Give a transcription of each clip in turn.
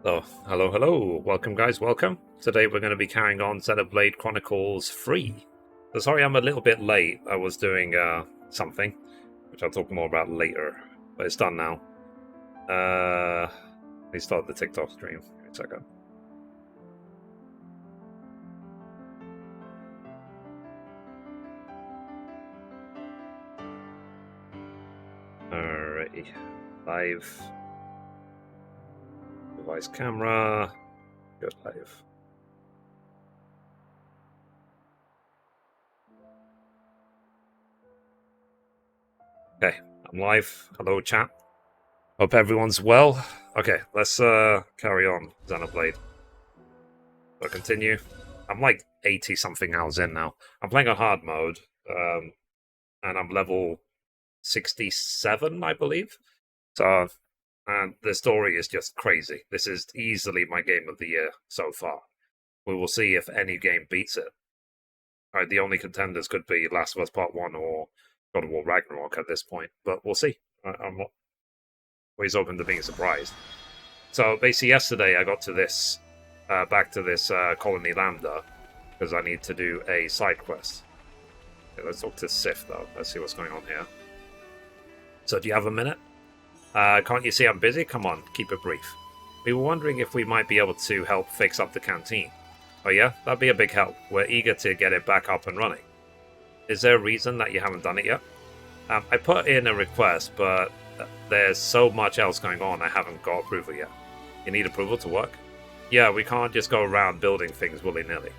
Oh, hello. Welcome, guys. Welcome. Today we're going to be carrying on Xenoblade Chronicles 3. So sorry I'm a little bit late. I was doing something, which I'll talk more about later. But it's done now. Let me start the TikTok stream. Give me a second. Alrighty. Live. Device camera. Go live. Okay, I'm live. Hello, chat. Hope everyone's well. Okay, let's carry on Xenoblade. I'll continue. I'm like 80 something hours in now. I'm playing on hard mode, and I'm level 67, I believe. So, and the story is just crazy. This is easily my game of the year so far. We will see if any game beats it. Right, the only contenders could be Last of Us Part 1 or God of War Ragnarok at this point, but we'll see. I'm not always open to being surprised. So basically, yesterday I got to this, back to this Colony Lambda, because I need to do a side quest. Okay, let's talk to Sif though. Let's see what's going on here. So, do you have a minute? Can't you see I'm busy? Come on, keep it brief. We were wondering if we might be able to help fix up the canteen. Oh yeah? That'd be a big help. We're eager to get it back up and running. Is there a reason that you haven't done it yet? I put in a request, but there's so much else going on I haven't got approval yet. You need approval to work? Yeah, we can't just go around building things willy-nilly.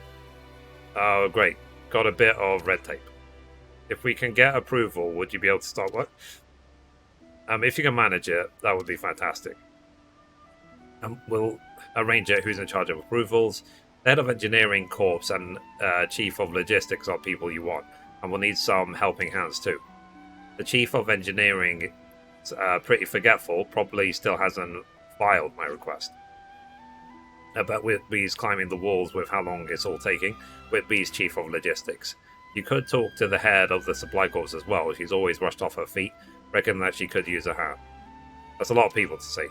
Oh, great. Got a bit of red tape. If we can get approval, would you be able to start work? If you can manage it, that would be fantastic. We'll arrange it. Who's in charge of approvals? The head of engineering corps and chief of logistics are people you want, and we'll need some helping hands too. The chief of engineering is pretty forgetful, probably still hasn't filed my request. But Whitby's climbing the walls with how long it's all taking. Whitby's chief of logistics. You could talk to the head of the supply corps as well. She's always rushed off her feet. Reckon that she could use a hand. That's a lot of people to see.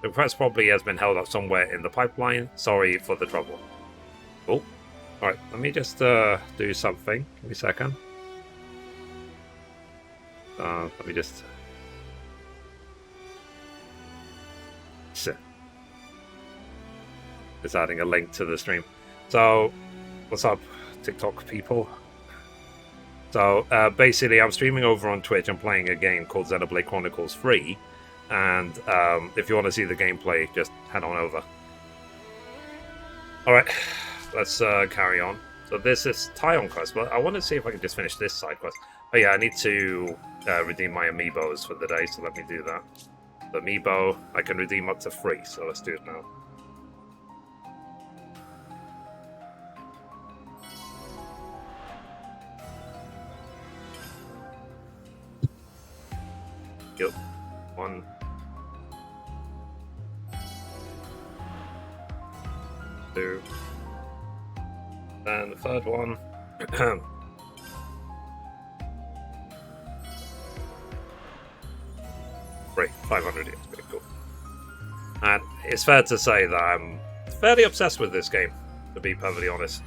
The request probably has been held up somewhere in the pipeline. Sorry for the trouble. Cool. Alright, let me just do something. Give me a second. Let me just... sit. Just adding a link to the stream. So, what's up, TikTok people? So, basically, I'm streaming over on Twitch. I'm playing a game called Xenoblade Chronicles 3. And if you want to see the gameplay, just head on over. Alright, let's carry on. So this is Tyon quest, but I want to see if I can just finish this side quest. Oh yeah, I need to redeem my amiibos for the day, so let me do that. The amiibo, I can redeem up to 3, so let's do it now. Yep. 1. 2. And the third one. Great, 500 years, pretty cool. And it's fair to say that I'm fairly obsessed with this game, to be perfectly honest.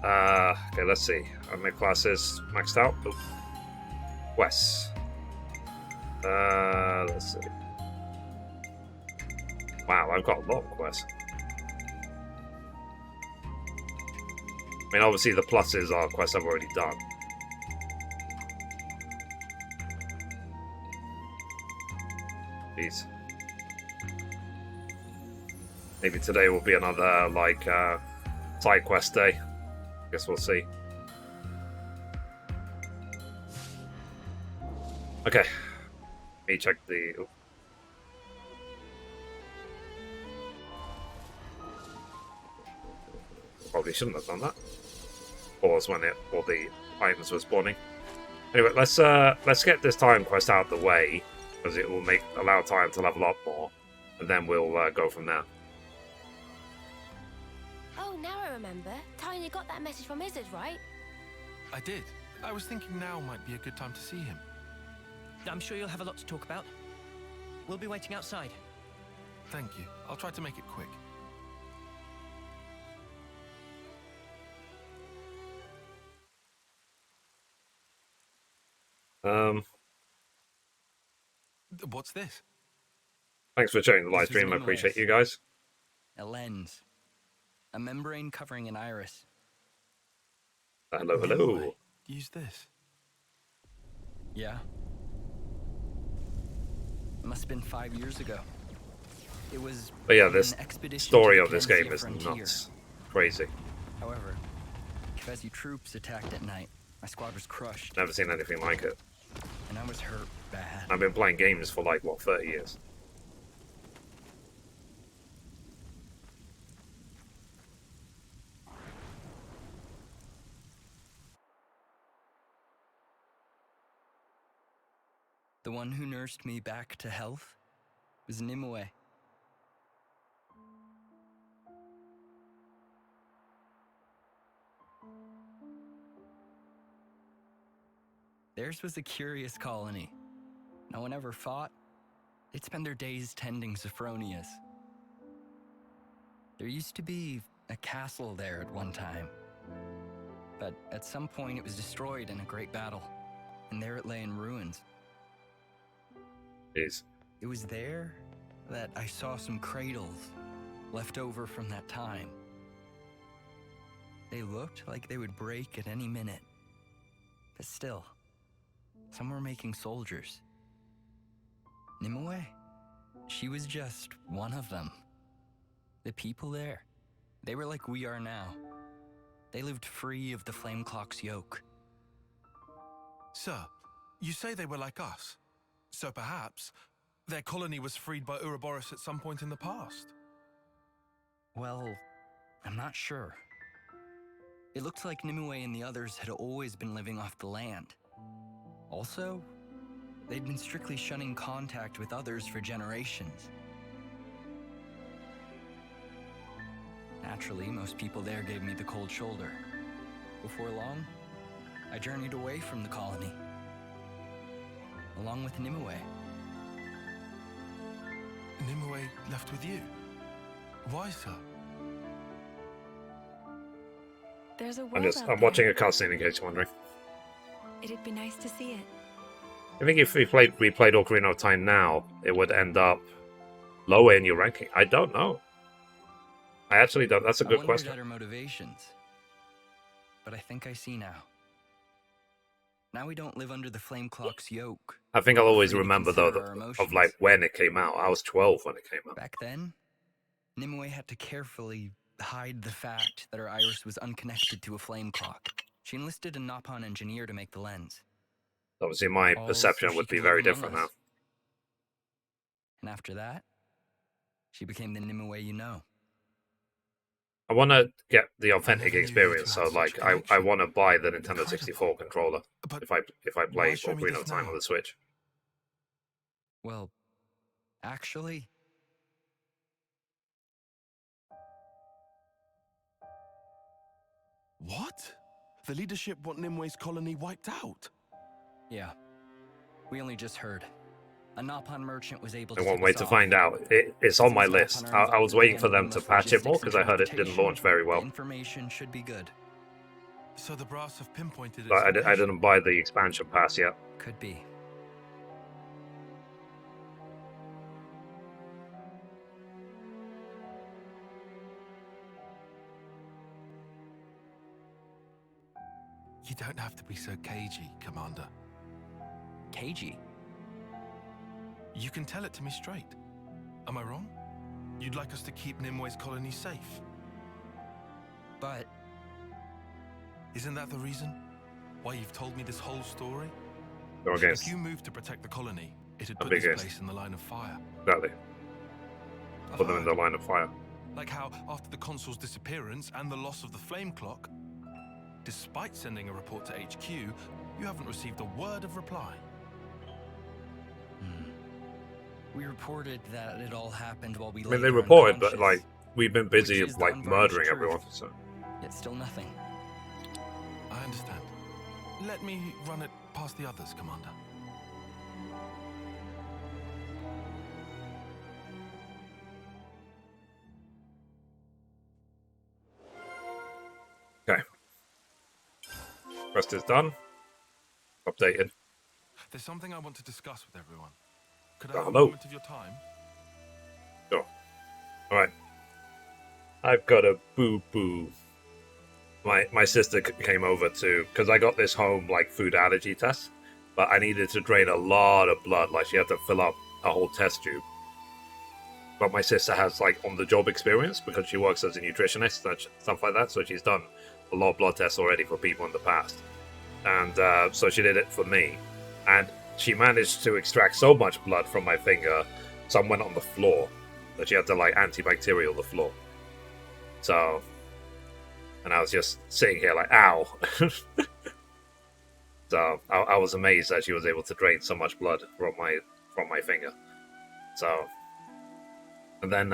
Okay, let's see. My classes maxed out. Oh. Wes. Let's see. Wow, I've got a lot of quests. I mean, obviously the pluses are quests I've already done. Jeez. Maybe today will be another, like, side quest day. Guess we'll see. Okay. Let me check the... Oh. Probably shouldn't have done that. Pause when all the items were spawning. Anyway, let's get this time quest out of the way, because it will allow time to level up more, and then we'll go from there. Oh, now I remember. Tiny got that message from Izzard, right? I did. I was thinking now might be a good time to see him. I'm sure you'll have a lot to talk about. We'll be waiting outside. Thank you. I'll try to make it quick. What's this? Thanks for joining the live This was stream. I an appreciate iris. you guys. A lens. A membrane covering an iris. Hello, hello. Nimue, use this. Yeah. It must have been 5 years ago. It was But yeah, on this an expedition story to the of this Kensia game is frontier. nuts. Crazy. However, Kefezi troops attacked at night. My squad was crushed, Never seen anything like it. and I was hurt bad. I've been playing games for like, what, 30 years? The one who nursed me back to health was Nimue. Theirs was a curious colony. No one ever fought. They'd spend their days tending Sophronias. There used to be a castle there at one time. But at some point it was destroyed in a great battle. And there it lay in ruins. Jeez. It was there that I saw some cradles left over from that time. They looked like they would break at any minute. But still, some were making soldiers. Nimue, she was just one of them. The people there, they were like we are now. They lived free of the Flame Clock's yoke. Sir, you say they were like us. So perhaps their colony was freed by Ouroboros at some point in the past. Well, I'm not sure. It looked like Nimue and the others had always been living off the land. Also, they'd been strictly shunning contact with others for generations. Naturally, most people there gave me the cold shoulder. Before long, I journeyed away from the colony, along with Nimue. Nimue left with you. Why, sir? There's a world I'm watching a cutscene in case you're wondering. It'd be nice to see it. I think if we replayed Ocarina of Time now, it would end up lower in your ranking. I don't know. I actually don't. That's a I good wondered question. at her motivations, but I think I see now. Now we don't live under the Flame Clock's yoke. I think I'll always Free to remember though consider our of emotions. like when it came out. I was 12 when it came out. Back then, Nimue had to carefully hide the fact that her iris was unconnected to a flame clock. She enlisted a Nopon engineer to make the lens. Obviously, my All perception so she would be could very live among different now. us. And after that, she became the Nimue you know. I want to get the authentic never knew you two experience, so had such like a I connection. want to buy the Nintendo Incredible. 64 controller But if I why play show me Ocarina this of Time now? on the Switch. Well, actually, what? The leadership want Nimue's colony wiped out? yeah. We only just heard. A Nopon merchant was able I to won't tip wait us to off. find out. It's on my Since list. Nopon are I was involved in waiting for them handling to most patch it more logistics because I and heard it didn't transportation. launch very The well. information should be good. So the brass have pinpointed its But I location. didn't buy the expansion pass yet. Could be. You don't have to be so cagey, Commander. Cagey. You can tell it to me straight. Am I wrong? You'd like us to keep Nimue's colony safe? But Isn't that the reason? Why you've told me this whole story? Go against. If you moved to protect the colony, it'd A put big this ace. place in the line of fire. Exactly. I've Put them in the heard. line of fire. Like how, after the consul's disappearance and the loss of the flame clock, despite sending a report to HQ, you haven't received a word of reply. we reported that it all happened while we I lay mean, they there reported, but unconscious, like we've been busy which is the like unvarnished murdering truth. everyone. So yet still nothing. I understand. Let me run it past the others, Commander. Quest is done. Updated. There's something I want to discuss with everyone. Could I Oh, have a hello. moment of your time? Sure. Alright. I've got a boo-boo. My sister came over to... Because I got this home, like, food allergy test. But I needed to drain a lot of blood. Like, she had to fill up a whole test tube. But my sister has, like, on-the-job experience because she works as a nutritionist and stuff like that. So she's done a lot of blood tests already for people in the past. And so she did it for me. And she managed to extract so much blood from my finger, some went on the floor. That she had to, like, antibacterial the floor. So... And I was just sitting here like, ow. So I was amazed that she was able to drain so much blood from my finger. So... And then,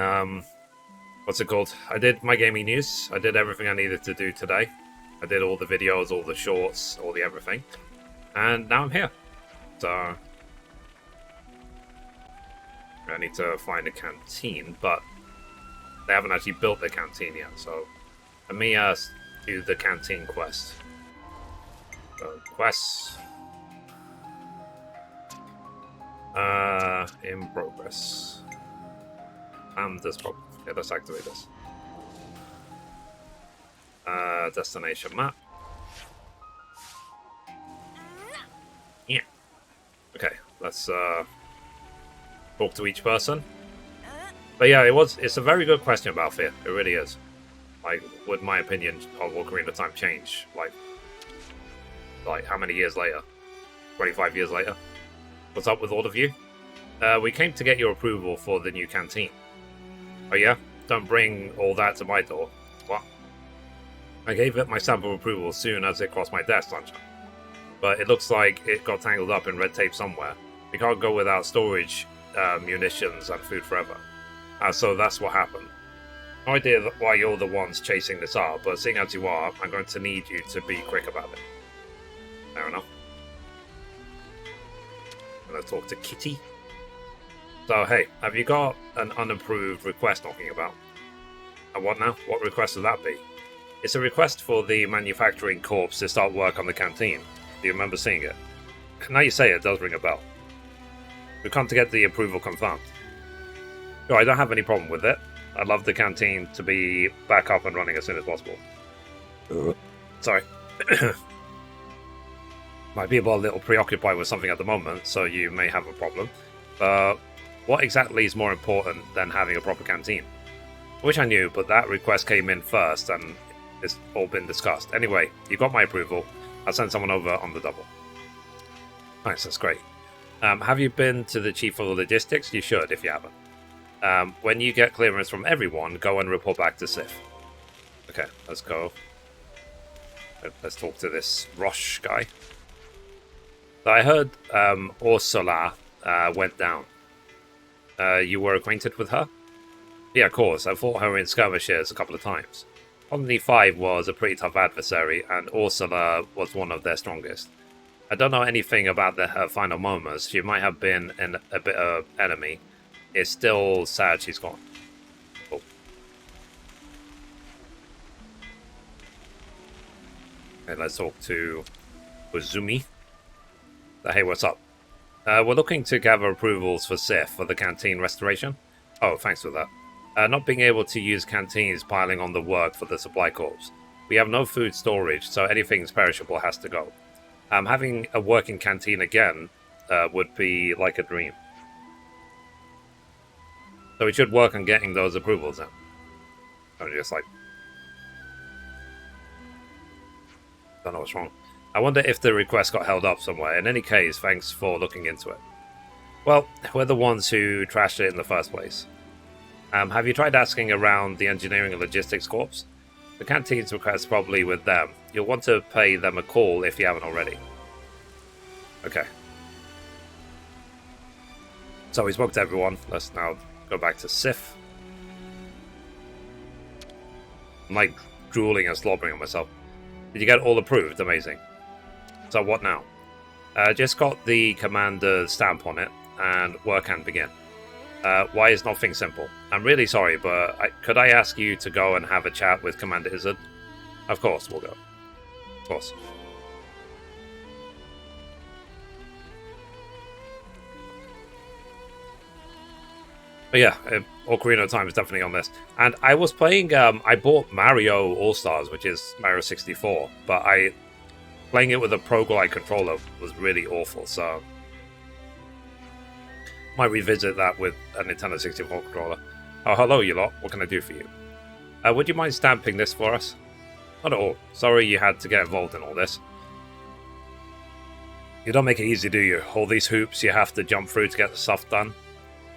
what's it called? I did my gaming news. I did everything I needed to do today. I did all the videos, all the shorts, all the everything. And now I'm here. So... I need to find a canteen, but they haven't actually built the canteen yet, so... Let me do the canteen quest. So, quests... in progress. And this problem. Yeah, let's activate this. Destination map. Yeah. Okay, let's talk to each person. But yeah, it's a very good question about fear. It really is. Like, would my opinion of Ocarina of Time change? Like how many years later? 25 years later? What's up with all of you? We came to get your approval for the new canteen. Oh yeah? Don't bring all that to my door. What? I gave it my stamp of approval as soon as it crossed my desk, Sunshine. But it looks like it got tangled up in red tape somewhere. We can't go without storage, munitions, and food forever. So that's what happened. No idea why you're the ones chasing this up, but seeing as you are, I'm going to need you to be quick about it. Fair enough. I'm going to talk to Kitty. So, hey, have you got an unapproved request knocking about? And what now? What request would that be? It's a request for the manufacturing corps to start work on the canteen. Do you remember seeing it? Now you say it, does ring a bell. We come to get the approval confirmed. Sure, I don't have any problem with it. I'd love the canteen to be back up and running as soon as possible. Sorry. My people are a little preoccupied with something at the moment, so you may have a problem. But what exactly is more important than having a proper canteen? I wish I knew, but that request came in first, and it's all been discussed. Anyway, you got my approval. I'll send someone over on the double. Nice, that's great. Have you been to the Chief of Logistics? You should, if you haven't. When you get clearance from everyone, go and report back to Sif. Okay, let's go. Let's talk to this Rosh guy. So I heard Ursula went down. You were acquainted with her? Yeah, of course. I fought her in skirmishes a couple of times. Colony 5 was a pretty tough adversary, and Ursula was one of their strongest. I don't know anything about her final moments. She might have been a bit of enemy. It's still sad she's gone. Cool. Okay, let's talk to Uzumi. Hey, what's up? We're looking to gather approvals for Sif for the canteen restoration. Oh, thanks for that. Not being able to use canteens piling on the work for the supply corps. We have no food storage, so anything perishable has to go. Having a working canteen again would be like a dream. So we should work on getting those approvals then. I'm just like... don't know what's wrong. I wonder if the request got held up somewhere. In any case, thanks for looking into it. Well, we're the ones who trashed it in the first place. Have you tried asking around the Engineering and Logistics Corps? The canteen's request probably with them. You'll want to pay them a call if you haven't already. Okay. So we spoke to everyone. Let's now go back to Sif. I'm like drooling and slobbering at myself. Did you get it all approved? Amazing. So what now? Just got the commander's stamp on it, and work can begin. Why is nothing simple? I'm really sorry, but could I ask you to go and have a chat with Commander Izzard? Of course, we'll go. Of course. But yeah, Ocarina of Time is definitely on this. And I was playing, I bought Mario All-Stars, which is Mario 64, but playing it with a Pro Glide controller was really awful, so might revisit that with a Nintendo 64 controller. Oh, hello, you lot. What can I do for you? Would you mind stamping this for us? Not at all. Sorry you had to get involved in all this. You don't make it easy, do you? All these hoops you have to jump through to get the stuff done.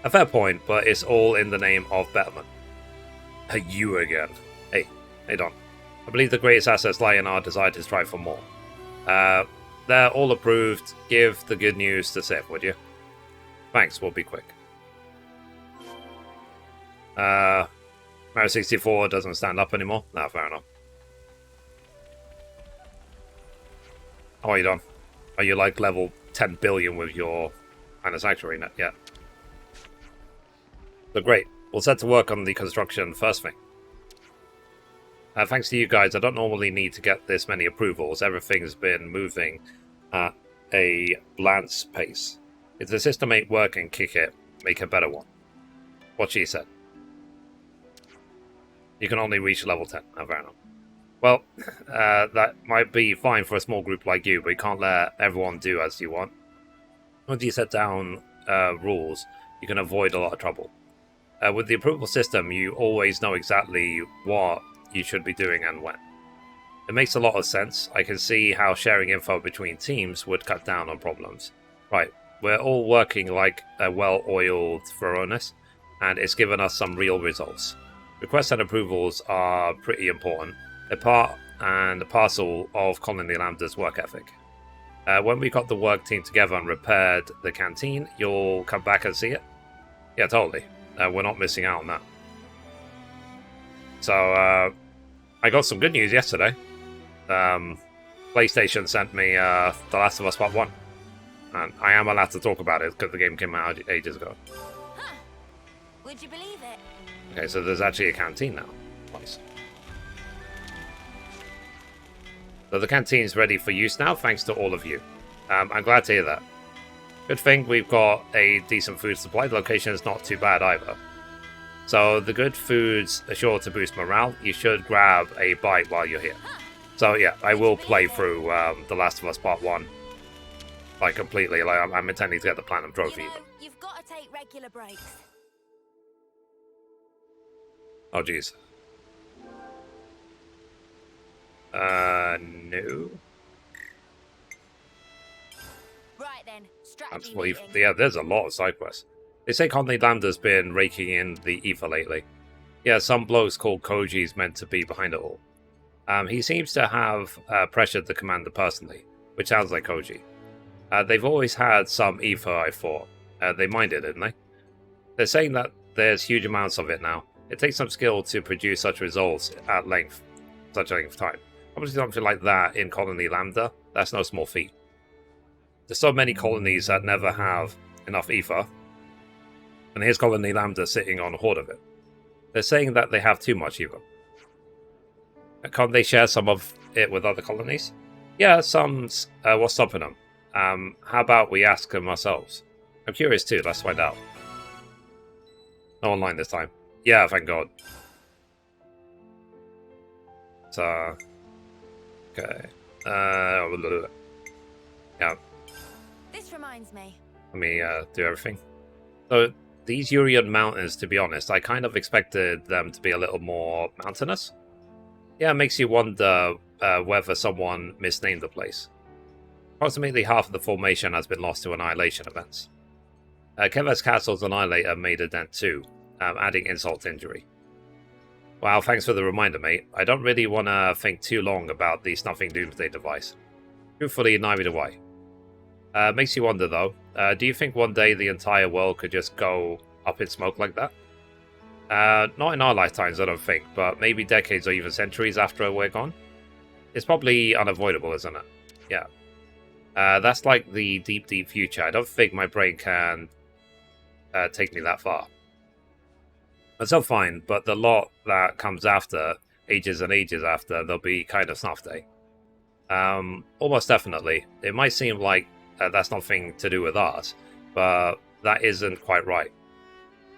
A fair point, but it's all in the name of betterment. You again. Hey Don. I believe the greatest assets lie in our desire to strive for more. They're all approved. Give the good news to Sif, would you? Thanks, we'll be quick. Mario 64 doesn't stand up anymore? Nah, fair enough. How are you, Don? Are you like level 10 billion with your manufacturing net yet? So great. We'll set to work on the construction first thing. Thanks to you guys, I don't normally need to get this many approvals. Everything's been moving at a Lance pace. If the system ain't working, kick it. Make a better one. What she said. You can only reach level 10. Oh, fair enough. Well, that might be fine for a small group like you, but you can't let everyone do as you want. Once you set down rules, you can avoid a lot of trouble. With the approval system, you always know exactly what you should be doing and when. It makes a lot of sense. I can see how sharing info between teams would cut down on problems. Right, we're all working like a well-oiled furnace, and it's given us some real results. Requests and approvals are pretty important, a part and parcel of Colony Lambda's work ethic. When we got the work team together and repaired the canteen, you'll come back and see it? Yeah, totally. We're not missing out on that. So, I got some good news yesterday. PlayStation sent me The Last of Us Part 1. And I am allowed to talk about it because the game came out ages ago. Huh. Would you believe it? Okay, so there's actually a canteen now. Nice. So the canteen's ready for use now, thanks to all of you. I'm glad to hear that. Good thing we've got a decent food supply. The location is not too bad either. So the good foods are sure to boost morale. You should grab a bite while you're here. So yeah, I will play through The Last of Us Part 1. Like completely. Like I'm intending to get the Platinum Trophy. You know, you've got to take regular breaks. Oh jeez. No. Right then, strategy Well, meeting. yeah, there's a lot of side quests. They say Colony Lambda's been raking in the ether lately. Yeah, some blokes called Koji's meant to be behind it all. He seems to have pressured the commander personally, which sounds like Koji. They've always had some ether, I thought. They minded, didn't they? They're saying that there's huge amounts of it now. It takes some skill to produce such results at such a length of time. Obviously something like that in Colony Lambda, that's no small feat. There's so many colonies that never have enough ether, and here's Colony Lambda sitting on a hoard of it. They're saying that they have too much ether. Can't they share some of it with other colonies? Yeah, some's. What's stopping them? How about we ask them ourselves? I'm curious too, let's find out. No online this time. Yeah, thank God. So, okay. Yeah. This reminds me. Let me do everything. So, these Urian mountains, to be honest, I kind of expected them to be a little more mountainous. Yeah, it makes you wonder whether someone misnamed the place. Approximately half of the formation has been lost to annihilation events. Keva's Castle's Annihilator made a dent too, adding insult to injury. Wow, thanks for the reminder, mate. I don't really want to think too long about the Snuffing Doomsday device. Truthfully, neither do I. Makes you wonder, though. Do you think one day the entire world could just go up in smoke like that? Not in our lifetimes, I don't think, but maybe decades or even centuries after we're gone? It's probably unavoidable, isn't it? Yeah. That's like the deep, deep future. I don't think my brain can take me that far. That's all fine, but the lot that comes after, ages and ages after, they'll be kind of snuffed, eh? Almost definitely. It might seem like that's nothing to do with us, but that isn't quite right.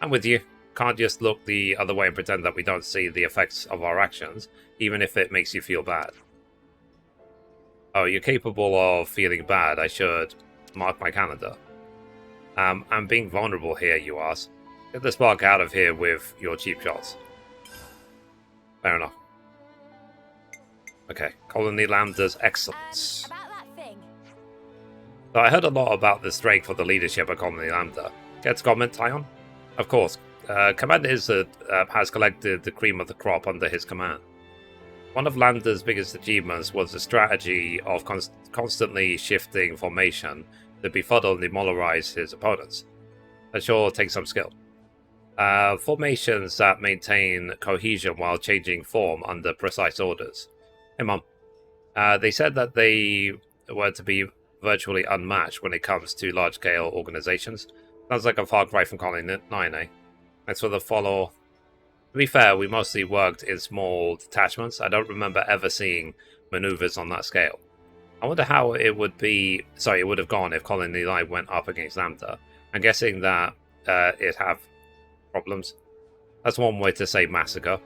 I'm with you. Can't just look the other way and pretend that we don't see the effects of our actions, even if it makes you feel bad. Oh, you're capable of feeling bad. I should mark my calendar. I'm being vulnerable here, you ask. Get the spark out of here with your cheap shots. Fair enough. Okay, Colony Lambda's excellence. About that thing. So I heard a lot about the strength of the leadership of Colony Lambda. Care to comment, Tyon? Of course. Commander Izzard has collected the cream of the crop under his command. One of Lambda's biggest achievements was the strategy of constantly shifting formation to befuddle and demoralize his opponents. That sure takes some skill. Formations that maintain cohesion while changing form under precise orders. Hey, Mom. They said that they were to be virtually unmatched when it comes to large-scale organizations. Sounds like a far cry from Colony 9, eh? Thanks for the follow. To be fair, we mostly worked in small detachments. I don't remember ever seeing maneuvers on that scale. I wonder how it would have gone if Colony 9 went up against Lambda. I'm guessing that it'd have problems. That's one way to say massacre.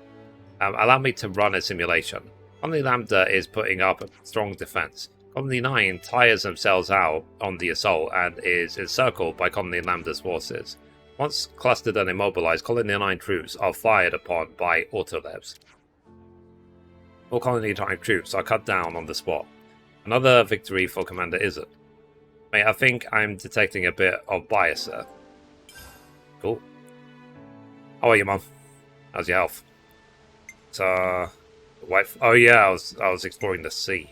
Allow me to run a simulation. Colony Lambda is putting up a strong defense. Colony 9 tires themselves out on the assault and is encircled by Colony Lambda's forces. Once clustered and immobilized, Colony 9 troops are fired upon by autolevs. All Colony 9 troops are cut down on the spot. Another victory for Commander Izzard. Mate, I think I'm detecting a bit of bias there. Cool. How are you, Mum? How's your health? Oh yeah, I was exploring the sea.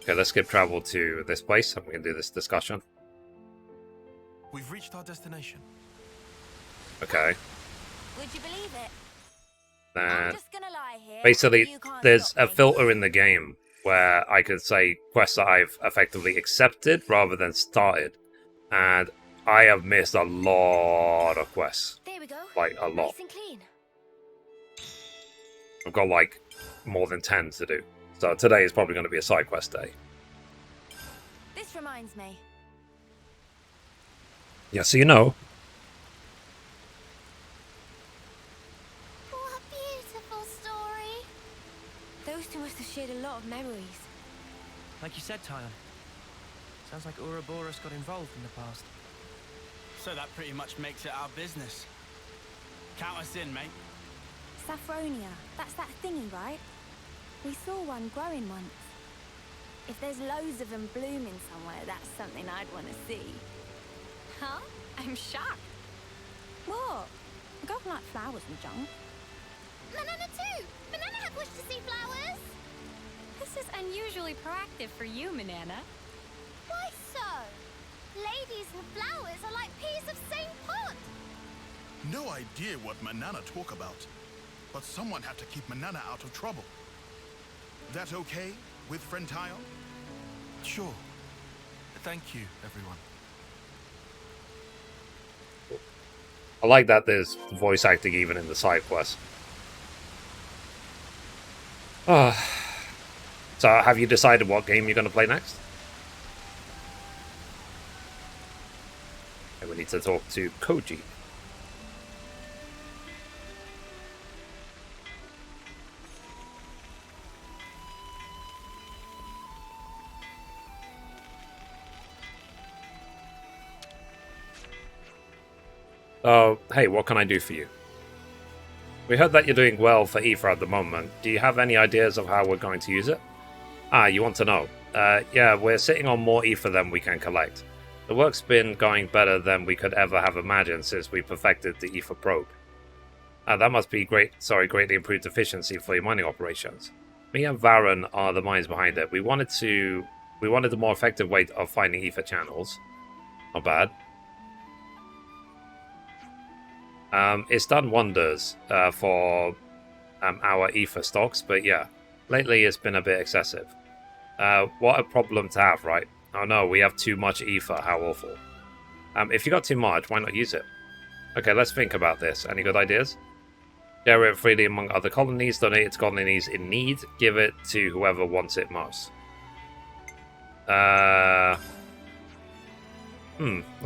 Okay, let's skip travel to this place and we can do this discussion. We've reached our destination. Okay. Would you believe it? Then I'm just gonna lie here. basically, You can't there's stop a me. filter in the game where I could say quests that I've effectively accepted rather than started. And I have missed a lot of quests. There we go. Like, a lot. Nice and clean. I've got like more than 10 to do. So today is probably going to be a side quest day. This reminds me. Yeah, so you know. What a beautiful story. Those two must have shared a lot of memories. Like you said, Tyon. Sounds like Ouroboros got involved in the past. So that pretty much makes it our business. Count us in, mate. Saffronia, that's that thingy, right? We saw one growing once. If there's loads of them blooming somewhere, that's something I'd want to see. Huh? I'm shocked. What? I don't like flowers and junk. Banana too! Banana had wished to see flowers! This is unusually proactive for you, Manana. Why so? Ladies and flowers are like peas of same pod. No idea what Manana talk about, but someone had to keep Manana out of trouble. That okay with friend Tyon? Sure. Thank you, everyone. I like that there's voice acting even in the side quest. So have you decided what game you're going to play next? Okay, we need to talk to Koji. Oh, hey, what can I do for you? We heard that you're doing well for Aether at the moment. Do you have any ideas of how we're going to use it? Ah, you want to know? Yeah, we're sitting on more Aether than we can collect. The work's been going better than we could ever have imagined since we perfected the Aether probe. That must be greatly improved efficiency for your mining operations. Me and Varen are the minds behind it. We wanted a more effective way of finding Aether channels. Not bad. It's done wonders for our Aether stocks, but yeah, lately it's been a bit excessive. What a problem to have, right? Oh no, we have too much Aether, how awful. If you got too much, why not use it? Okay, let's think about this. Any good ideas? Share it freely among other colonies, donate it to colonies in need, give it to whoever wants it most. Not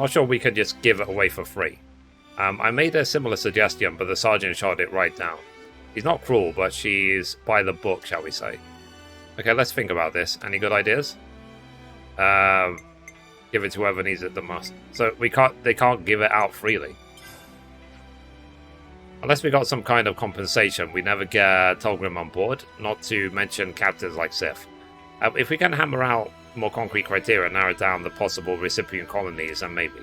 sure we could just give it away for free. I made a similar suggestion, but the sergeant shot it right down. He's not cruel, but she's by the book, shall we say. Okay, let's think about this. Any good ideas? Give it to whoever needs it the most. So they can't give it out freely. Unless we got some kind of compensation, we never get Tulgrim on board, not to mention captains like Sif. If we can hammer out more concrete criteria and narrow down the possible recipient colonies, then maybe.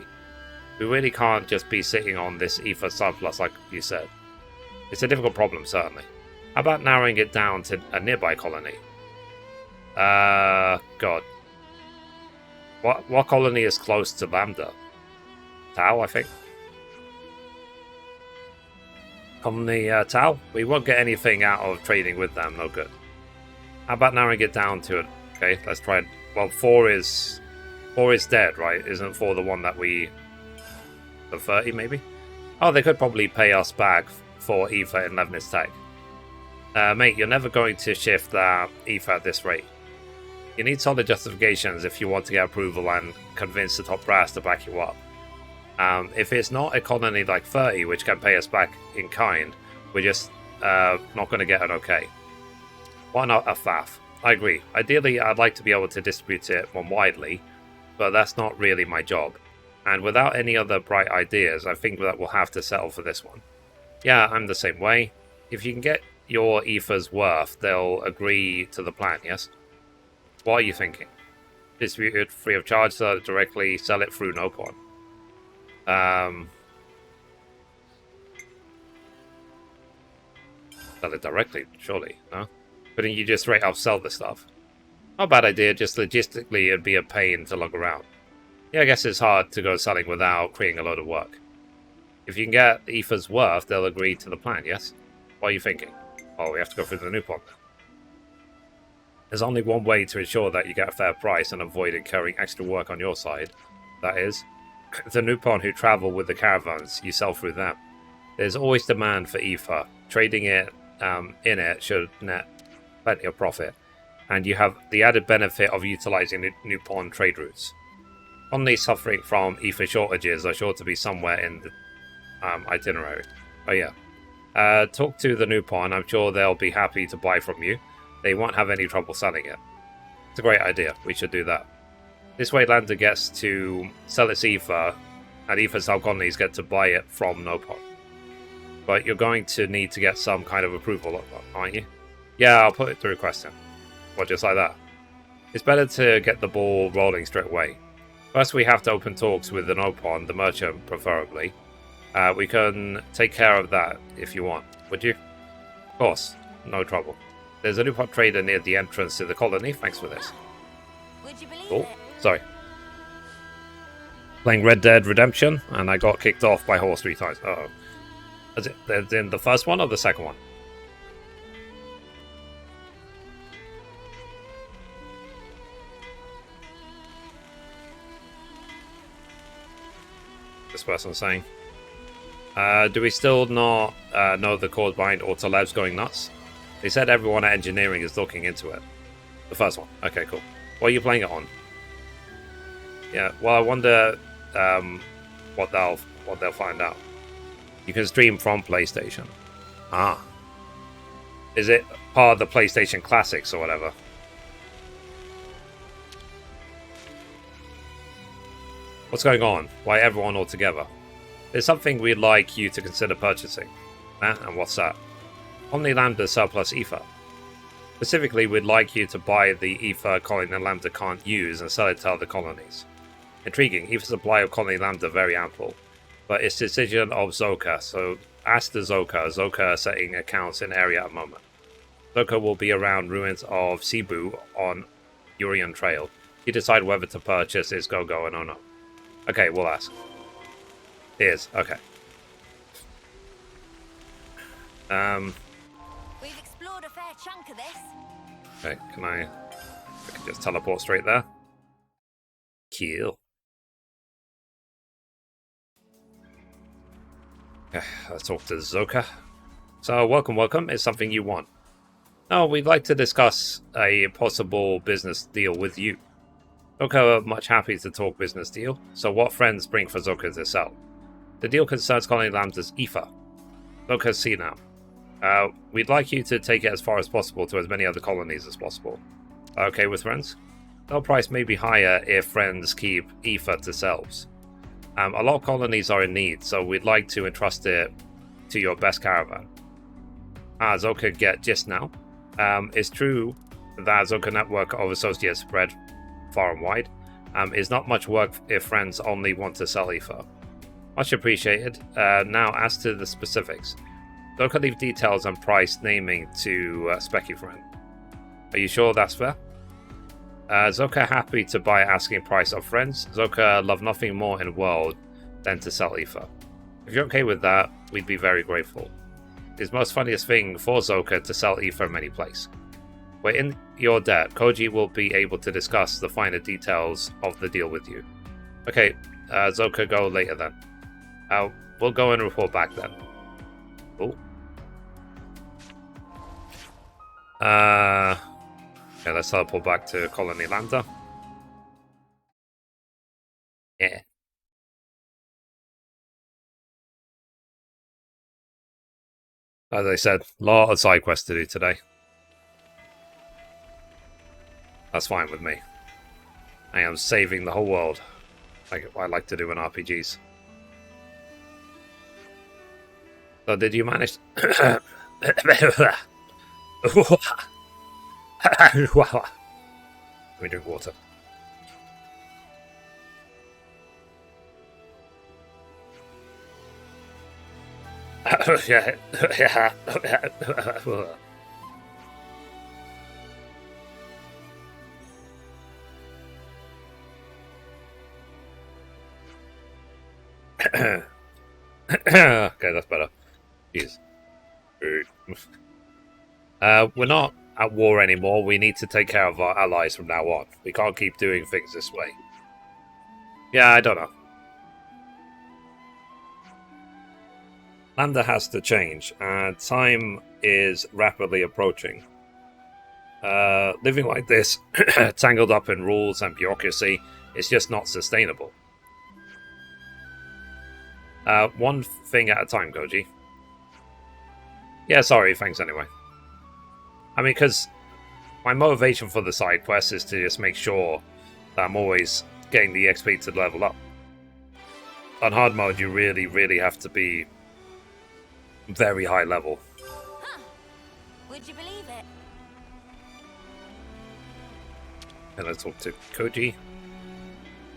We really can't just be sitting on this ether surplus like you said. It's a difficult problem, certainly. How about narrowing it down to a nearby colony? God. What colony is close to Lambda? Tau, I think. Colony Tau? We won't get anything out of trading with them, no good. How about narrowing it down to it? Okay, let's try it. Well, 4 is dead, right? Isn't 4 the one that we... The 30, maybe? Oh, they could probably pay us back for ether in Levnis Tech. Mate, you're never going to shift that ether at this rate. You need solid justifications if you want to get approval and convince the top brass to back you up. If it's not a colony like 30, which can pay us back in kind, we're just not going to get an okay. Why not a faff? I agree. Ideally, I'd like to be able to distribute it more widely, but that's not really my job. And without any other bright ideas, I think that we'll have to settle for this one. Yeah, I'm the same way. If you can get your ether's worth, they'll agree to the plan, yes? What are you thinking? Distribute it free of charge so directly sell it through Nopon. Sell it directly, surely, no? Couldn't you just straight up sell the stuff? Not a bad idea, just logistically it'd be a pain to lug around. Yeah, I guess it's hard to go selling without creating a load of work. If you can get ether's worth, they'll agree to the plan, yes? What are you thinking? Oh, we have to go through the Nupon then. There's only one way to ensure that you get a fair price and avoid incurring extra work on your side. That is, the Nupon who travel with the caravans, you sell through them. There's always demand for ether. Trading it in it should net plenty of profit. And you have the added benefit of utilizing the Nupon trade routes. Colonies suffering from ether shortages are sure to be somewhere in the itinerary. Oh yeah. Talk to the Nupon. I'm sure they'll be happy to buy from you. They won't have any trouble selling it. It's a great idea. We should do that. This way Lambda gets to sell its ether, and ether cell colonies get to buy it from Nopon. But you're going to need to get some kind of approval, aren't you? Yeah, I'll put it through a question. Well, just like that. It's better to get the ball rolling straight away. First, we have to open talks with the Nopon, the merchant preferably. We can take care of that if you want. Would you? Of course, no trouble. There's a Nupon trader near the entrance to the colony. Thanks for this. Would you believe Oh, it? sorry. Playing Red Dead Redemption, and I got kicked off by horse 3 times. Uh-oh. Is it in the first one or the second one? This person's saying. Do we still not know the cause behind Autolabs going nuts? They said everyone at engineering is looking into it. The first one. Okay, cool. What are you playing it on? Yeah, well, I wonder what they'll find out. You can stream from PlayStation. Ah. Is it part of the PlayStation Classics or whatever? What's going on? Why everyone all together? There's something we'd like you to consider purchasing. And what's that? Omni Lambda surplus ether. Specifically, we'd like you to buy the ether Colony Lambda can't use and sell it to other colonies. Intriguing, ether supply of Colony Lambda very ample. But it's decision of Zoka, so ask the Zoka. Zoka setting accounts in area at the moment. Zoka will be around ruins of Cebu on Urian Trail. You decide whether to purchase its go-go and or not. Okay, we'll ask. Here's, okay. We've explored a fair chunk of this. Okay, I can just teleport straight there. Kill. Okay, let's talk to Zoka. So, welcome. Is something you want? No, we'd like to discuss a possible business deal with you. Zoka are much happy to talk business deal, so what friends bring for Zoka to sell? The deal concerns Colony Lambda's ether. Look has seen now. We'd like you to take it as far as possible to as many other colonies as possible. Okay with friends? The price may be higher if friends keep ether to selves. A lot of colonies are in need, so we'd like to entrust it to your best caravan. Zoka get gist now. It's true that Zoka network of associates spread far and wide. It's not much work if friends only want to sell ether. Much appreciated. Now, as to the specifics. Zoka leave details and price naming to Specky friend. Are you sure that's fair? Zoka happy to buy asking price of friends. Zoka love nothing more in the world than to sell ether. If you're okay with that, we'd be very grateful. It's most funniest thing for Zoka to sell ether in any place. We're in your debt. Koji will be able to discuss the finer details of the deal with you. Okay, Zoka go later then. We'll go and report back then. Cool. Okay, let's teleport back to Colony Lambda. Yeah. As I said, a lot of side quests to do today. That's fine with me. I am saving the whole world, like I like to do in RPGs. So did you manage to... Let me drink water. Yeah. Okay, that's better. Jeez. We're not at war anymore. We need to take care of our allies from now on. We can't keep doing things this way. Yeah, I don't know. Lambda has to change, and time is rapidly approaching. Living like this, tangled up in rules and bureaucracy, is just not sustainable. One thing at a time, Goji. Yeah, sorry, thanks anyway. I mean, because my motivation for the side quest is to just make sure that I'm always getting the XP to level up. On hard mode, you really, really have to be very high level. Huh. Would you believe it? And let's talk to Koji.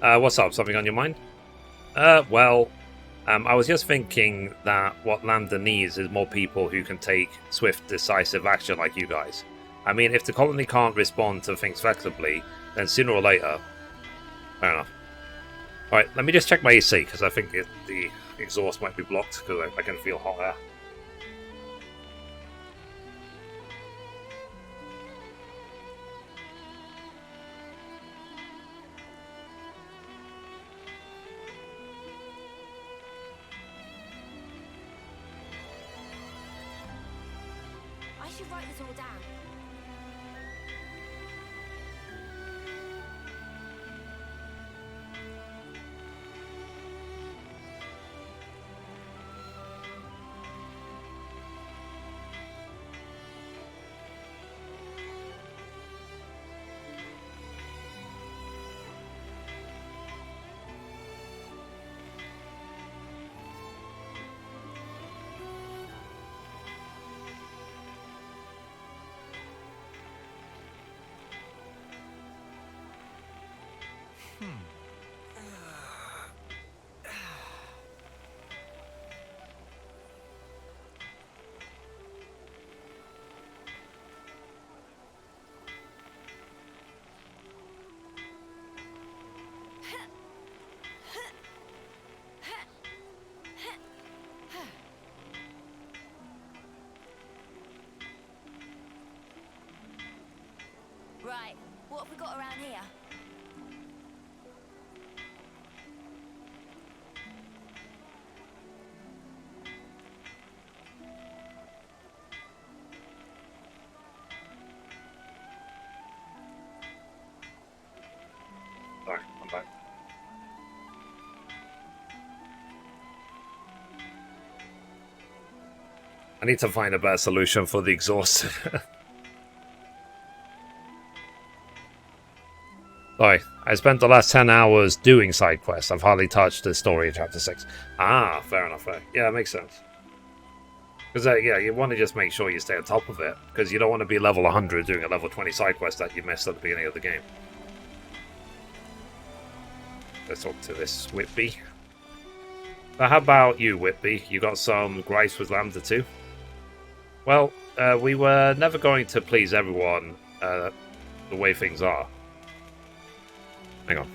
What's up? Something on your mind? Well, I was just thinking that what Lambda needs is more people who can take swift, decisive action like you guys. I mean, if the colony can't respond to things flexibly, then sooner or later... Fair enough. Alright, let me just check my AC, because I think the exhaust might be blocked, because I can feel hot air. I should write this all down. Right, what have we got around here? Sorry, I'm back. I need to find a better solution for the exhaust. Sorry, I spent the last 10 hours doing side quests. I've hardly touched the story in Chapter 6. Ah, fair enough. Yeah, that makes sense. Because, yeah, you want to just make sure you stay on top of it. Because you don't want to be level 100 doing a level 20 side quest that you missed at the beginning of the game. Let's talk to this Whitby. So how about you, Whitby? You got some gripes with Lambda too? Well, we were never going to please everyone the way things are. Hang on.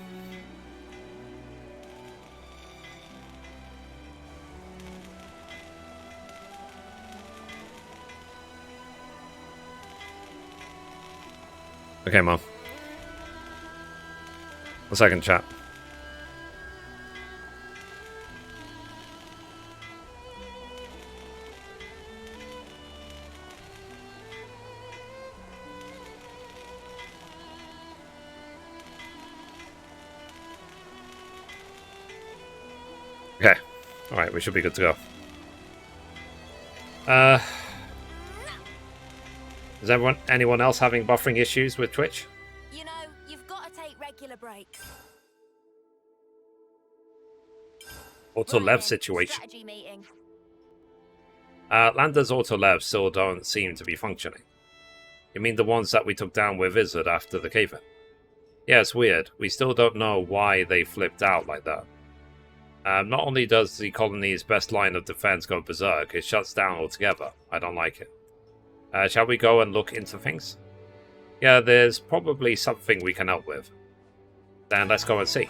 Okay, Mom. 1 second, chat. Okay. Alright, we should be good to go. Is anyone else having buffering issues with Twitch? You know, you've got to take regular breaks. Auto Right Lev then, situation. strategy meeting. Landa's Auto Lev still don't seem to be functioning. You mean the ones that we took down with Izzard after the cave-in? Yeah, it's weird. We still don't know why they flipped out like that. Not only does the colony's best line of defense go berserk, it shuts down altogether. I don't like it. Shall we go and look into things? Yeah, there's probably something we can help with. Then let's go and see.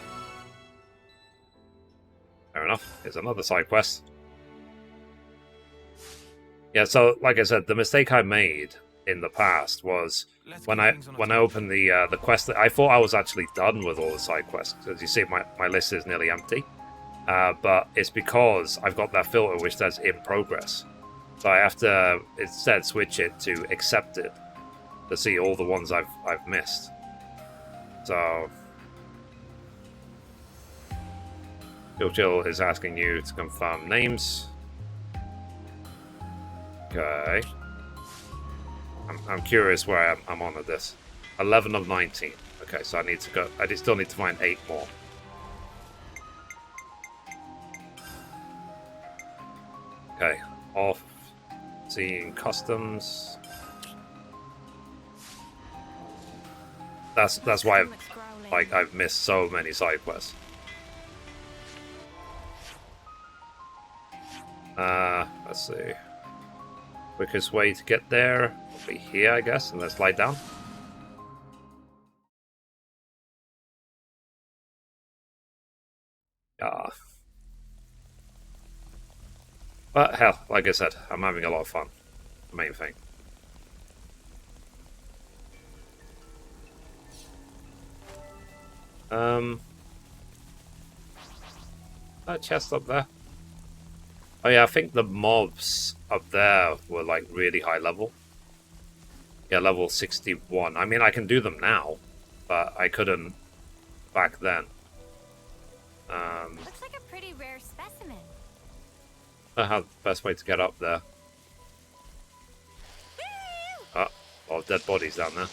Fair enough. Here's another side quest. Yeah, so like I said, the mistake I made in the past was when I opened the quest. I thought I was actually done with all the side quests. As you see, my list is nearly empty. But it's because I've got that filter which says in progress. So I have to instead switch it to accepted to see all the ones I've missed. So Chill is asking you to confirm names. Okay. I'm curious where I'm on at this. 11 of 19. Okay, so I need to go. I still need to find 8 more. Okay, off. Seeing customs. That's why I've missed so many side quests. Let's see. Quickest way to get there will be here, I guess, and let's slide down. Yeah. But hell, like I said, I'm having a lot of fun. The main thing. That chest up there. Oh yeah, I think the mobs up there were like really high level. Yeah, level 61. I mean, I can do them now, but I couldn't back then. Looks like a pretty rare specimen. I don't know the best way to get up there. Oh, a lot of dead bodies down there.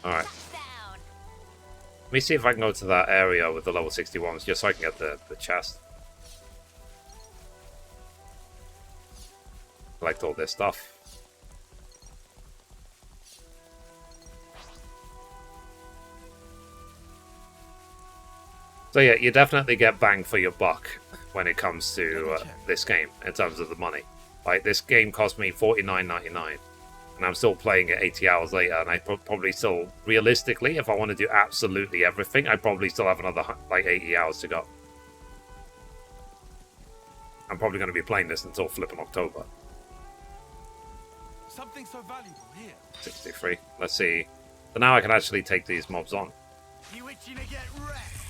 Alright. Let me see if I can go to that area with the level 61s, just so I can get the chest. Collect all this stuff. So yeah, you definitely get bang for your buck when it comes to this game, in terms of the money. Like, this game cost me $49.99. And I'm still playing it 80 hours later, and I probably still, realistically, if I want to do absolutely everything, I probably still have another, like, 80 hours to go. I'm probably going to be playing this until flipping October. Something so valuable here. 63. Let's see. So now I can actually take these mobs on. You itching to get wrecked?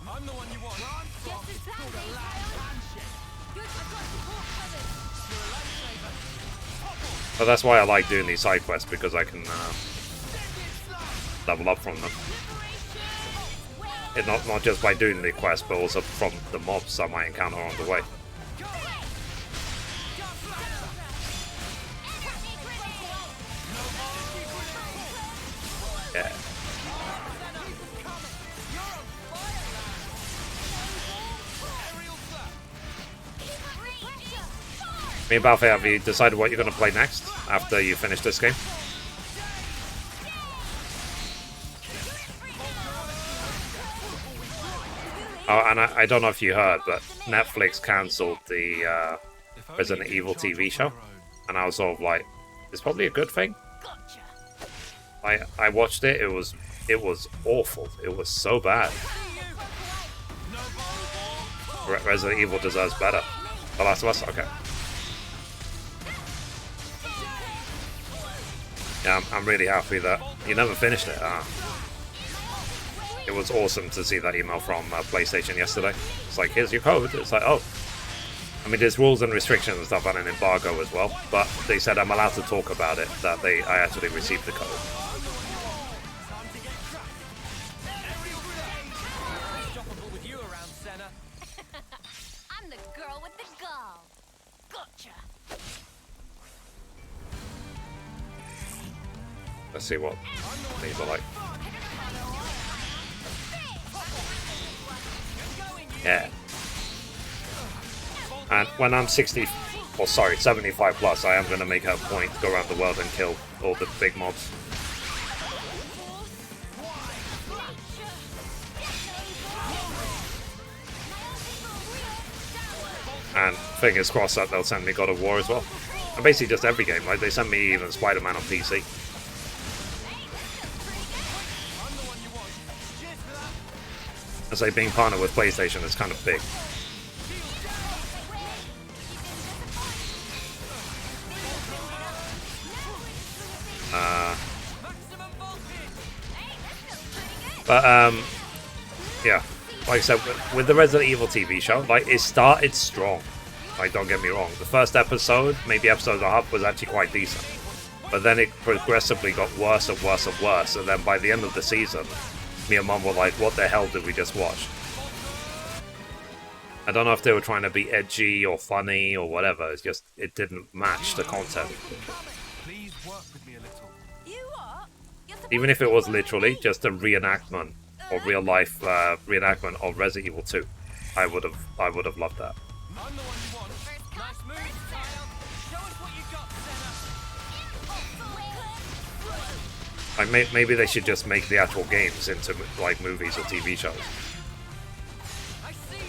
I'm the one you want. Run from Yes, it's it's called a that land handshake. Good, I've got support covered. You're a lifesaver. So that's why I like doing these side quests, because I can level up from them. not just by doing the quest, but also from the mobs I might encounter on the way. Yeah. Me and Balfour, have you decided what you're going to play next after you finish this game? Oh, and I don't know if you heard, but Netflix cancelled the Resident Evil TV show, and I was sort of like, it's probably a good thing. I watched it. It was awful. It was so bad. Resident Evil deserves better. The Last of Us, okay. Yeah, I'm really happy that you never finished it. It was awesome to see that email from PlayStation yesterday. It's like, here's your code. It's like, oh. I mean, there's rules and restrictions and stuff on an embargo as well, but they said I'm allowed to talk about it, that I actually received the code. I'm the girl with the gall. Gotcha. Let's see what these are like. Yeah. And when I'm 75 plus, I am going to make a point to go around the world and kill all the big mobs. And fingers crossed that they'll send me God of War as well. And basically just every game, like they sent me even Spider-Man on PC. I say being partnered with PlayStation is kind of big. Yeah, like I said, with the Resident Evil TV show, like it started strong. Like, don't get me wrong, the first episode, maybe episode and a half, was actually quite decent. But then it progressively got worse and worse and worse, and then by the end of the season, me and Mum were like, what the hell did we just watch? I don't know if they were trying to be edgy or funny or whatever, it's just, it didn't match the content. Please work with me a little. Even if it was literally just a reenactment or real life reenactment of Resident Evil 2, I would have loved that. I'm the one you want. Nice move, child. Show us what you got, Senna. Like maybe they should just make the actual games into like movies or TV shows. I see you.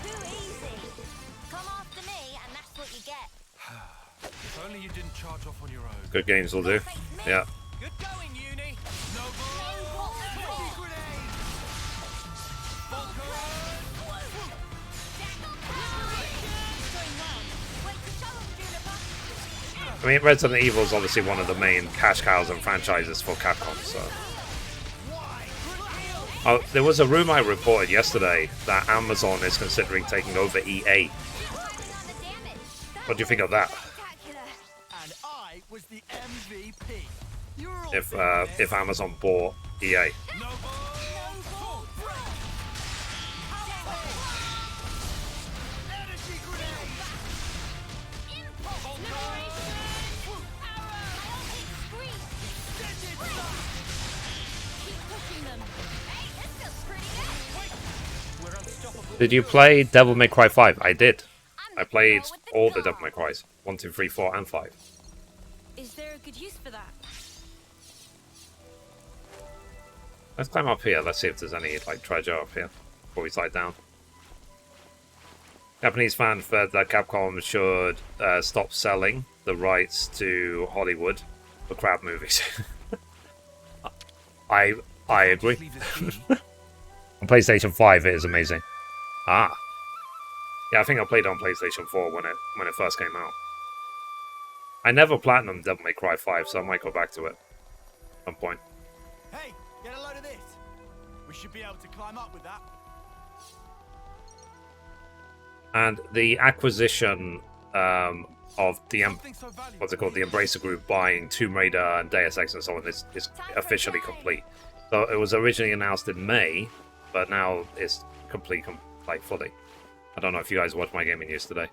Too easy. Come after me, and that's what you get. If only you didn't charge off on your own. Good games will do. Yeah. Good going, Uni. I mean, Resident Evil is obviously one of the main cash cows and franchises for Capcom, so... Oh, there was a rumor I reported yesterday that Amazon is considering taking over EA. What do you think of that? And I was the MVP. If Amazon bought EA. Did you play Devil May Cry 5? I did. I played all the Devil May Crys. 1, 2, 3, 4, and 5. Is there a good use for that? Let's climb up here. Let's see if there's any like treasure up here before we slide down. Japanese fan said that Capcom should stop selling the rights to Hollywood for crap movies. I agree. On PlayStation 5, it is amazing. Ah, yeah, I think I played on PlayStation 4 when it first came out. I never platinumed Devil May Cry 5, so I might go back to it at some point. Hey, get a load of this. We should be able to climb up with that. And the acquisition of the Something so valuable. what's it called, the Embracer Group buying Tomb Raider and Deus Ex and so on is officially complete. So it was originally announced in May, but now it's complete, like fully. I don't know if you guys watched my gaming news today.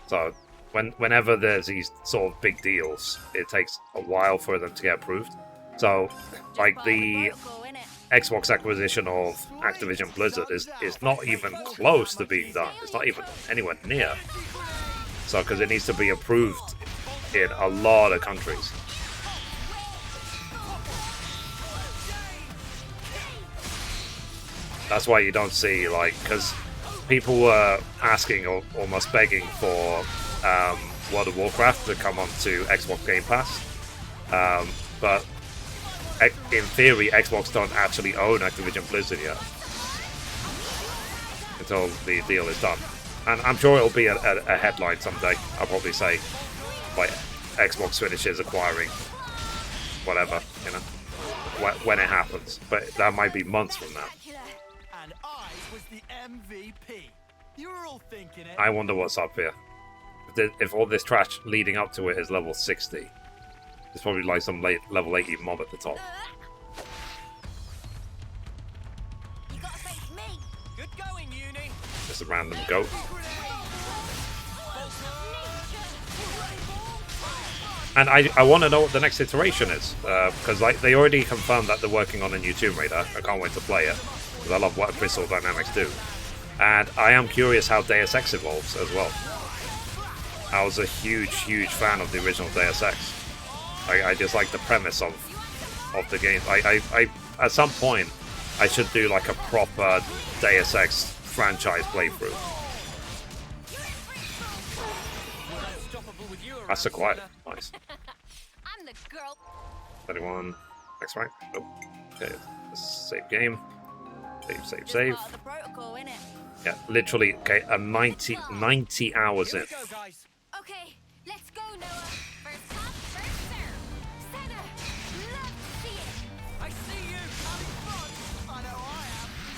So whenever there's these sort of big deals, it takes a while for them to get approved. So like the Xbox acquisition of Activision Blizzard is not even close to being done. It's not even anywhere near. So because it needs to be approved in a lot of countries. That's why you don't see, like, because people were asking or almost begging for World of Warcraft to come onto Xbox Game Pass. But in theory, Xbox don't actually own Activision Blizzard yet until the deal is done. And I'm sure it'll be a headline someday. I'll probably say, like, Xbox finishes acquiring whatever, you know, when it happens. But that might be months from now. And I was the MVP. You were all thinking it. I wonder what's up here. If all this trash leading up to it is level 60, there's probably like some level 80 mob at the top. You gotta face me. Good going, Uni. Just a random goat. And I want to know what the next iteration is, because like they already confirmed that they're working on a new Tomb Raider. I can't wait to play it, because I love what Crystal Dynamics do. And I am curious how Deus Ex evolves as well. I was a huge fan of the original Deus Ex. I just like the premise of the game. I at some point I should do like a proper Deus Ex franchise playthrough. That's a quiet. Nice. I'm the girl. 31. Next rank. Nope. Okay. Save game. Save. Part of the protocol, innit? Yeah, literally. Okay, I'm 90 hours in. Here we go, guys. Okay, let's go, Noah. First come, first serve. Center. Love to see it. I see you. Having fun. I know I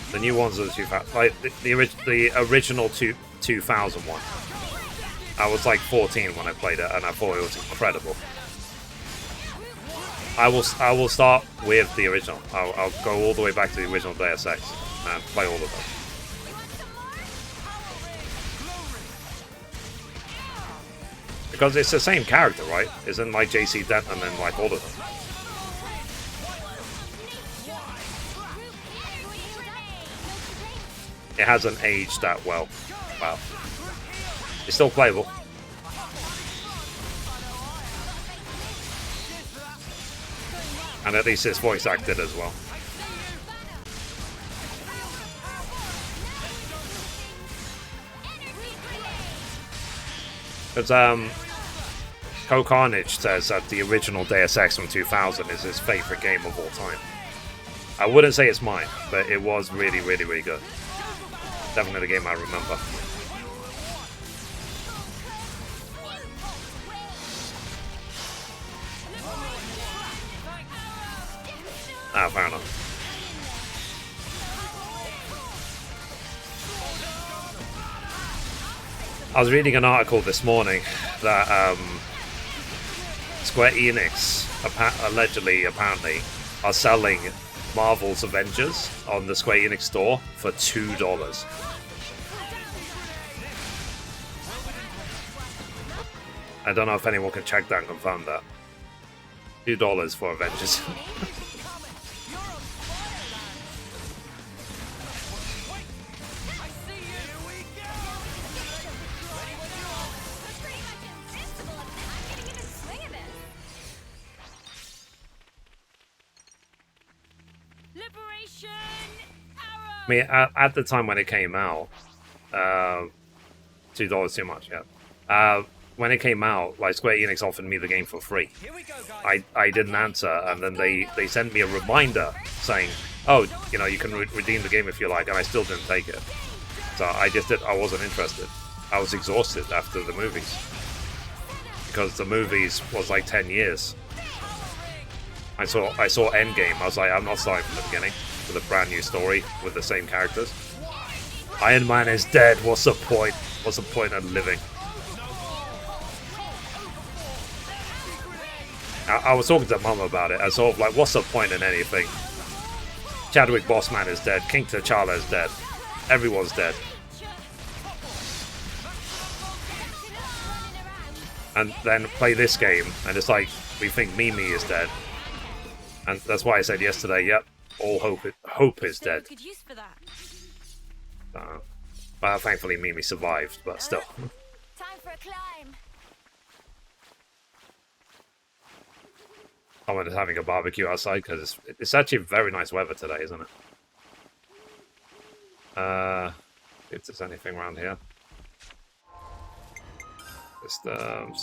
am. The new ones are the 2000, like the original 2001. I was like 14 when I played it, and I thought it was incredible. I will start with the original. I'll go all the way back to the original Deus Ex and play all of them. Because it's the same character, right? Isn't like JC Denton and like all of them? It hasn't aged that well. Wow. It's still playable. And at least it's voice acted as well. Because Co Carnage says that the original Deus Ex from 2000 is his favourite game of all time. I wouldn't say it's mine, but it was really good. Definitely the game I remember. Ah, fair enough. I was reading an article this morning that Square Enix apparently are selling Marvel's Avengers on the Square Enix store for $2. I don't know if anyone can check that and confirm that. $2 for Avengers. I mean, at the time when it came out, $2 too much, yeah. When it came out, like Square Enix offered me the game for free. Here we go, guys. I didn't answer, and then they sent me a reminder saying, oh, you know, you can redeem the game if you like, and I still didn't take it. So I wasn't interested. I was exhausted after the movies. Because the movies was like 10 years. I saw Endgame, I was like, I'm not starting from the beginning with a brand new story with the same characters. Iron Man is dead, what's the point? What's the point of living? I was talking to Mum about it. I sort of like, what's the point in anything? Chadwick Boseman is dead. King T'Challa is dead. Everyone's dead. And then play this game, and it's like, we think Mimi is dead. And that's why I said yesterday, yep, all hope is dead. Good use for that. Well, thankfully Mimi survived, but still. Time for a climb. Someone is having a barbecue outside because it's actually very nice weather today, isn't it? If there's anything around here. Just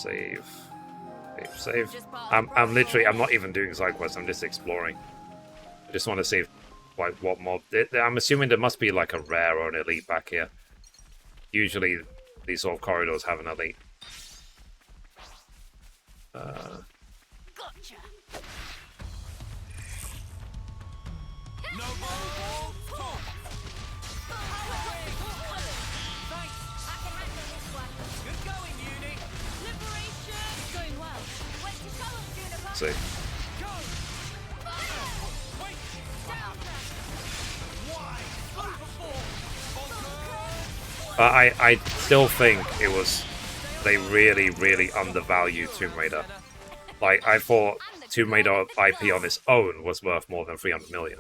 save. I'm not even doing side quests. I'm just exploring. I just want to see like what mob. I'm assuming there must be like a rare or an elite back here. Usually these sort of corridors have an elite. Gotcha. No more talk. Thanks. I can handle this one. Good going, Uni. Liberation. It's going well. Wait to show us, Juniper. Let's see. Go. Wait. Down. Why? Overboard. I still think it was they really undervalued Tomb Raider. Like I thought Tomb Raider IP on its own was worth more than 300 million.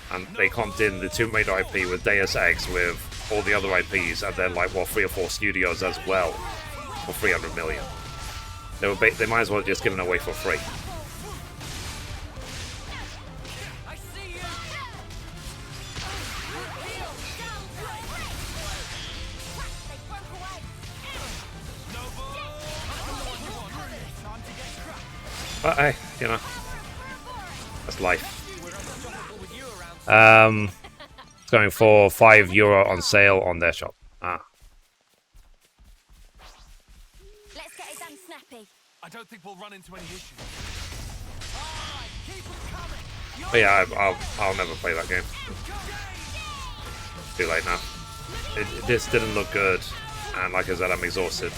And they comped in the Tomb Raider IP with Deus Ex with all the other IPs, and then like 3 or 4 studios as well for 300 million. They might as well just give it away for free. I see you. They broke away. No more. Time to get cracked. But hey, you know, that's life. It's going for €5 on sale on their shop. Let's get it done snappy. I don't think we'll run into any issues. Alright, keep them coming. But yeah, I'll never play that game. Too late now. This didn't look good, and like I said, I'm exhausted.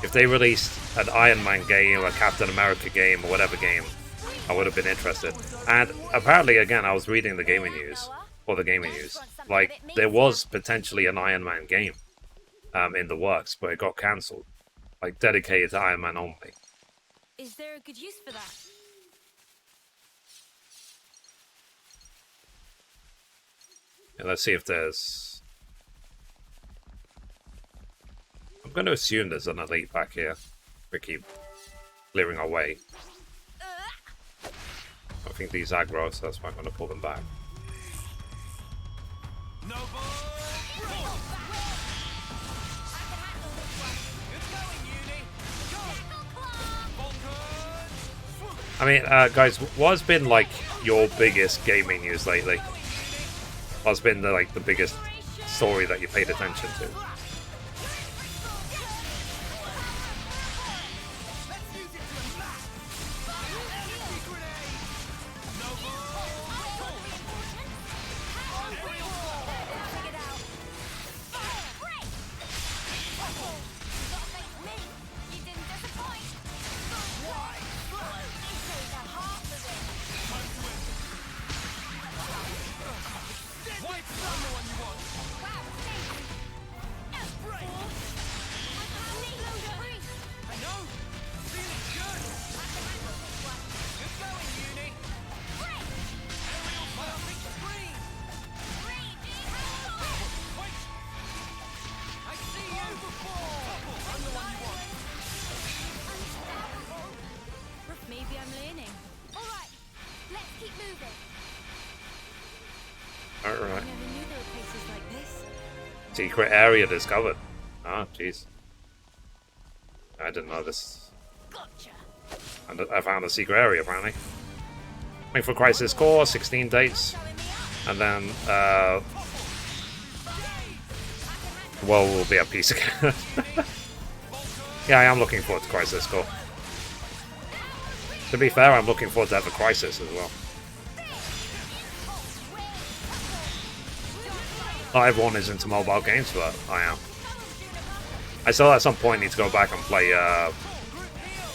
If they released an Iron Man game, a Captain America game, or whatever game, I would have been interested. And apparently, again, I was reading the gaming news, or the gaming news. Like, there was potentially an Iron Man game in the works, but it got cancelled. Like, dedicated to Iron Man only. Is there a good use for that? Yeah, let's see if there's... I'm going to assume there's an elite back here. We keep clearing our way. I think these aggro, so that's why I'm going to pull them back. No more. Good going, Uni. Go. I mean, guys, what's been like your biggest gaming news lately? What's been the biggest story that you paid attention to? Maybe I'm learning. All right, let's keep moving. Alright. I never knew there were places like this. Secret area discovered. Ah, jeez. I didn't know this. Gotcha. And I found a secret area, apparently. Waiting for Crisis Core, 16 dates. And then, the world will be at peace again. Yeah, I am looking forward to Crisis Core. To be fair, I'm looking forward to have a Crisis as well. Not everyone is into mobile games, but I am. I still at some point need to go back and play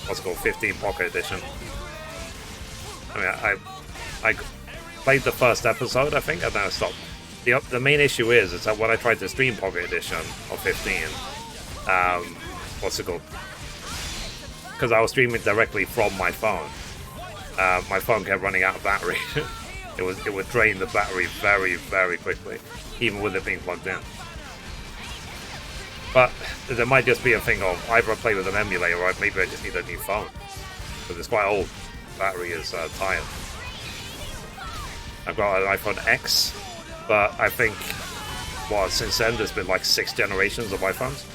what's it called, 15 Pocket Edition. I mean, I played the first episode, I think, and then I stopped. The main issue is that when I tried to stream Pocket Edition of 15, what's it called? Because I was streaming directly from my phone. My phone kept running out of battery. it would drain the battery very, very quickly, even with it being plugged in. But there might just be a thing of either I play with an emulator or maybe I just need a new phone. Because it's quite old. Battery is tired. I've got an iPhone X, but I think, well, since then there's been like 6 generations of iPhones.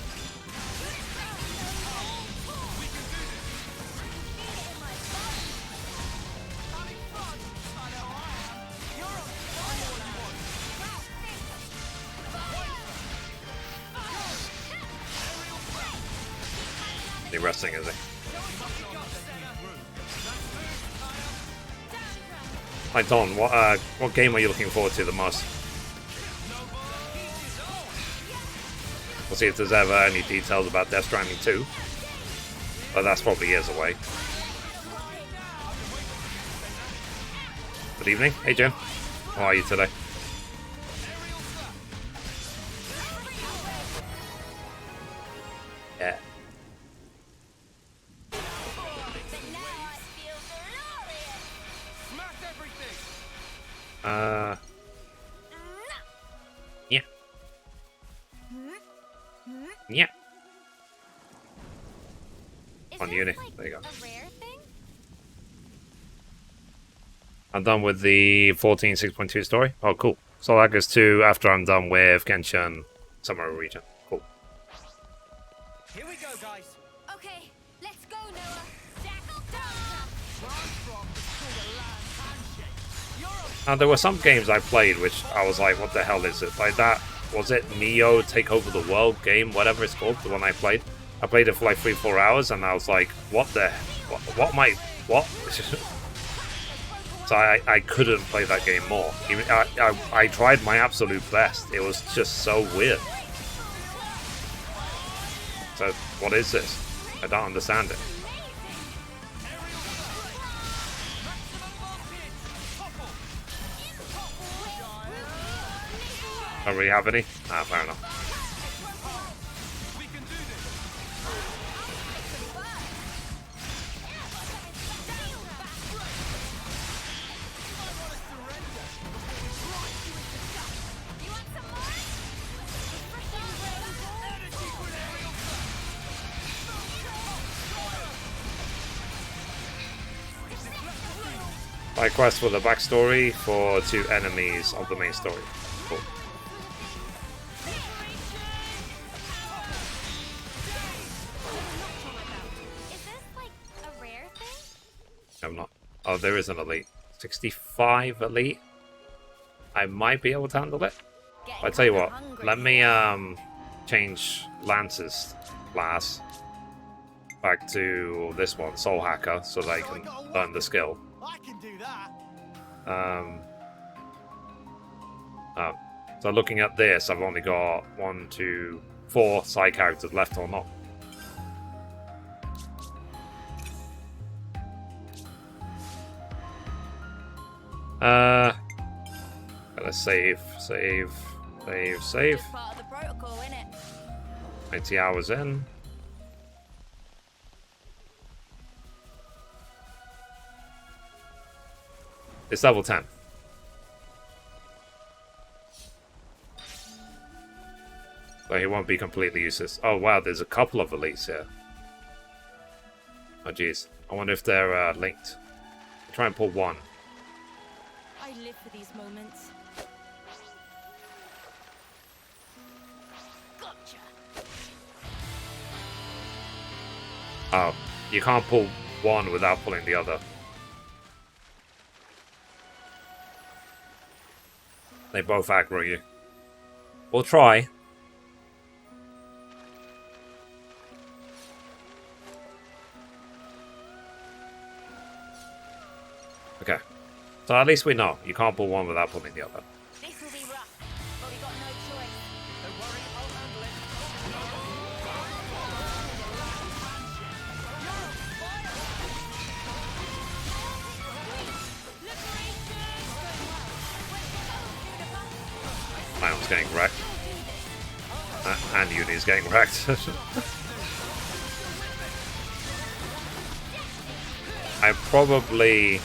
He's resting, is he? Hi Don, what game are you looking forward to the most? We'll see if there's ever any details about Death Stranding 2. But that's probably years away. Good evening. Hey Jim. How are you today? Yeah. Yeah. Yeah. On Uni. There you go. I'm done with the 14 6.2 story. Oh, cool. So that goes to after I'm done with Genshin Summer Region. Cool. Here we go, guys. Okay, let's go, Noah. Now, there were some games I played which I was like, what the hell is it? Like that, was it Neo Take Over the World game, whatever it's called, the one I played? I played it for like 3-4 hours and I was like, what the, what am I, what? So I couldn't play that game more. Even I tried my absolute best. It was just so weird. So, what is this? I don't understand it. Don't really have any? Ah, fair enough. My quest for the backstory for 2 enemies of the main story. Cool. Is this like a rare thing? I'm not. Oh, there is an elite. 65 elite. I might be able to handle it. But I tell you what, let me change Lance's class back to this one, Soul Hacker, so that I can learn the skill. I can do that. Oh. So looking at this, I've only got 1, 2, 4 side characters left or not. Let's save. Part of the protocol, innit? 20 hours in. It's level 10. So he won't be completely useless. Oh wow, there's a couple of elites here. Oh jeez. I wonder if they're linked. Try and pull one. I live for these moments. Gotcha. Oh, you can't pull one without pulling the other. They both aggro you. We'll try. Okay. So at least we know. You can't pull one without pulling the other. This will be rough, but we got no choice. Don't worry, I'll handle it. is getting wrecked. And Uni's getting wrecked. I probably...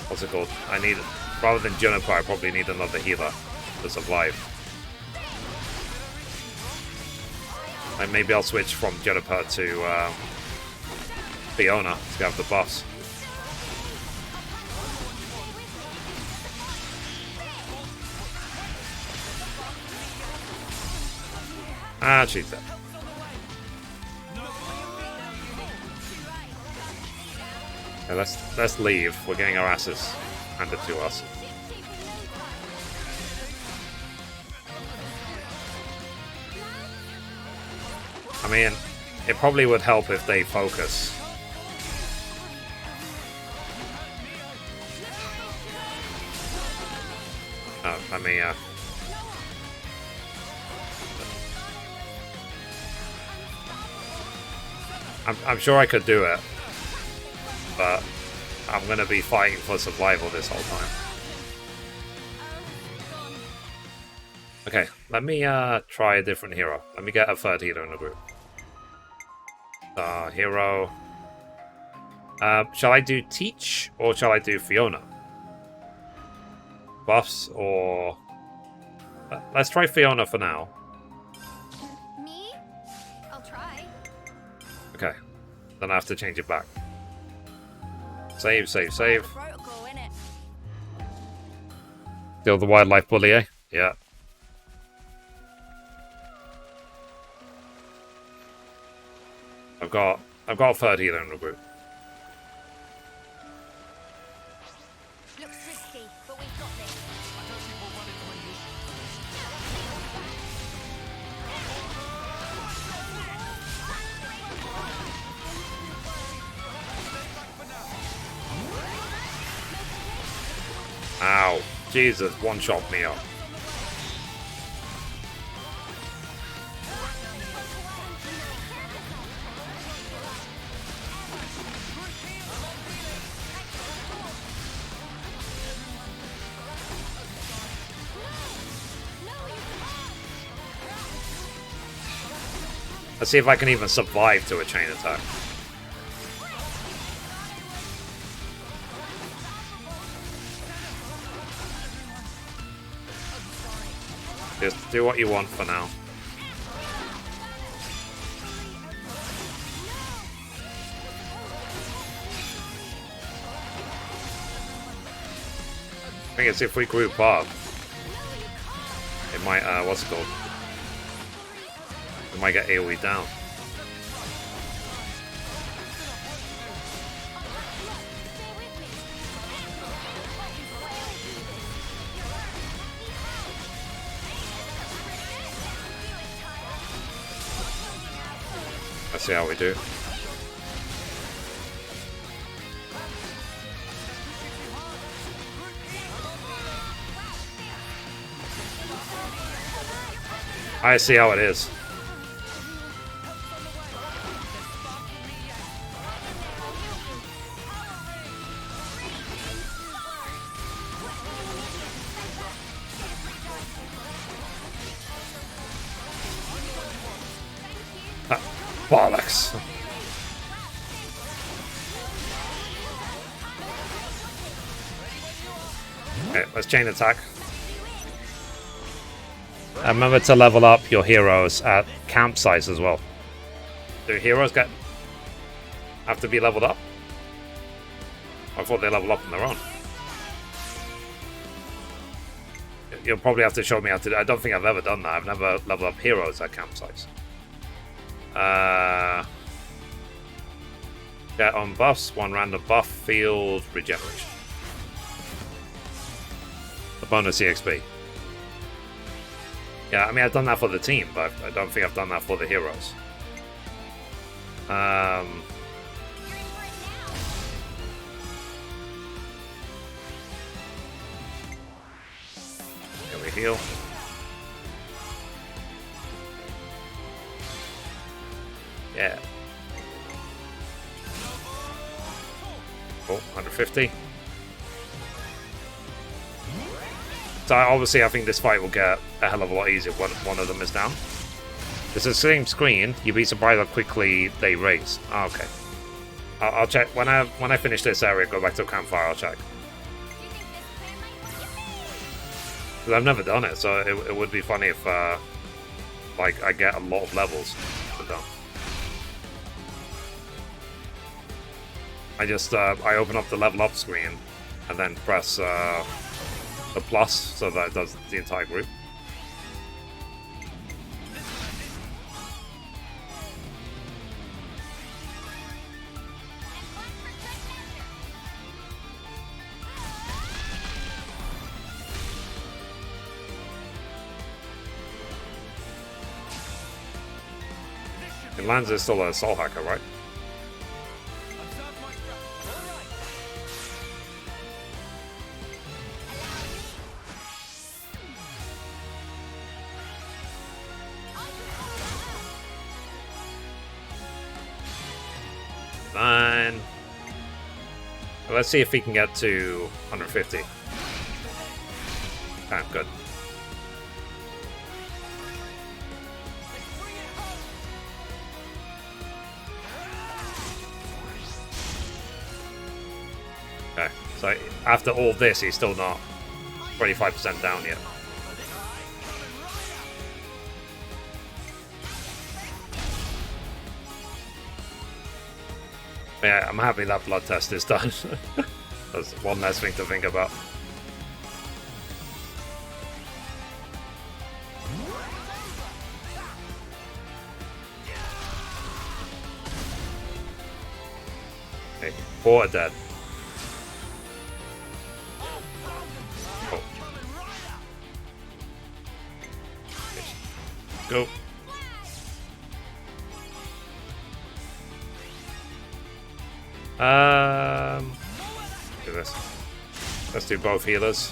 What's it called? I need... Rather than Juniper, I probably need another healer to survive. And maybe I'll switch from Juniper to Fiona to have the buffs. Ah, she's dead. Yeah, let's leave. We're getting our asses handed to us. I mean, it probably would help if they focus. Oh, let me, I'm sure I could do it, but I'm gonna be fighting for survival this whole time. Okay, let me try a different hero. Let me get a third healer in the group. Hero. Shall I do Teach or shall I do Fiona? Buffs or... Let's try Fiona for now. Me? I'll try. Okay, then I have to change it back. Save, save, save. Protocol, innit? Still the wildlife bully, eh? Yeah. I've got a third healer in the group. Looks risky, but we've got this. Ow. Jesus, one-shot me up. Let's see if I can even survive to a chain attack. Just do what you want for now. I think it's if we group up, it might, what's it called? It might get AoE down. Let's see how we do. I see how it is. Bollocks. Okay, let's chain attack. Remember to level up your heroes at campsites as well. Do heroes have to be leveled up? I thought they level up on their own. You'll probably have to show me how to do. I don't think I've ever done that. I've never leveled up heroes at campsites. Get on buffs, one random buff, field, regeneration. The bonus EXP. Yeah, I mean, I've done that for the team, but I don't think I've done that for the heroes. Can we heal? Yeah. Oh, 150. So obviously, I think this fight will get a hell of a lot easier when one of them is down. It's the same screen. You'd be surprised how quickly they raise. Oh, okay. I'll check when I finish this area. Go back to the campfire. I'll check. Because I've never done it, so it would be funny if like I get a lot of levels done. I just I open up the level up screen and then press the plus so that it does the entire group. And Lanza is still a soul hacker, right? Fine. Well, let's see if we can get to 150. Ah, good. Okay, so after all this, he's still not 25% down yet. Yeah, I'm happy that blood test is done. That's one less thing to think about. Okay, 4 are dead. Oh. Go. Do this. Let's do both healers.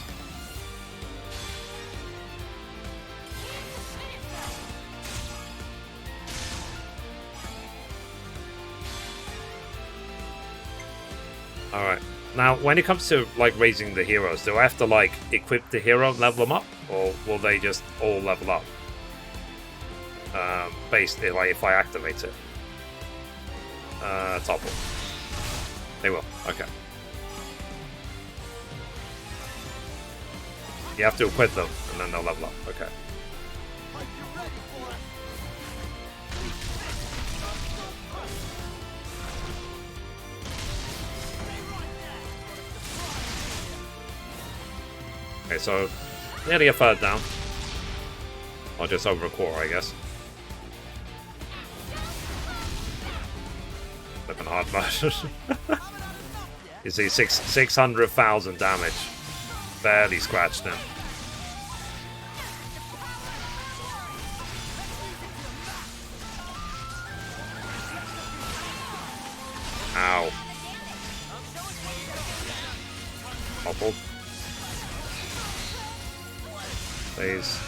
Alright. Now, when it comes to, like, raising the heroes, do I have to, like, equip the hero and level them up? Or will they just all level up? Basically, like, if I activate it. Topple. They will. Okay. You have to equip them, and then they'll level up. Okay. Okay, so nearly a third down. Or just over a quarter, I guess. Looking hard much. You see 600,000 damage. Barely scratched him. Ow. Toppled. Please.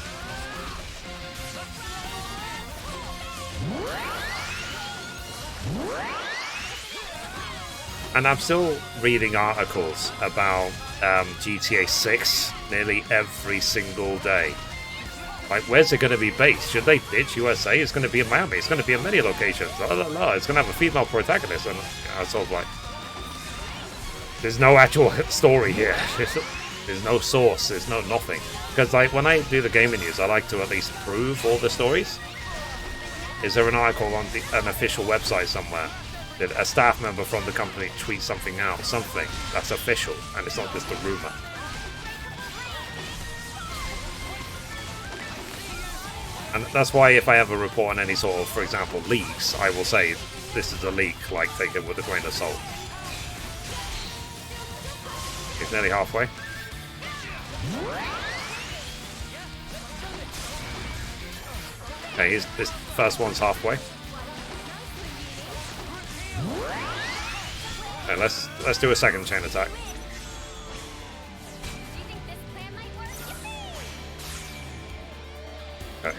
And I'm still reading articles about GTA 6 nearly every single day. Like, where's it going to be based? Should they ditch USA? It's going to be in Miami. It's going to be in many locations. It's going to have a female protagonist. And I was sort of like, there's no actual story here. There's no source. There's no nothing. Because like when I do the gaming news, I like to at least prove all the stories. Is there an article on an official website somewhere? Did a staff member from the company tweet something out? Something that's official, and it's not just a rumor. And that's why if I ever report on any sort of, for example, leaks, I will say, this is a leak, like, take it with a grain of salt. He's nearly halfway. Okay, this first one's halfway. Okay, let's do a second chain attack. Okay.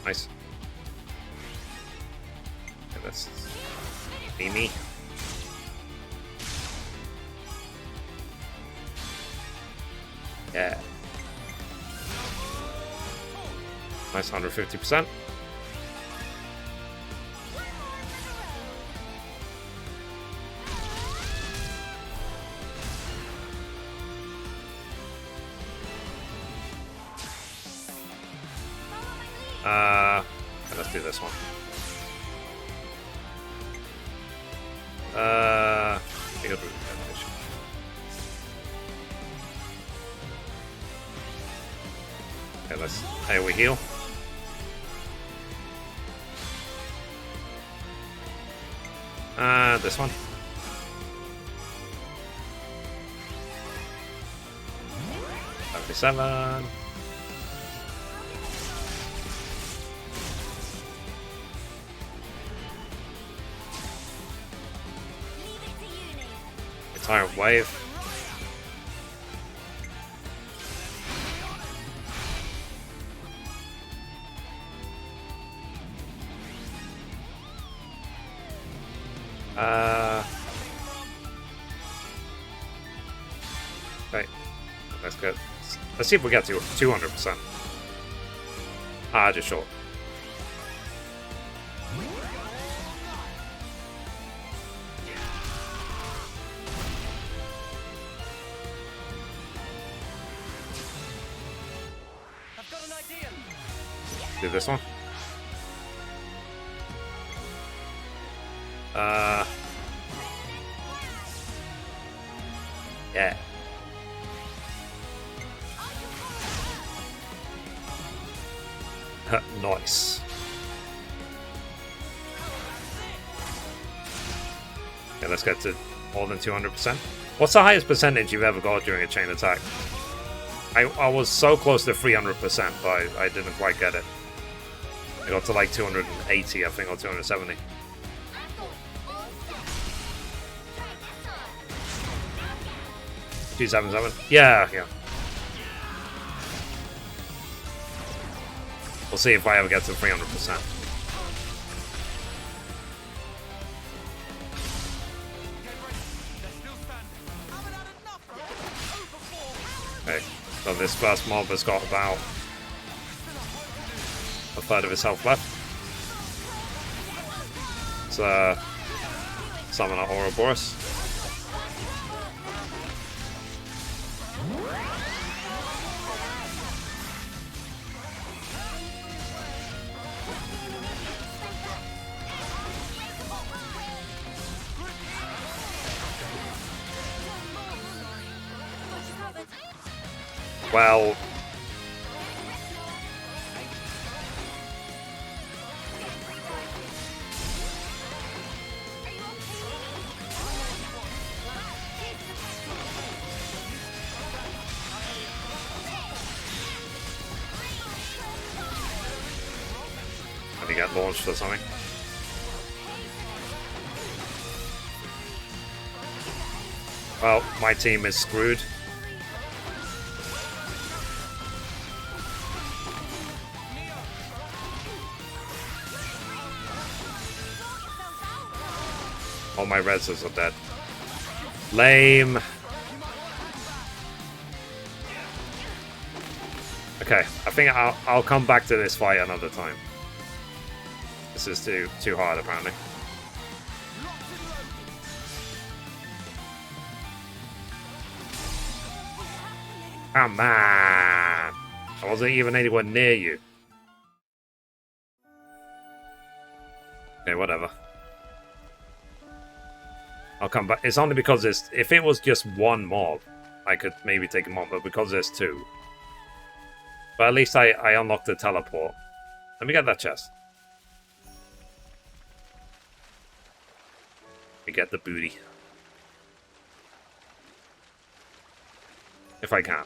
Nice. Me. Yeah. Nice 150%. Let's do this one. Field route animation. Okay, let's. Hey, we heal. This one. $77. Tyrant wave. Okay, that's good. Let's see if we get to 200%. Just short. Do this one. Yeah. Nice. Okay, let's get to more than 200%. What's the highest percentage you've ever got during a chain attack? I was so close to 300%, but I didn't quite get it. I got to like 280, I think, or 270. 277? Yeah. We'll see if I ever get to 300%. Okay, so this first mob has got about a third of his health left. Let's summon our Ouroboros. Well, have you got launched or something? Well, my team is screwed. All my reses are dead. Lame. Okay, I think I'll come back to this fight another time. This is too hard apparently. Come on! I wasn't even anywhere near you. Okay, whatever. I'll come back. It's only because if it was just one mob, I could maybe take him on, but because there's two. But at least I unlocked the teleport. Let me get that chest. Let me get the booty. If I can.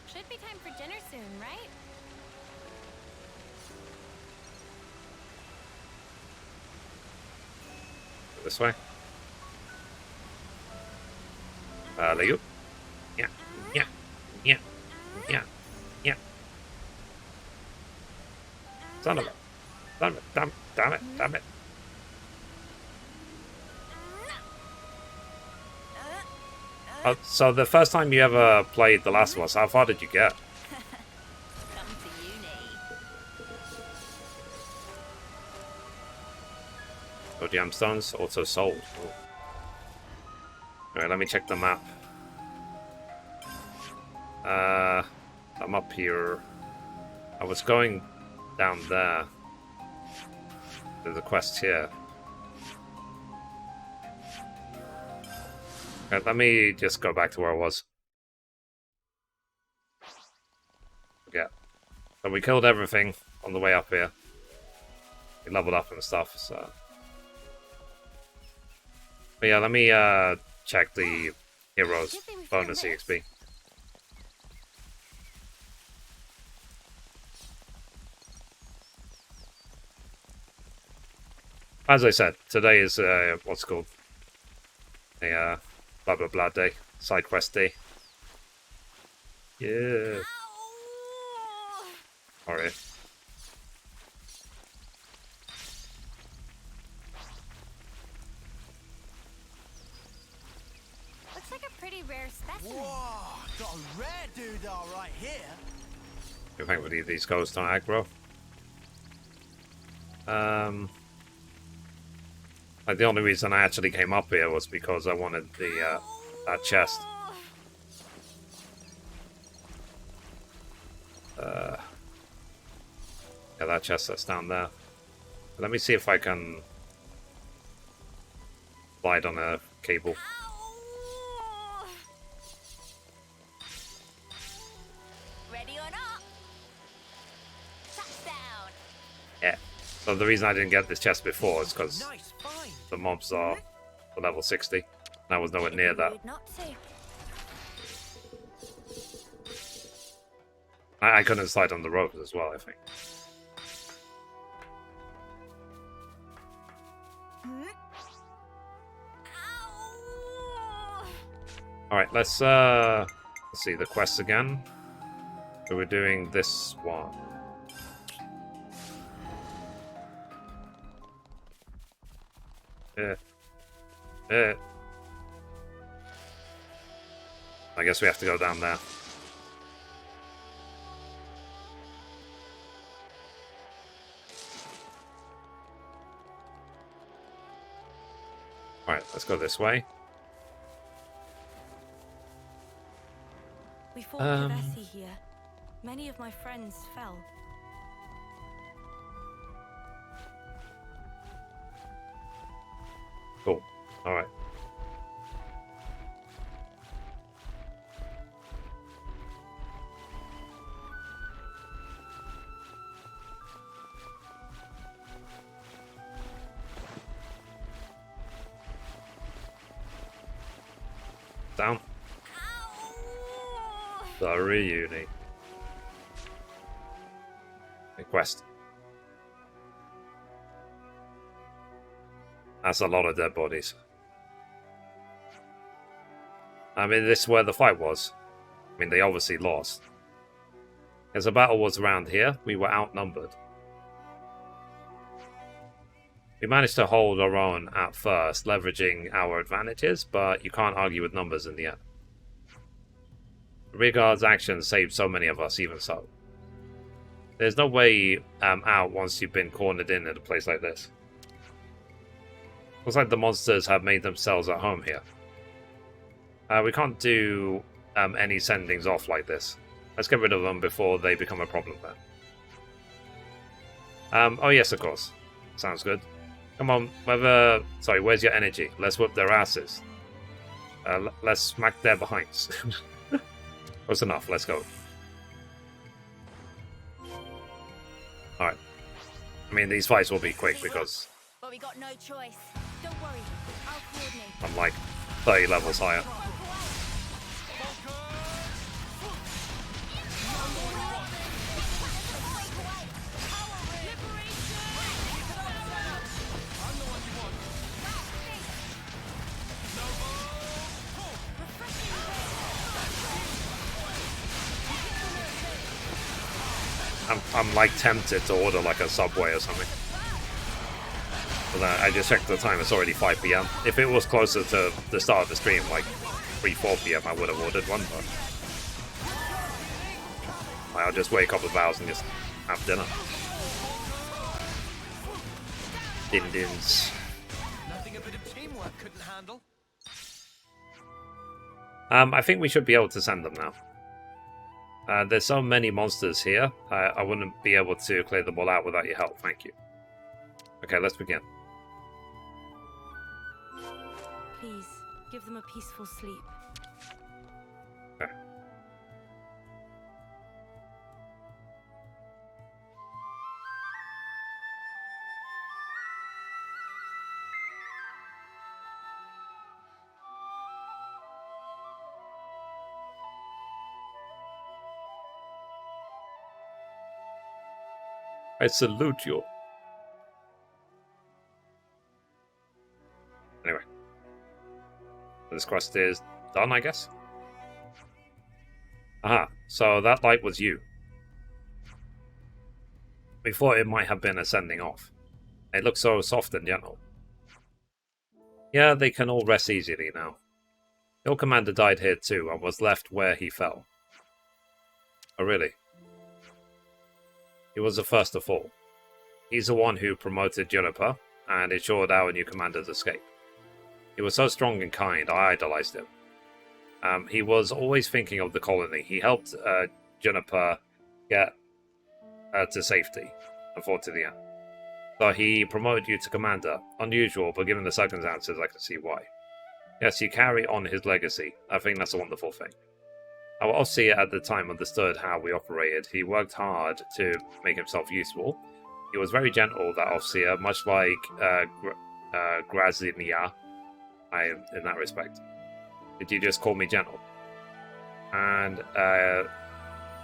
Should be time for dinner soon, right? This way. There you go. Yeah. Son of a... Damn it, damn it, damn it. So the first time you ever played The Last of Us, how far did you get? Come to uni. Oh, gemstones also sold. Oh. Alright, let me check the map. I'm up here. I was going down there. There's a quest here. Okay, let me just go back to where I was. Yeah. So we killed everything on the way up here. We leveled up and stuff, so... But yeah, let me check the heroes bonus EXP. As I said, today is what's called a blah blah blah day, side quest day. Yeah. Alright. Looks like a pretty rare specimen. Whoa, got a rare doodah right here. Thankfully these ghosts don't aggro. Like the only reason I actually came up here was because I wanted the that chest. Yeah, that chest that's down there. Let me see if I can slide on a cable. Ready or not? Touchdown. Yeah. So the reason I didn't get this chest before is because Nice, fine. the mobs are for level 60. And I was nowhere near that. Rude not to. I couldn't slide on the ropes as well, I think. Alright, let's see the quests again. So we're doing this one. I guess we have to go down there. Alright, let's go this way. We fought Kavesi here. Many of my friends fell. Cool. Alright. Down. Sorry, uni. Quest. That's a lot of dead bodies. I mean, this is where the fight was. I mean, they obviously lost. As the battle was around here, we were outnumbered. We managed to hold our own at first, leveraging our advantages, but you can't argue with numbers in the end. Rearguard's actions saved so many of us, even so. There's no way out once you've been cornered in a place like this. Looks like the monsters have made themselves at home here. We can't do any sendings off like this. Let's get rid of them before they become a problem then. Oh yes, of course. Sounds good. Come on, where's your energy? Let's whip their asses. Let's smack their behinds. That's enough, let's go. Alright. I mean, these fights will be quick because But we got no choice. Don't worry, I'll coordinate. I'm like 30 levels higher. I'm like tempted to order like a Subway or something. But then I just checked the time, it's already 5 PM. If it was closer to the start of the stream, like 3-4 PM, I would have ordered one, but I'll just wait a couple of hours and just have dinner. Din-dins. Nothing a bit of teamwork couldn't handle. I think we should be able to send them now. There's so many monsters here, I wouldn't be able to clear them all out without your help, thank you. Okay, let's begin. Please, give them a peaceful sleep. Okay. I salute you. Anyway. This quest is done, I guess? Aha, so that light was you. We thought it might have been a sending off. It looks so soft and gentle. Yeah, they can all rest easily now. Your commander died here too, and was left where he fell. Oh really? He was the first to fall. He's the one who promoted Juniper, and ensured our new commander's escape. He was so strong and kind, I idolized him. He was always thinking of the colony. He helped Juniper get to safety, and fought to the end. So he promoted you to commander. Unusual, but given the circumstances, I can see why. Yes, you carry on his legacy. I think that's a wonderful thing. Our Overseer at the time understood how we operated. He worked hard to make himself useful. He was very gentle, that Overseer, much like Grazinia, in that respect. Did you just call me gentle? And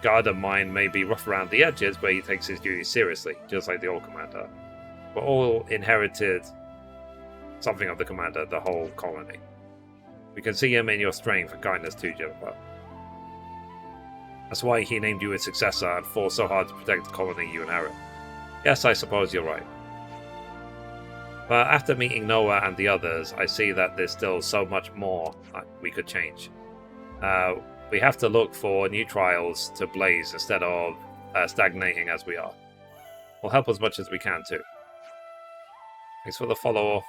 guard of mine may be rough around the edges, but he takes his duties seriously, just like the old commander. We're all inherited something of the commander, the whole colony. We can see him in your strength and kindness too, Jennifer. That's why he named you his successor and fought so hard to protect the colony you inherit. Yes, I suppose you're right. But after meeting Noah and the others, I see that there's still so much more we could change. We have to look for new trials to blaze instead of stagnating as we are. We'll help as much as we can too. Thanks for the follow.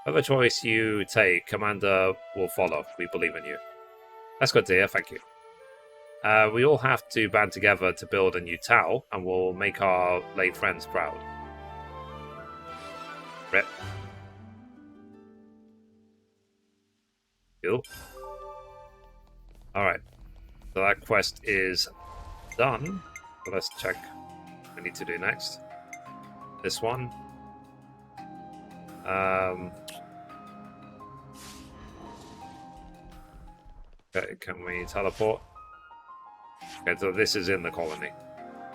Whatever choice you take, Commander will follow. We believe in you. That's good to hear, thank you. We all have to band together to build a new Tau, and we'll make our late friends proud. Rip. Cool. Alright. So that quest is done. So let's check what we need to do next. This one. Okay, can we teleport? Okay, so this is in the colony.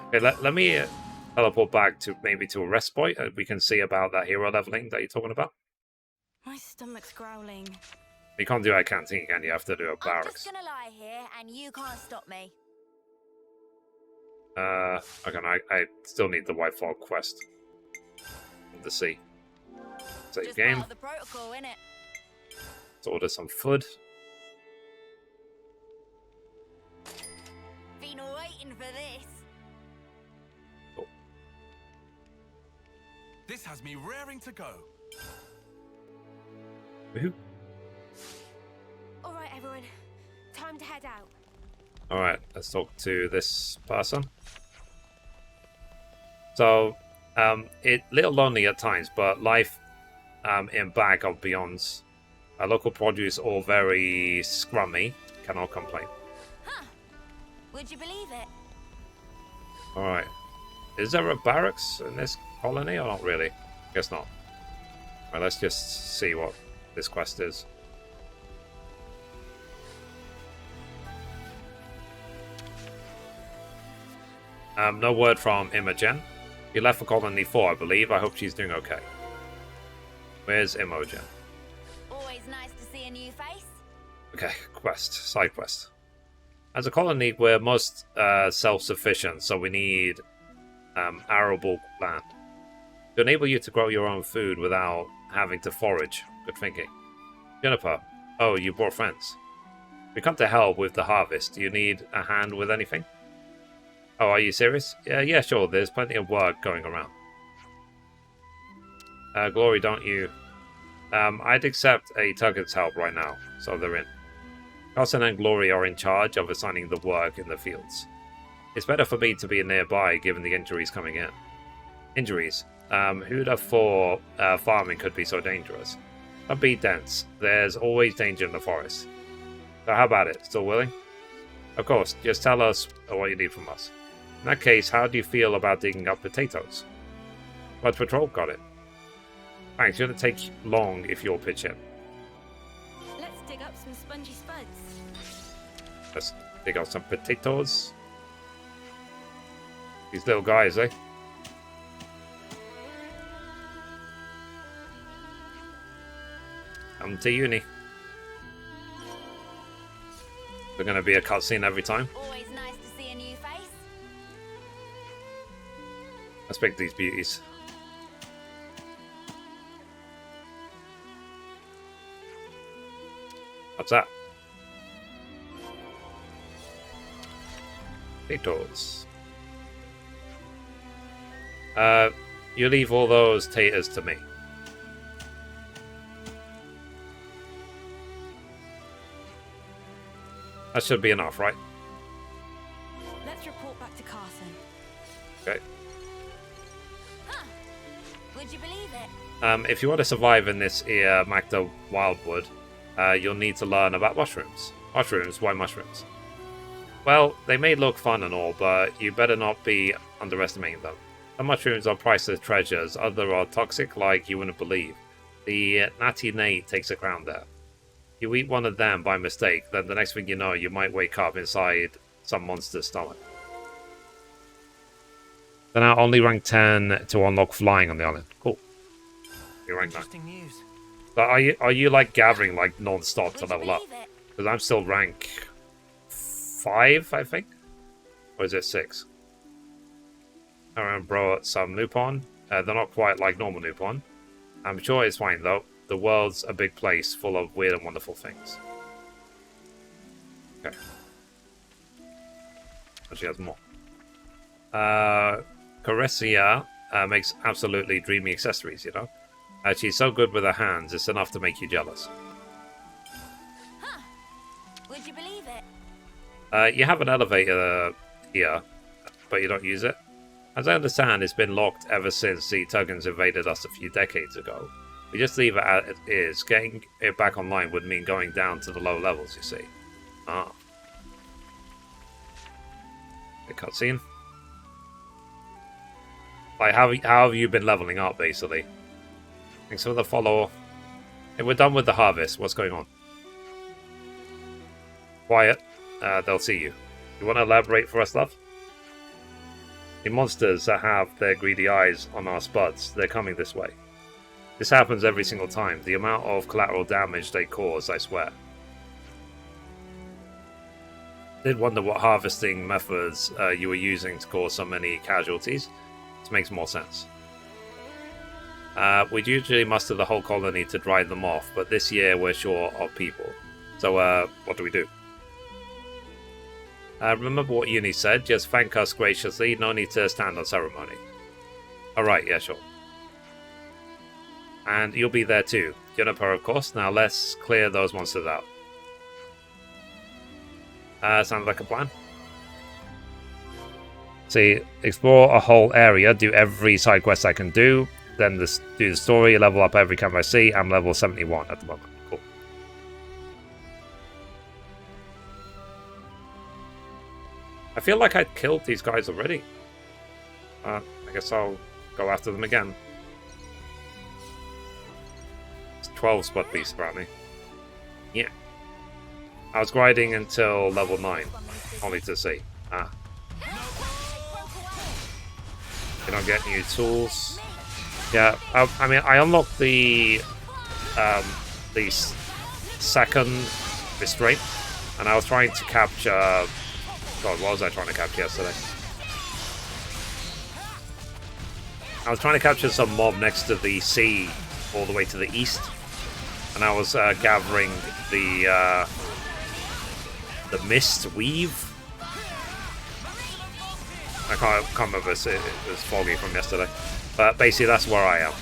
Okay, let me teleport back to maybe to a rest point. We can see about that hero leveling that you're talking about. My stomach's growling. You can't do a canteen, can you? You have to do a I'm barracks. just gonna lie here, and you can't stop me. Okay, I still need the White Fog quest. The sea. Save Just game. part of the protocol, innit? Let's order some food. Been waiting for this. Oh. This has me raring to go. Woohoo. All right, everyone. Time to head out. Alright, let's talk to this person. So, it's a little lonely at times, but life in Bag of Beyonds. Local produce all very scrummy. Cannot complain. Huh. Would you believe it? Alright. Is there a barracks in this colony or not really? Guess not. Well, let's just see what this quest is. No word from Imogen. You left for Colony 4, I believe. I hope she's doing okay. Where's Imogen? Always nice to see a new face. Okay, quest. Side quest. As a colony, we're most self-sufficient, so we need arable land. To enable you to grow your own food without having to forage. Good thinking. Juniper. Oh, you brought friends. We come to help with the harvest. Do you need a hand with anything? Oh, are you serious? Yeah, sure. There's plenty of work going around. Glory, don't you? I'd accept a Tugget's help right now, so they're in. Carson and Glory are in charge of assigning the work in the fields. It's better for me to be nearby, given the injuries coming in. Injuries? Who'd have thought farming could be so dangerous? Don't be dense. There's always danger in the forest. So how about it? Still willing? Of course, just tell us what you need from us. In that case, how do you feel about digging up potatoes? Blood Patrol, got it. Thanks, it shouldn't take long if you'll pitch in. Let's dig up some spongy spuds. Let's dig up some potatoes. These little guys, eh? Come to uni. There's gonna be a cutscene every time. Always nice to see a new face. Let's pick these beauties. What's that? Potatoes. You leave all those taters to me. That should be enough, right? Let's report back to Carson. Okay. Huh. Would you believe it? If you want to survive in this Magda Wildwood, you'll need to learn about mushrooms. Mushrooms? Why mushrooms? Well, they may look fun and all, but you better not be underestimating them. Some mushrooms are priceless treasures, others are toxic like you wouldn't believe. The Natty Nate takes a crown there. You eat one of them by mistake, then the next thing you know, you might wake up inside some monster's stomach. So now only rank 10 to unlock flying on the island. Cool. You're rank 9. Interesting news. So are you like gathering like non-stop to level up? Because I'm still rank 5, I think? Or is it 6? I brought some Nupon. They're not quite like normal Nupon. I'm sure it's fine though. The world's a big place full of weird and wonderful things. Okay. She has more. Caressia makes absolutely dreamy accessories, you know? She's so good with her hands, it's enough to make you jealous. Huh. Would you believe it? You have an elevator here, but you don't use it. As I understand, it's been locked ever since the Tuggans invaded us a few decades ago. We just leave it as it is. Getting it back online would mean going down to the low levels, you see. Ah. A cutscene. Like, how have you been leveling up, basically? Thanks for the follow. Hey, we're done with the harvest. What's going on? Quiet. They'll see you. You want to elaborate for us, love? The monsters that have their greedy eyes on our spuds, they're coming this way. This happens every single time. The amount of collateral damage they cause, I swear. Did wonder what harvesting methods you were using to cause so many casualties. This makes more sense. We'd usually muster the whole colony to drive them off, but this year we're short of people. So, what do we do? Remember what Uni said, just thank us graciously, no need to stand on ceremony. Alright, yeah, sure. And you'll be there too. Juniper, of course. Now let's clear those monsters out. Sounds like a plan. See, explore a whole area, do every side quest I can do, then do the story, level up every camp I see. I'm level 71 at the moment. Cool. I feel like I killed these guys already. I guess I'll go after them again. It's 12 spot beasts around me. Yeah. I was grinding until level 9, only to see. Ah. You don't get new tools. Yeah, I mean, I unlocked the second restraint, and I was trying to capture. God, what was I trying to capture yesterday? I was trying to capture some mob next to the sea, all the way to the east, and I was gathering the mist weave. I can't remember. It was foggy from yesterday, but basically that's where I am,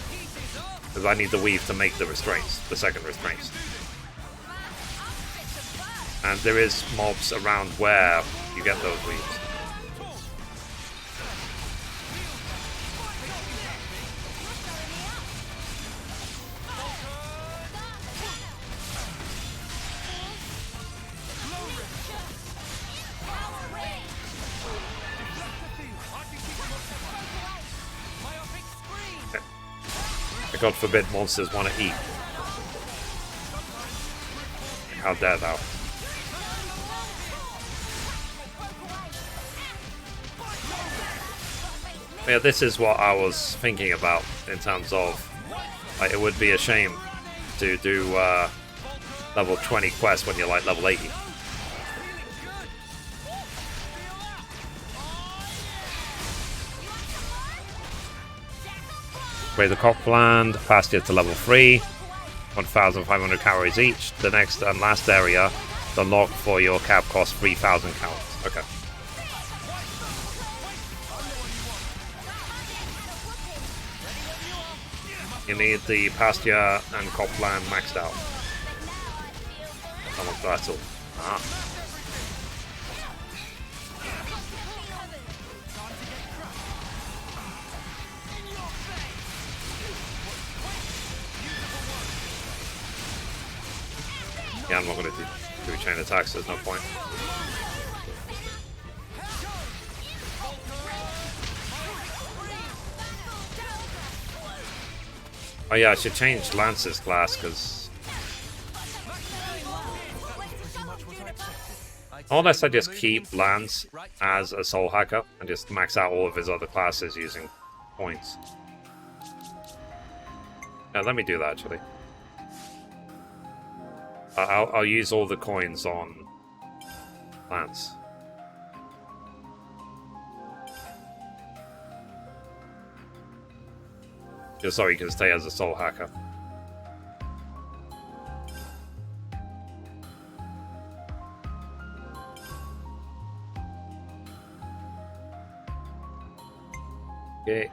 because I need the weave to make the restraints, the second restraints. And there is mobs around where you get those weaves. God forbid monsters want to eat. How dare thou? Yeah, this is what I was thinking about in terms of, like, it would be a shame to do level 20 quests when you're like level 80. Raise the cropland, pasture to level 3, 1,500 calories each. The next and last area, the lock for your cap costs 3,000 calories. Okay. You need the pasture and cropland maxed out. Someone's battle. Ah. Yeah, I'm not going to do chain attacks, there's no point. Oh yeah, I should change Lance's class, because... Unless I just keep Lance as a soul hacker, and just max out all of his other classes using points. Yeah, let me do that, actually. I'll use all the coins on Lance. Just so he can stay as a soul hacker. Okay.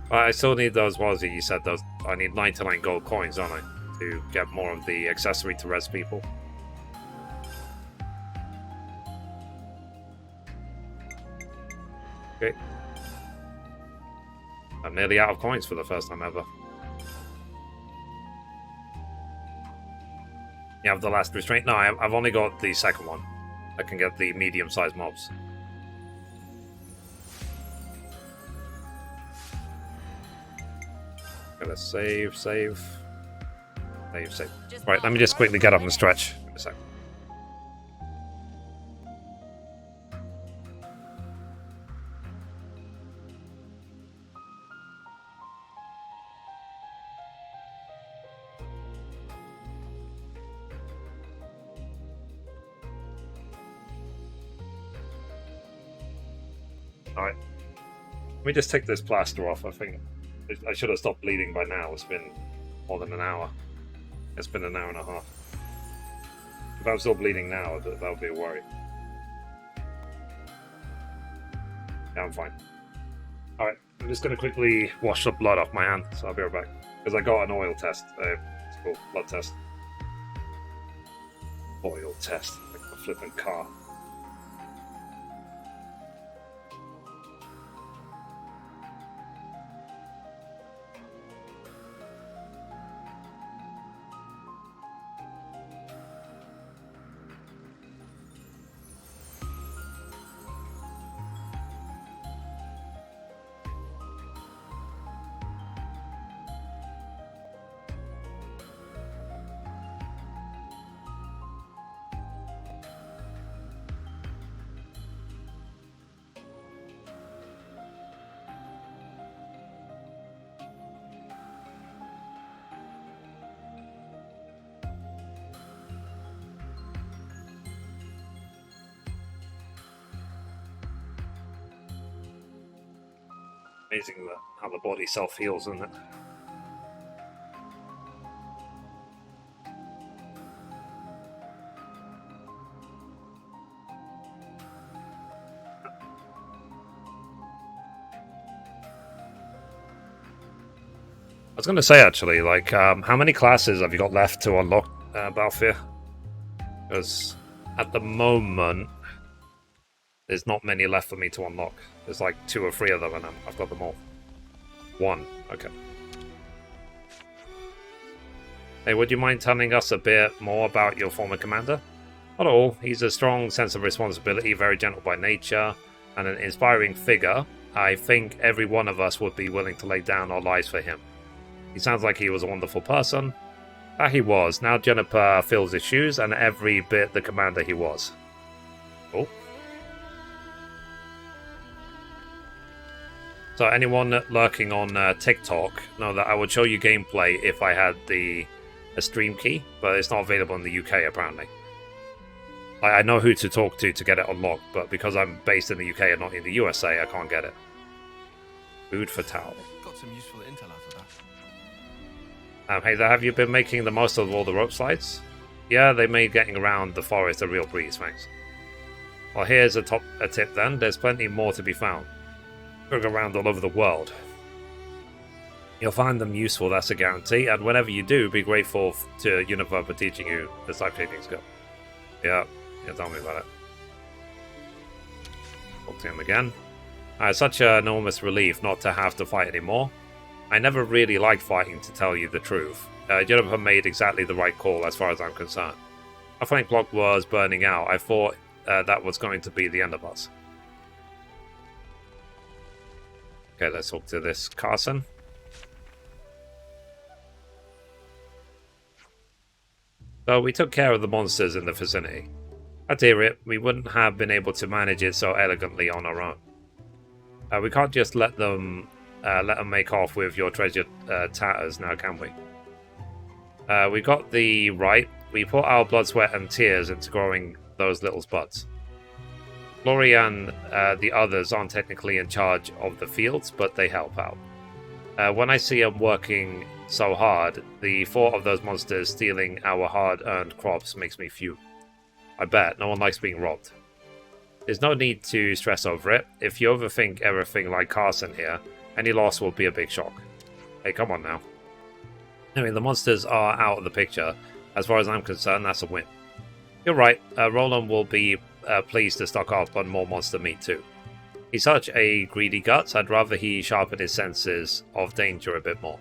I still need those, what was it you said, those, I need 99 gold coins, don't I? To get more of the accessory to res people. Okay. I'm nearly out of coins for the first time ever. You have the last restraint? No, I've only got the second one. I can get the medium-sized mobs. Okay, let's save. Right, let me just quickly get up and stretch. Give me a sec. Alright. Let me just take this plaster off. I think I should have stopped bleeding by now. It's been more than an hour. It's been an hour and a half. If I'm still bleeding now, that would be a worry. Yeah, I'm fine. Alright, I'm just going to quickly wash the blood off my hand, so I'll be right back. Because I got an oil test. It's called blood test. Oil test. Like a flipping car. Amazing that how the body self-heals, isn't it? I was going to say, actually, like, how many classes have you got left to unlock, Balfour? Because at the moment, there's not many left for me to unlock. There's like 2 or 3 of them, and I've got them all. 1, okay. Hey, would you mind telling us a bit more about your former commander? Not at all. He's a strong sense of responsibility, very gentle by nature, and an inspiring figure. I think every one of us would be willing to lay down our lives for him. He sounds like he was a wonderful person. That he was. Now Juniper fills his shoes, and every bit the commander he was. Cool. So anyone lurking on TikTok know that I would show you gameplay if I had a stream key, but it's not available in the UK apparently. I know who to talk to get it unlocked, but because I'm based in the UK and not in the USA, I can't get it. Food for Tao. Got some useful intel out of that. Hey there, have you been making the most of all the rope slides? Yeah, they made getting around the forest a real breeze, thanks. Well, here's a tip then. There's plenty more to be found. Look around all over the world. You'll find them useful, that's a guarantee, and whenever you do, be grateful to Univer for teaching you the cycling skill. Yeah, tell me about it. Talk to him again. It's such an enormous relief not to have to fight anymore. I never really liked fighting, to tell you the truth. Juniper made exactly the right call as far as I'm concerned. Our flame clock was burning out. I thought that was going to be the end of us. Okay, let's talk to this Carson. So we took care of the monsters in the vicinity. I'd hear it, we wouldn't have been able to manage it so elegantly on our own. We can't just let them make off with your treasured tatters now, can we? We got the right. We put our blood, sweat, and tears into growing those little spuds. Glory and the others aren't technically in charge of the fields, but they help out. When I see them working so hard, the thought of those monsters stealing our hard-earned crops makes me fume. I bet no one likes being robbed. There's no need to stress over it. If you overthink everything like Carson here, any loss will be a big shock. Hey, come on now. I mean, the monsters are out of the picture. As far as I'm concerned, that's a win. You're right. Roland will be pleased to stock up on more monster meat too. He's such a greedy guts, I'd rather he sharpen his senses of danger a bit more.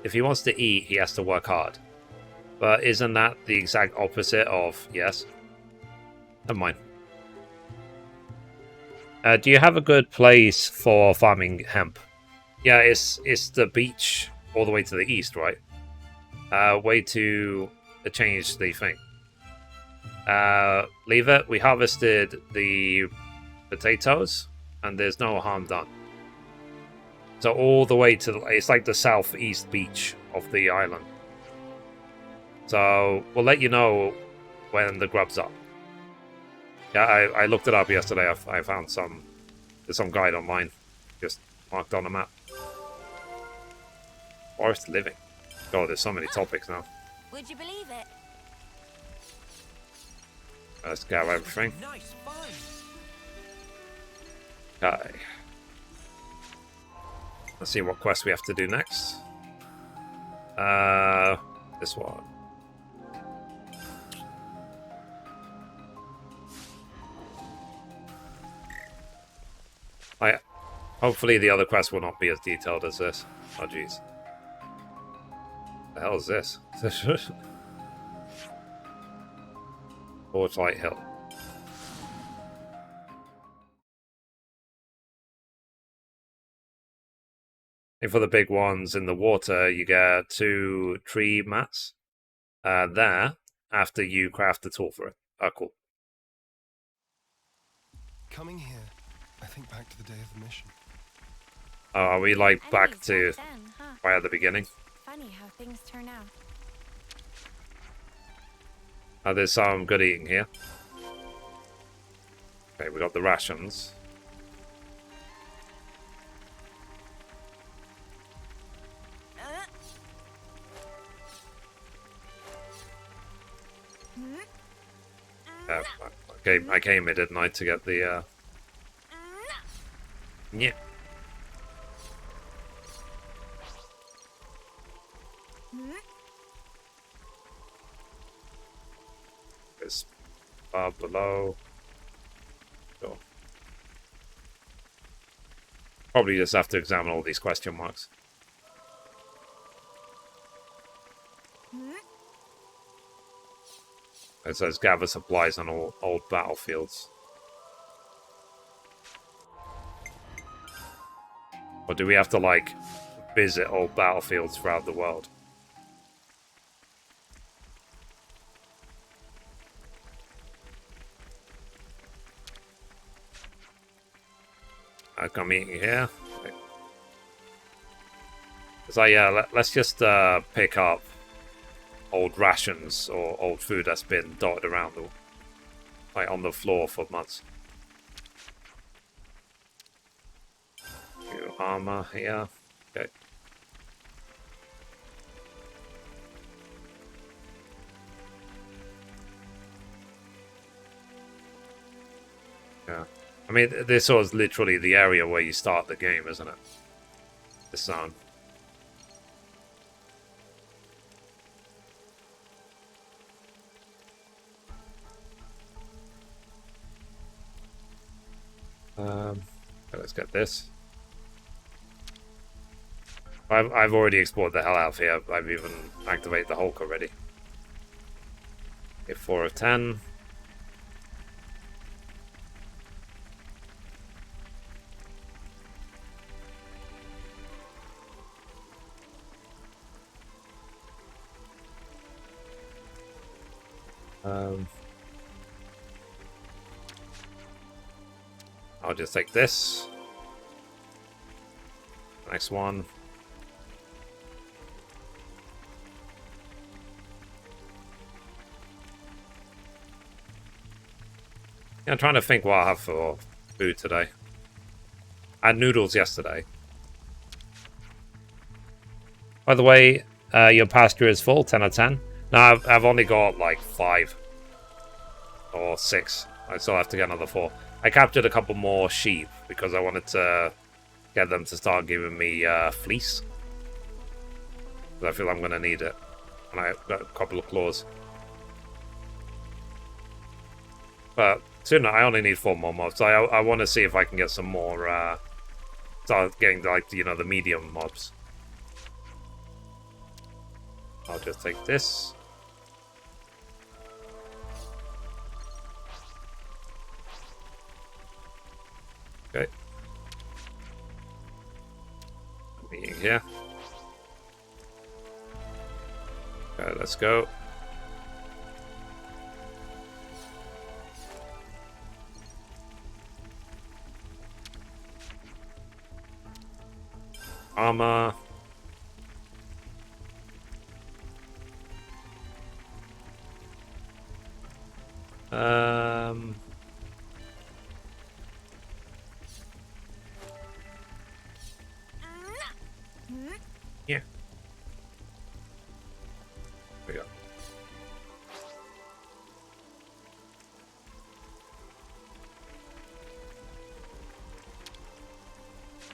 If he wants to eat, he has to work hard. But isn't that the exact opposite of yes? Never mind. Do you have a good place for farming hemp? Yeah, it's the beach all the way to the east, right? Way to change the thing. Leave it. We harvested the potatoes, and there's no harm done. So all the way to it's like the southeast beach of the island. So we'll let you know when the grub's up. Yeah, I looked it up yesterday. I found there's some guide online, just marked on the map. Forest living. God, there's so many topics now. Would you believe it? Let's get everything. Nice find. Okay. Let's see what quest we have to do next. This one. Hopefully the other quest will not be as detailed as this. Oh jeez. The hell is this? Torchlight Hill. And for the big ones in the water, you get 2 tree mats. There, after you craft the tool for it. Oh, cool. Coming here, I think back to the day of the mission. Are we like back Enemies to back then, huh? right at the beginning? Funny how things turn out. There's some good eating here. Okay, we got the rations. Yeah, I came here, didn't I, to get the, yeah. There's bar below. Sure. Probably just have to examine all these question marks. It says gather supplies on all old battlefields. Or do we have to, like, visit old battlefields throughout the world? Come eating here. Okay. So yeah, let's just pick up old rations or old food that's been dotted around, like on the floor for months. New armor here. Okay. Yeah. I mean, this was literally the area where you start the game, isn't it? This zone. Okay, let's get this. I've already explored the hell out of here. I've even activated the Hulk already. Okay, 4 of 10. I'll just take this. Next one. Yeah, I'm trying to think what I have for food today. I had noodles yesterday. By the way, your pasture is full, 10 out of 10. No, I've only got like 5 or 6. I still have to get another 4. I captured a couple more sheep because I wanted to get them to start giving me fleece. I feel I'm going to need it. And I've got a couple of claws. But soon I only need 4 more mobs. I want to see if I can get some more, start getting, like, you know, the medium mobs. I'll just take this. Okay. Meeting here. Okay, let's go. Armor. Yeah. There we go.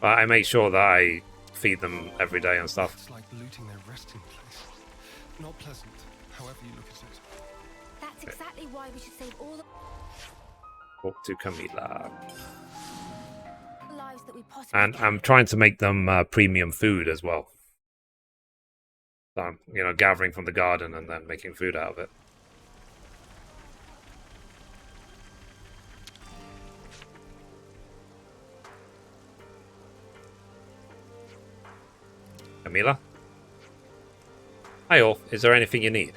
I make sure that I feed them every day and stuff. It's like looting their resting place. Not pleasant, however you look at it. That's exactly why we should save all the Walk to Camila. lives that we possibly And can. I'm trying to make them premium food as well. So I'm, you know, gathering from the garden and then making food out of it. Camila? Hi all, is there anything you need?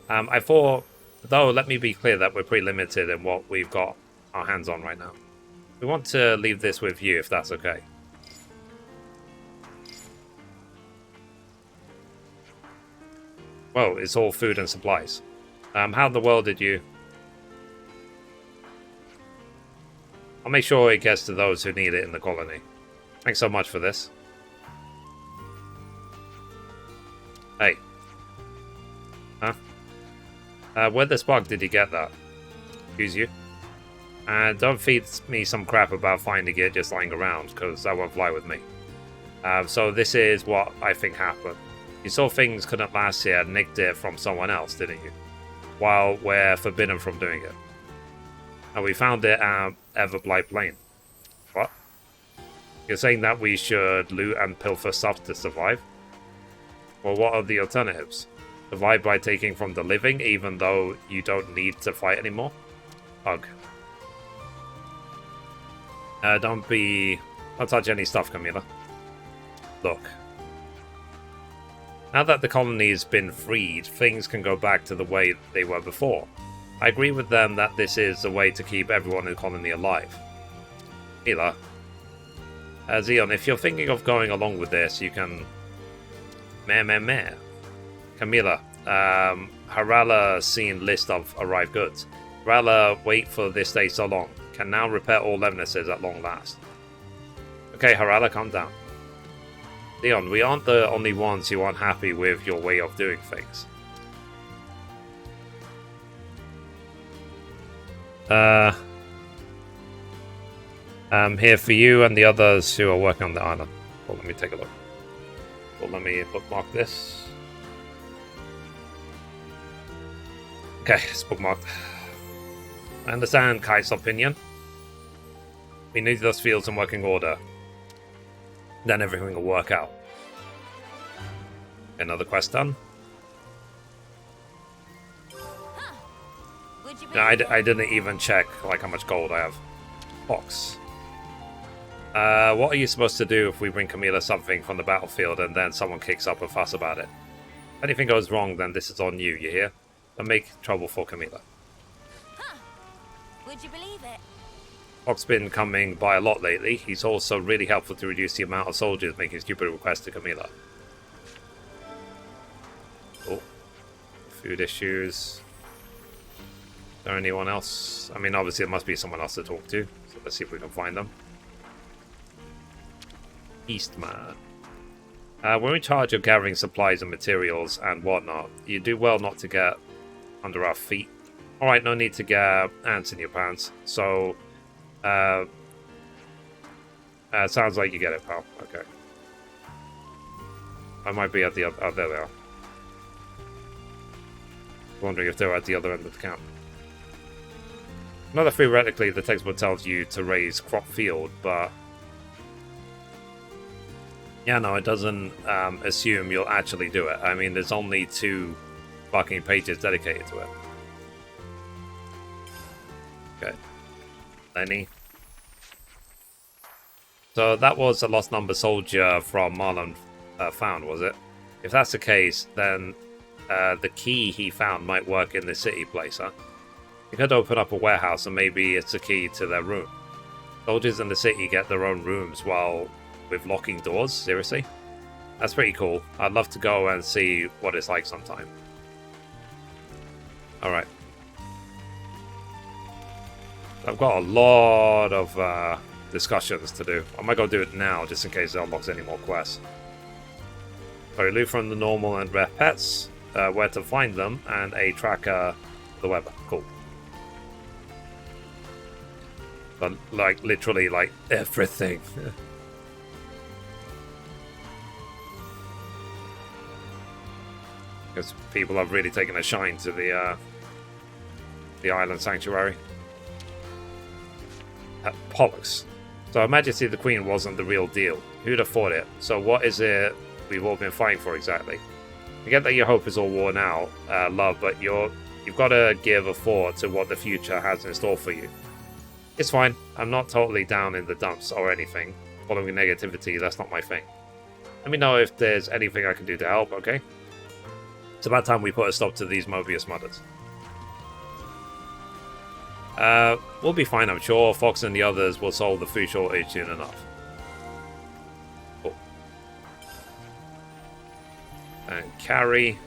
I thought, though, let me be clear that we're pretty limited in what we've got our hands on right now. We want to leave this with you, if that's okay. Well, it's all food and supplies. How in the world did you... I'll make sure it gets to those who need it in the colony. Thanks so much for this. Hey. Huh? Where the spark did you get that? Excuse you. And don't feed me some crap about finding it just lying around, because that won't fly with me. So this is what I think happened. You saw things couldn't last here and nicked it from someone else, didn't you? While we're forbidden from doing it. And we found it at Everblight Plain. What? You're saying that we should loot and pilfer stuff to survive? Well, what are the alternatives? Survive by taking from the living, even though you don't need to fight anymore? Ugh. Don't touch any stuff, Camilla. Look. Now that the colony's been freed, things can go back to the way they were before. I agree with them that this is the way to keep everyone in the colony alive. Camilla. Xeon, if you're thinking of going along with this, you can... Meh. Camilla, Harala seen list of arrived goods. Harala wait for this day so long. Can now repair all Levinuses at long last. Okay, Harala, calm down. Leon, we aren't the only ones who aren't happy with your way of doing things. I'm here for you and the others who are working on the island. Well, let me take a look. Well, let me bookmark this. Okay, it's bookmarked. I understand Kai's opinion. We need those fields in working order. Then everything will work out. Another quest done. No, I didn't even check like how much gold I have. Box. What are you supposed to do if we bring Camilla something from the battlefield and then someone kicks up a fuss about it? If anything goes wrong, then this is on you, you hear? Don't make trouble for Camilla. Huh. Would you believe it? Fox's been coming by a lot lately. He's also really helpful to reduce the amount of soldiers making stupid requests to Camilla. Oh. Food issues. Is there anyone else? I mean, obviously there must be someone else to talk to. So let's see if we can find them. Eastman. We're in charge of gathering supplies and materials and whatnot. You do well not to get under our feet. Alright, no need to get ants in your pants. So, sounds like you get it, pal. Okay. I might be at the other... Oh, there they are. Wondering if they're at the other end of the camp. Not that theoretically the textbook tells you to raise crop field, but... Yeah, no, it doesn't assume you'll actually do it. I mean, there's only 2 fucking pages dedicated to it. Okay. Lenny. So that was a lost number soldier from Marlon found, was it? If that's the case, then the key he found might work in the city place, huh? You could open up a warehouse and maybe it's a key to their room. Soldiers in the city get their own rooms while with locking doors? Seriously? That's pretty cool. I'd love to go and see what it's like sometime. Alright. I've got a lot of discussions to do. I might go do it now just in case it unlocks any more quests. So loot from the normal and rare pets, where to find them, and a tracker for the weather. Cool. But like literally like everything. Because people have really taken a shine to the island sanctuary. Pollux. So Her Majesty the Queen wasn't the real deal. Who'd have thought it? So what is it we've all been fighting for exactly? I get that your hope is all worn out, love, but you've got to give a thought to what the future has in store for you. It's fine. I'm not totally down in the dumps or anything. Following negativity, that's not my thing. Let me know if there's anything I can do to help, okay? It's about time we put a stop to these Mobius mothers. We'll be fine, I'm sure. Fox and the others will solve the food shortage soon enough. Cool. And Carrie.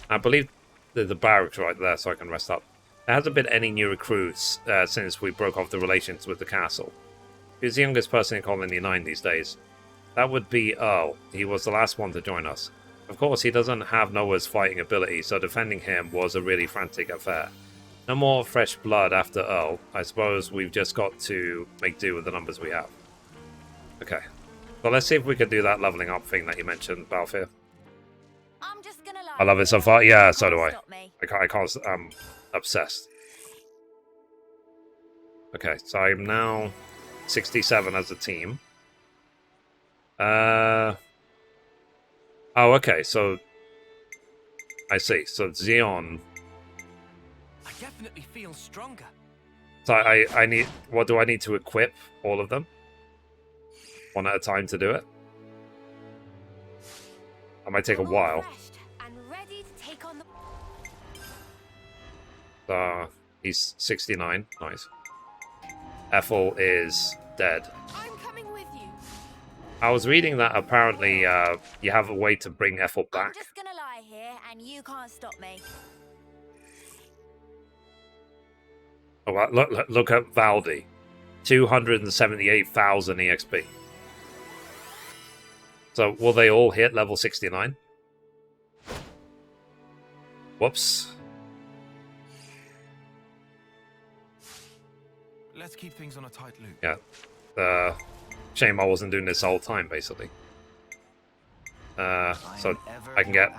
I believe there's the barracks right there, so I can rest up. There hasn't been any new recruits since we broke off the relations with the castle. Who's the youngest person in Colony 9 these days? That would be Earl. He was the last one to join us. Of course, he doesn't have Noah's fighting ability, so defending him was a really frantic affair. No more fresh blood after Earl. I suppose we've just got to make do with the numbers we have. Okay. Well, let's see if we can do that leveling up thing that you mentioned, Balfour. I'm just gonna lie. I love it so far. Yeah, so do I. Stop me. I can't, I'm obsessed. Okay, so I'm now 67 as a team. Oh, okay, so I see. So Xeon. I definitely feel stronger. So I need. What do I need to equip? All of them, one at a time to do it. That might take a while. And ready to take on the... He's 69. Nice. Ethel is dead. I'm coming with you. I was reading that apparently you have a way to bring Ethel I'm back. just gonna lie here, and you can't stop me. Oh, look at Valdi. 278,000 EXP. So, will they all hit level 69? Whoops. Let's keep things on a tight loop. Yeah. Shame I wasn't doing this the whole time, basically. So, I can get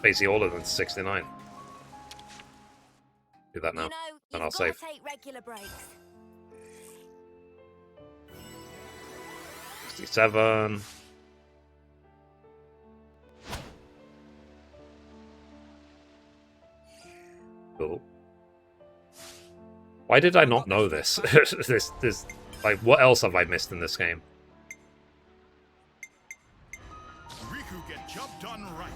basically all of them to 69. Do that now, You know, and you've I'll got save. to take regular breaks. 67. Cool. Why did I not know this? this, like, what else have I missed in this game? Riku, get job done right.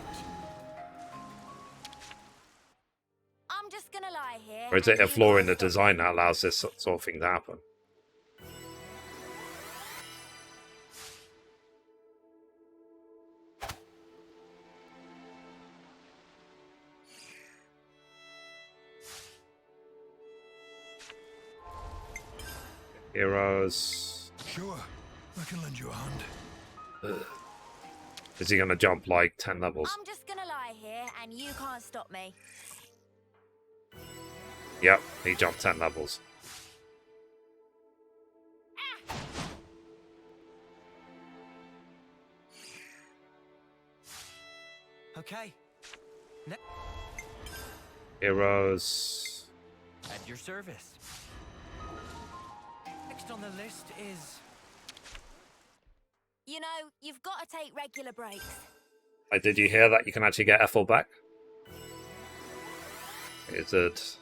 I'm just gonna lie here. Or is it and a you flaw in can't the stop design that allows this sort of thing to happen? Heroes. Sure, I can lend you a hand. Ugh. Is he gonna jump like 10 levels? I'm just gonna lie here, and you can't stop me. Yep, he jumped 10 levels. Okay. Heroes. At your service. Next on the list is... You know, you've got to take regular breaks. Did you hear that you can actually get Ethel back? Is it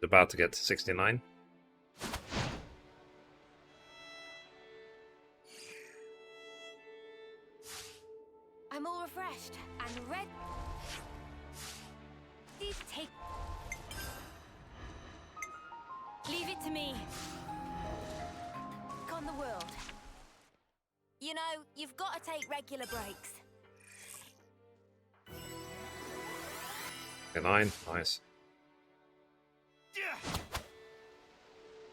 about to get to 69? I'm all refreshed and ready to take... Leave it to me. On the world. You know, you've got to take regular breaks. 9, nice.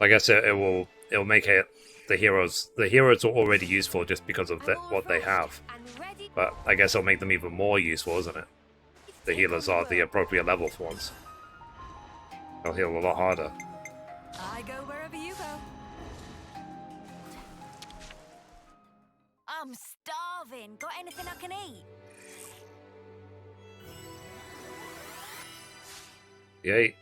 I guess it'll make it the heroes are already useful just because of what they have. But I guess it'll make them even more useful, isn't it? The healers are the appropriate level for once. They'll heal a lot harder. I go wherever you go. I'm starving. Got anything I can eat? Yay.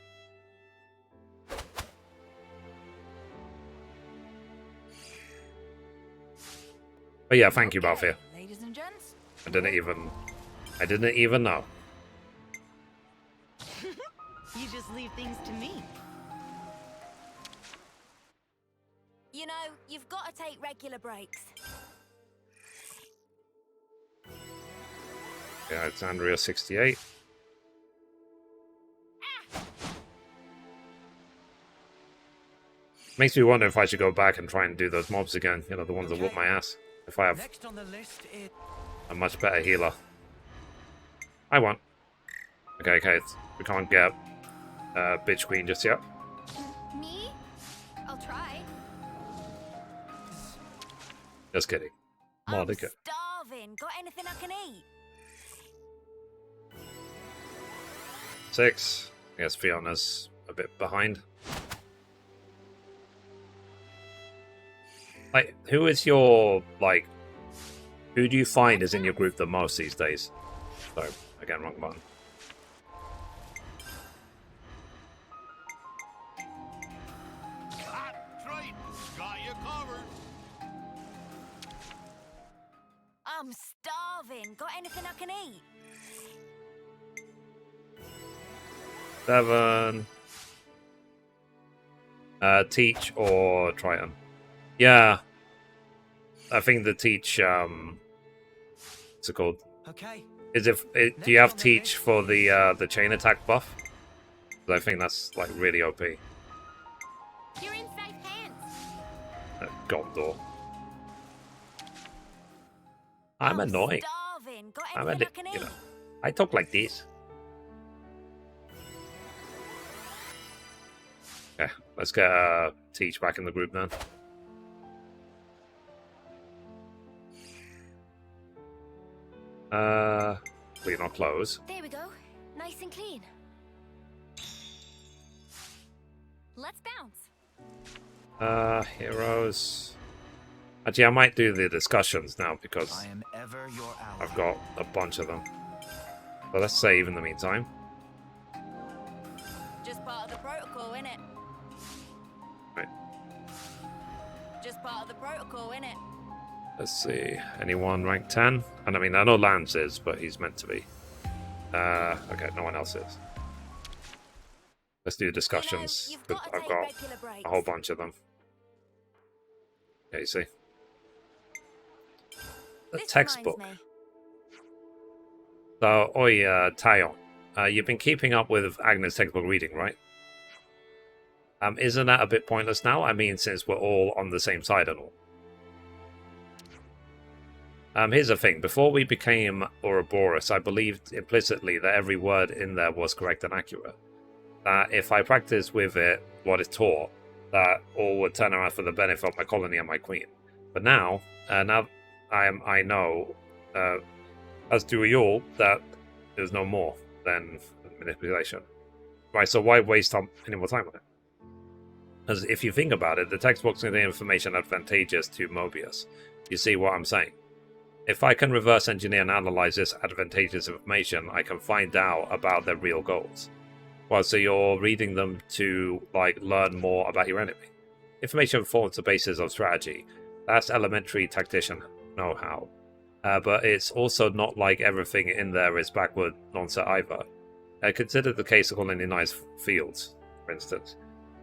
But yeah, thank you, Balfour. Ladies and gents. I didn't even know. You just leave things to me. You know, you've got to take regular breaks. Yeah, it's Andrea 68. Makes me wonder if I should go back and try and do those mobs again. You know, the ones that whoop my ass. If I have Next on the list is... a much better healer. I won. Okay, we can't get Bitch Queen just yet. Me? I'll try. Just kidding. I'm Monica. starving. Got anything I can eat? 6. I guess Fiona's a bit behind. Like, who is your, like, who do you find is in your group the most these days? So, again, wrong button. That's right. Got you covered. I'm starving. Got anything I can eat? 7. Teach or Triton? Yeah. I think the Teach, what's it called? Okay. Do you have Teach for the chain attack buff? 'Cause I think that's, like, really OP. You're in safe hands. Gondor. I'm annoying. Starving. Got I'm anything I can you eat? know, I talk like this. Okay, let's get Teach back in the group then. Clean our clothes. There we go. Nice and clean. Let's bounce. Heroes. Actually, I might do the discussions now because I am ever your ally. I've got a bunch of them. But let's save in the meantime. Just part of the protocol, innit? Right. Just part of the protocol, innit? Let's see. Anyone rank 10? And I mean, I know Lance is, but he's meant to be. Okay, no one else is. Let's do discussions. You've 'Cause got to I've take got regular breaks. a whole bunch of them. Yeah, you see. The This textbook. reminds me. So, oi, Tayon. You've been keeping up with Agnes' textbook reading, right? Isn't that a bit pointless now? I mean, since we're all on the same side and all. Here's the thing. Before we became Ouroboros, I believed implicitly that every word in there was correct and accurate. That if I practiced with it what is taught, that all would turn around for the benefit of my colony and my queen. But now I know, as do we all, that there's no more than manipulation. Right, so why waste any more time on it? Because if you think about it, the textbooks and the information advantageous to Mobius. You see what I'm saying? If I can reverse engineer and analyze this advantageous information, I can find out about their real goals. Well, so you're reading them to, like, learn more about your enemy. Information forms the basis of strategy. That's elementary tactician know-how. But it's also not like everything in there is backward nonsense either. Consider the case of colonized fields, for instance.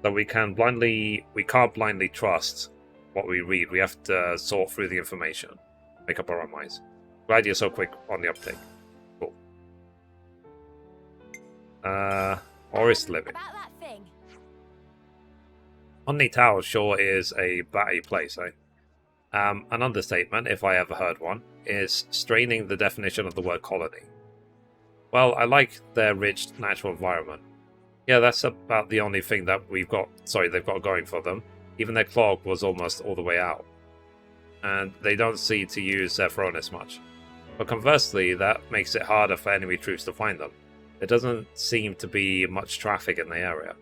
So we can't blindly trust what we read. We have to sort through the information. Make up our own minds. Glad you're so quick on the uptake. Cool. Forest living. About that thing. Omni Tower sure is a batty place, eh? An understatement, if I ever heard one, is straining the definition of the word colony. Well, I like their rich natural environment. Yeah, that's about the only thing that they've got going for them. Even their clog was almost all the way out. And they don't seem to use their throwness much. But conversely, that makes it harder for enemy troops to find them. There doesn't seem to be much traffic in the area.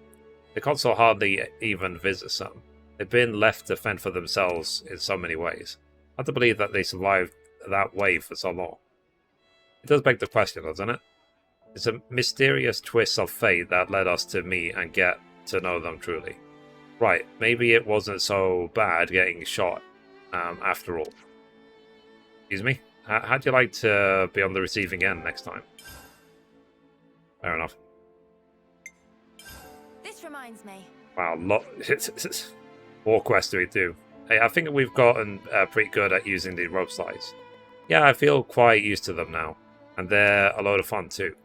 The console hardly even visits them. They've been left to fend for themselves in so many ways. Hard to believe that they survived that way for so long. It does beg the question, doesn't it? It's a mysterious twist of fate that led us to meet and get to know them truly. Right, maybe it wasn't so bad getting shot after all. Excuse me? How'd you like to be on the receiving end next time? Fair enough. This reminds me. Wow, more quests do we do? Hey, I think we've gotten pretty good at using the rope slides. Yeah, I feel quite used to them now, and they're a load of fun too.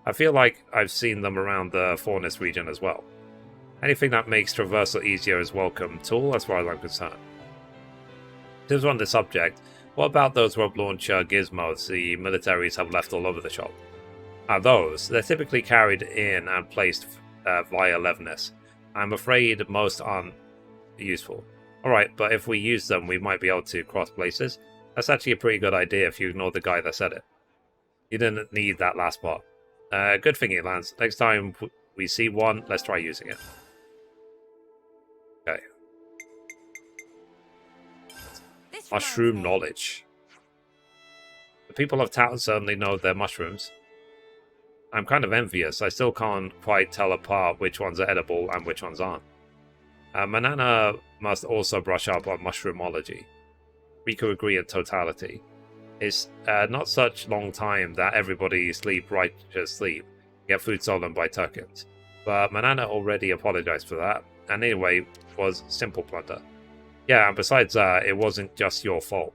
I feel like I've seen them around the Forest region as well. Anything that makes traversal easier is welcome tool as far as I'm concerned. Since we're on the subject, what about those rope launcher gizmos the militaries have left all over the shop? Those, they're typically carried in and placed via leverness. I'm afraid most aren't useful. Alright, but if we use them, we might be able to cross places. That's actually a pretty good idea if you ignore the guy that said it. You didn't need that last part. Good thing it lands. Next time we see one, let's try using it. Okay. Mushroom knowledge. The people of town certainly know their mushrooms. I'm kind of envious. I still can't quite tell apart which ones are edible and which ones aren't. Manana must also brush up on mushroomology. We could agree in totality. It's not such long time that everybody sleep righteous sleep, get food stolen by Turkins. But Manana already apologized for that, and anyway, was simple plunder. Yeah, and besides that, it wasn't just your fault.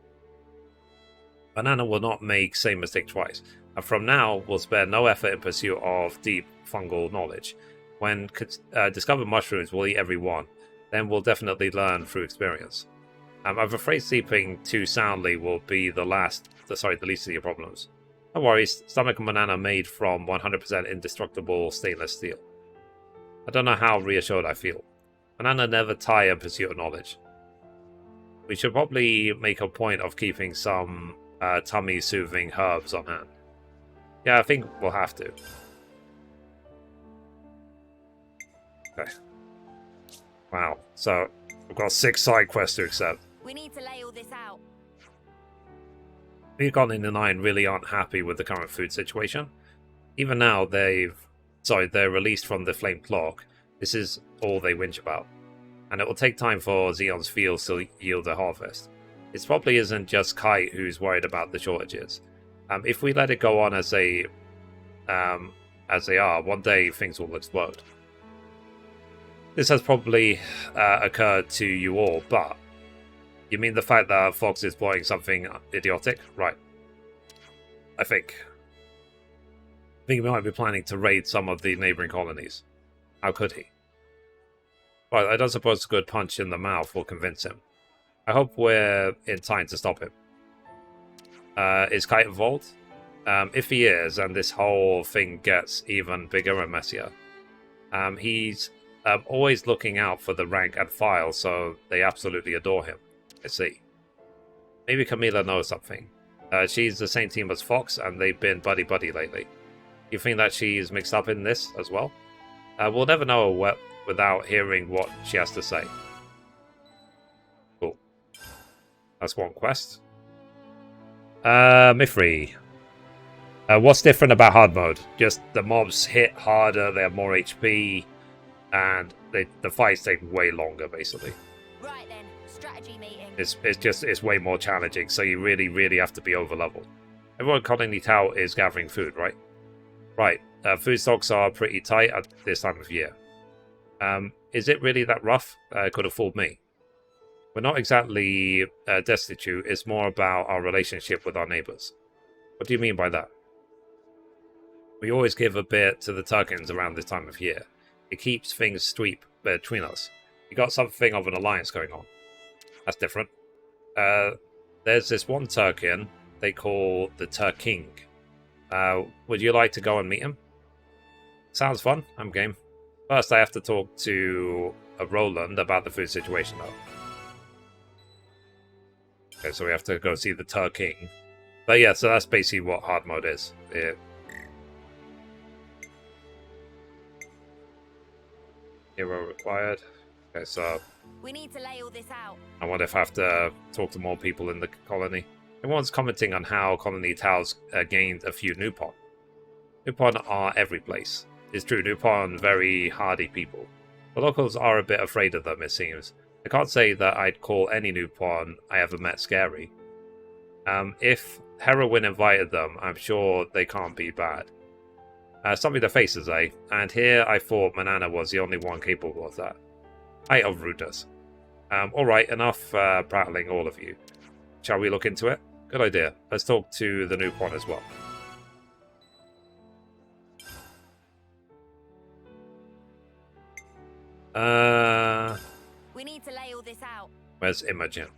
Manana will not make same mistake twice, and from now will spare no effort in pursuit of deep fungal knowledge. When discovered mushrooms, we'll eat every one, then we'll definitely learn through experience. I'm afraid sleeping too soundly will be the least of your problems. No worries, stomach and banana made from 100% indestructible stainless steel. I don't know how reassured I feel. Banana never tire in pursuit of knowledge. We should probably make a point of keeping some tummy-soothing herbs on hand. Yeah, I think we'll have to. Okay. Wow, so we've got 6 side quests to accept. We need to lay all this out. Beacon and the Nine really aren't happy with the current food situation. Even now, they're released from the Flame Clock. This is all they whinge about. And it will take time for Zeon's fields to yield a harvest. It probably isn't just Kite who's worried about the shortages. If we let it go on as they are, one day things will explode. This has probably occurred to you all, but you mean the fact that Fox is plotting something idiotic? Right. I think he might be planning to raid some of the neighboring colonies. How could he? Well, I don't suppose a good punch in the mouth will convince him. I hope we're in time to stop him. Is Kite involved? If he is, and this whole thing gets even bigger and messier, he's always looking out for the rank and file, so they absolutely adore him. I see. Maybe Camila knows something. She's the same team as Fox, and they've been buddy-buddy lately. You think that she's mixed up in this as well? We'll never know without hearing what she has to say. Cool. That's one quest. Mithrie. What's different about hard mode? Just the mobs hit harder, they have more HP, and the fights take way longer, basically. Right then, strategy meeting. It's way more challenging, so you really have to be over leveled. Everyone in Colony Tau is gathering food, right? Right. Food stocks are pretty tight at this time of year. Is it really that rough? Could have fooled me. We're not exactly destitute, it's more about our relationship with our neighbors. What do you mean by that? We always give a bit to the Turkins around this time of year. It keeps things sweet between us. You got something of an alliance going on. That's different. There's this one Turkin they call the Tur King. Would you like to go and meet him? Sounds fun. I'm game. First, I have to talk to Roland about the food situation, though. Okay, so we have to go see the Tur King. But yeah, so that's basically what hard mode is. Hero required. Okay, so we need to lay all this out. I wonder if I have to talk to more people in the colony. Everyone's commenting on how Colony Tao's gained a few Nupon. Nupon are every place. It's true, Nupon very hardy people. The locals are a bit afraid of them, it seems. I can't say that I'd call any Nupon I ever met scary. If Heroine invited them, I'm sure they can't be bad. Something to faces, eh? And here I thought Manana was the only one capable of that. Height of rudeness. Alright, enough prattling, all of you. Shall we look into it? Good idea. Let's talk to the Nupon as well. We need to lay all this out. Where's Imogen?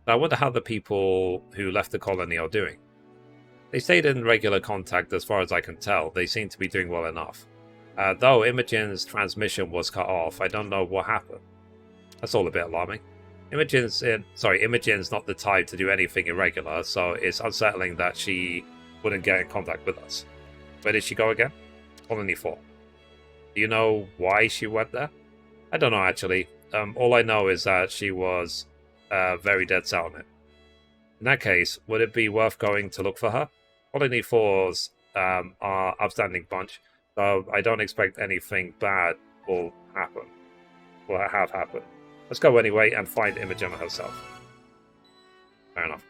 I wonder how the people who left the colony are doing. They stayed in regular contact as far as I can tell. They seem to be doing well enough. Though Imogen's transmission was cut off, I don't know what happened. That's all a bit alarming. Imogen's not the type to do anything irregular, so it's unsettling that she wouldn't get in contact with us. Where did she go again? Colony 4. Do you know why she went there? I don't know, actually. All I know is that she was very dead set on it. In that case, would it be worth going to look for her? Colony 4s are upstanding bunch, so I don't expect anything bad will happen. Will have happened. Let's go anyway and find Imogen herself. Fair enough.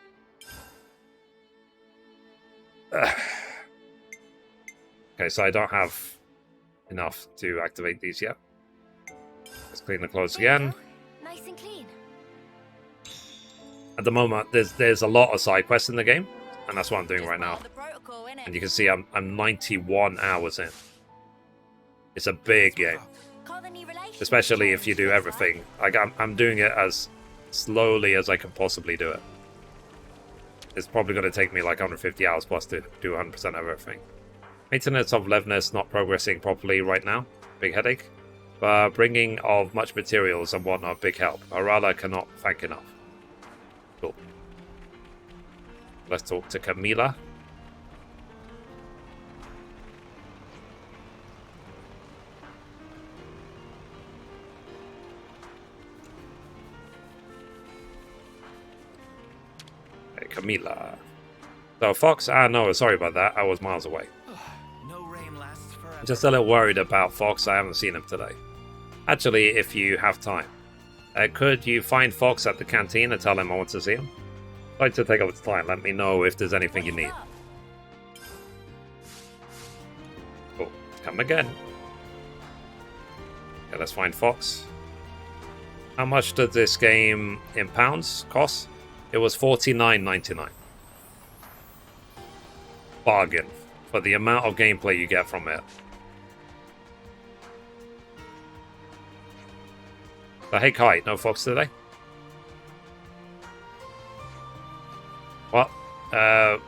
Okay, so I don't have enough to activate these yet. Let's clean the clothes again. Nice and clean. At the moment, there's a lot of side quests in the game, and that's what I'm doing right now. And you can see I'm 91 hours in. It's a big game, especially if you do everything. Like I'm doing it as slowly as I can possibly do it. It's probably going to take me like 150 hours plus to do 100% of everything. Maintenance of Levness not progressing properly right now. Big headache. But bringing of much materials and whatnot, big help. Arala cannot thank enough. Cool. Let's talk to Camila. Hey, Camila. So, Fox? No, sorry about that. I was miles away. No rain lasts forever. Just a little worried about Fox. I haven't seen him today. Actually, if you have time, could you find Fox at the canteen and tell him I want to see him? I'd like to take up the time. Let me know if there's anything you need. Cool. Come again. Okay, let's find Fox. How much did this game in pounds cost? It was $49.99. Bargain for the amount of gameplay you get from it. But hey, Kai, no Fox today? What?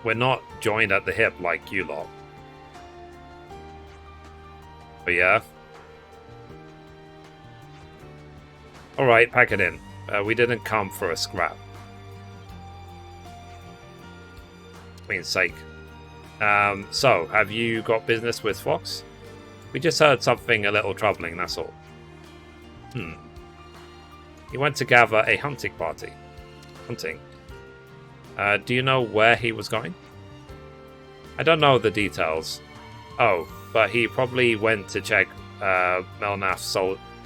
We're not joined at the hip like you lot. But yeah. Alright, pack it in. We didn't come for a scrap. Queen's sake. So, have you got business with Fox? We just heard something a little troubling, that's all. He went to gather a hunting party. Hunting. Do you know where he was going? I don't know the details. Oh, but he probably went to check Melnath's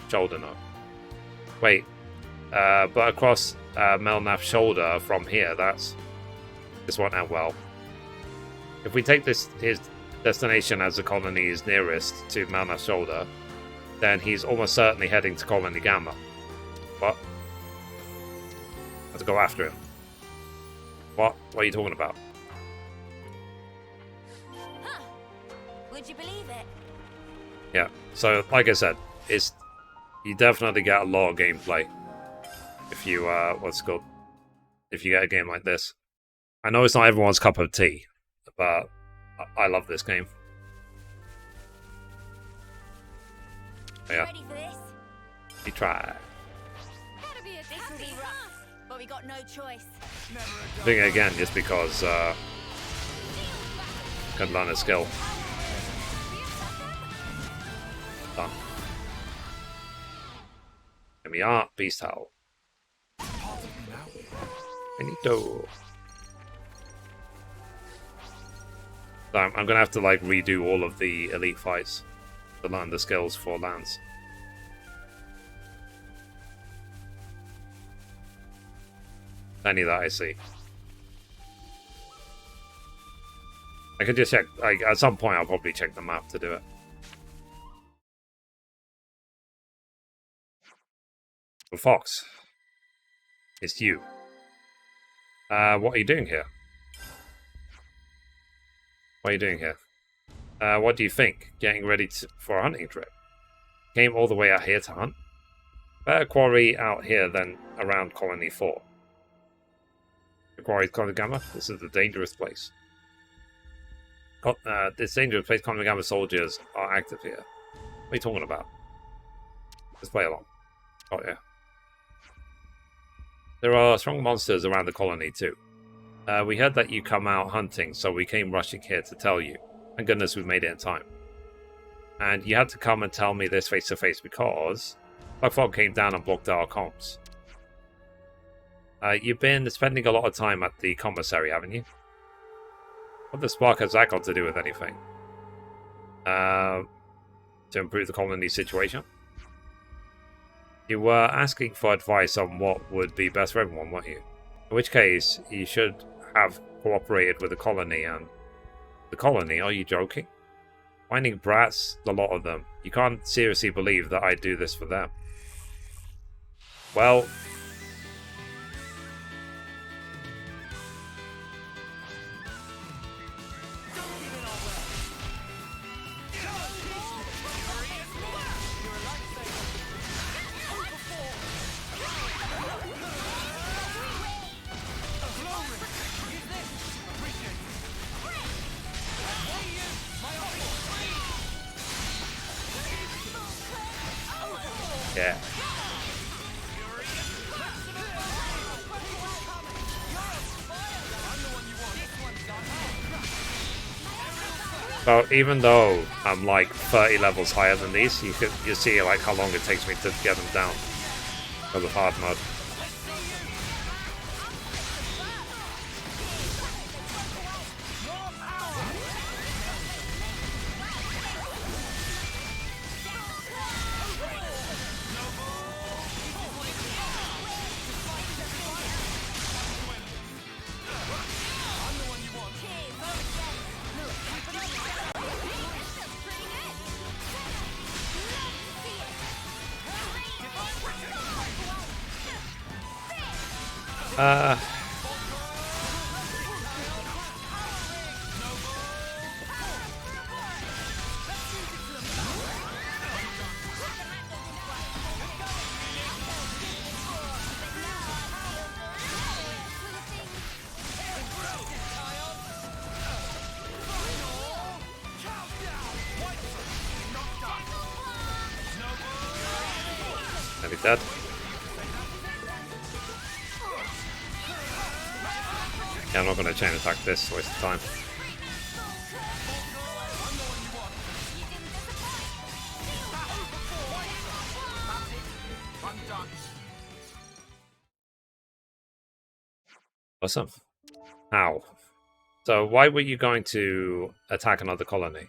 shoulder note. Wait, but across Melnath's shoulder from here, this won't end well. If we take his destination as the colony's nearest to Melnath's shoulder, then he's almost certainly heading to Colony Gamma. What? Let's go after him. What? What are you talking about? Huh. Would you believe it? Yeah. So, like I said, you definitely get a lot of gameplay if you if you get a game like this. I know it's not everyone's cup of tea, but I love this game. Yeah. Ready for this? We try. This will be rough, but we got no choice. Doing it again just because can learn a skill. Done. Here we are, Beast Howl. Finito. So I'm gonna have to like redo all of the elite fights to learn the skills for Lance. Any that I see. I could just check, like, at some point I'll probably check the map to do it. Well, Fox. It's you. What are you doing here? What are you doing here? What do you think? Getting ready for a hunting trip? Came all the way out here to hunt? Better quarry out here than around Colony 4. The quarry's Colony Gamma? This is a dangerous place. This dangerous place, Colony Gamma soldiers are active here. What are you talking about? Let's play along. Oh yeah. There are strong monsters around the colony too. We heard that you come out hunting, so we came rushing here to tell you. Thank goodness we made it in time. And you had to come and tell me this face to face because Bugfog came down and blocked our comms. You've been spending a lot of time at the commissary, haven't you? What the spark has that got to do with anything? To improve the colony situation? You were asking for advice on what would be best for everyone, weren't you? In which case, you should have cooperated with the colony and... The colony? Are you joking? Finding brats, a lot of them. You can't seriously believe that I'd do this for them. Well... Yeah. So even though I'm like 30 levels higher than these, you see like how long it takes me to get them down because of hard mode. Maybe dead. Yeah, I'm not going to chain attack this, waste of time. Awesome. Ow. So why were you going to attack another colony?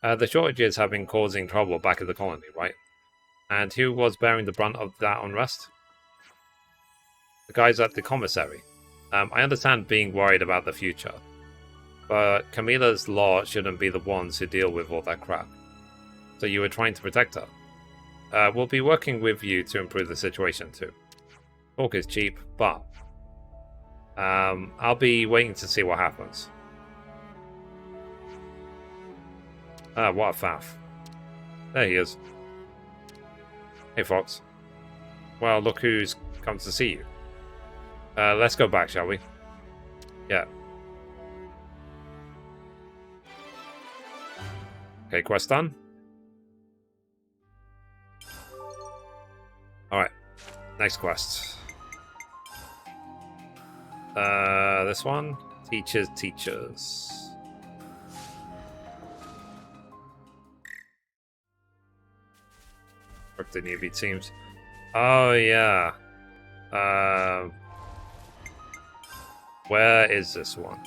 The shortages have been causing trouble back at the colony, right? And who was bearing the brunt of that unrest? The guys at the commissary. I understand being worried about the future, but Camilla's law shouldn't be the ones who deal with all that crap. So you were trying to protect her. We'll be working with you to improve the situation too. Talk is cheap, but I'll be waiting to see what happens. What a faff. There he is. Hey, Fox. Well, look who's come to see you. Let's go back, shall we? Yeah. Okay, quest done. Alright. Next quest. This one? Teachers. Work the newbie teams. Oh, yeah. Where is this one?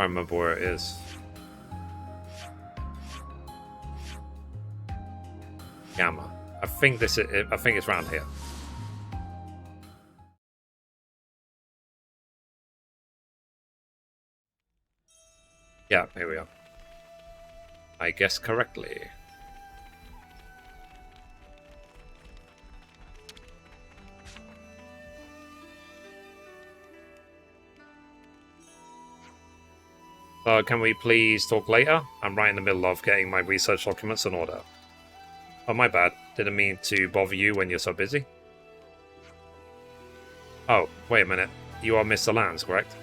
I remember where it is. Gamma. I think it's around here. Yeah, here we are. I guessed correctly. So can we please talk later? I'm right in the middle of getting my research documents in order. Oh, my bad. Didn't mean to bother you when you're so busy. Oh, wait a minute. You are Mr. Lance, correct?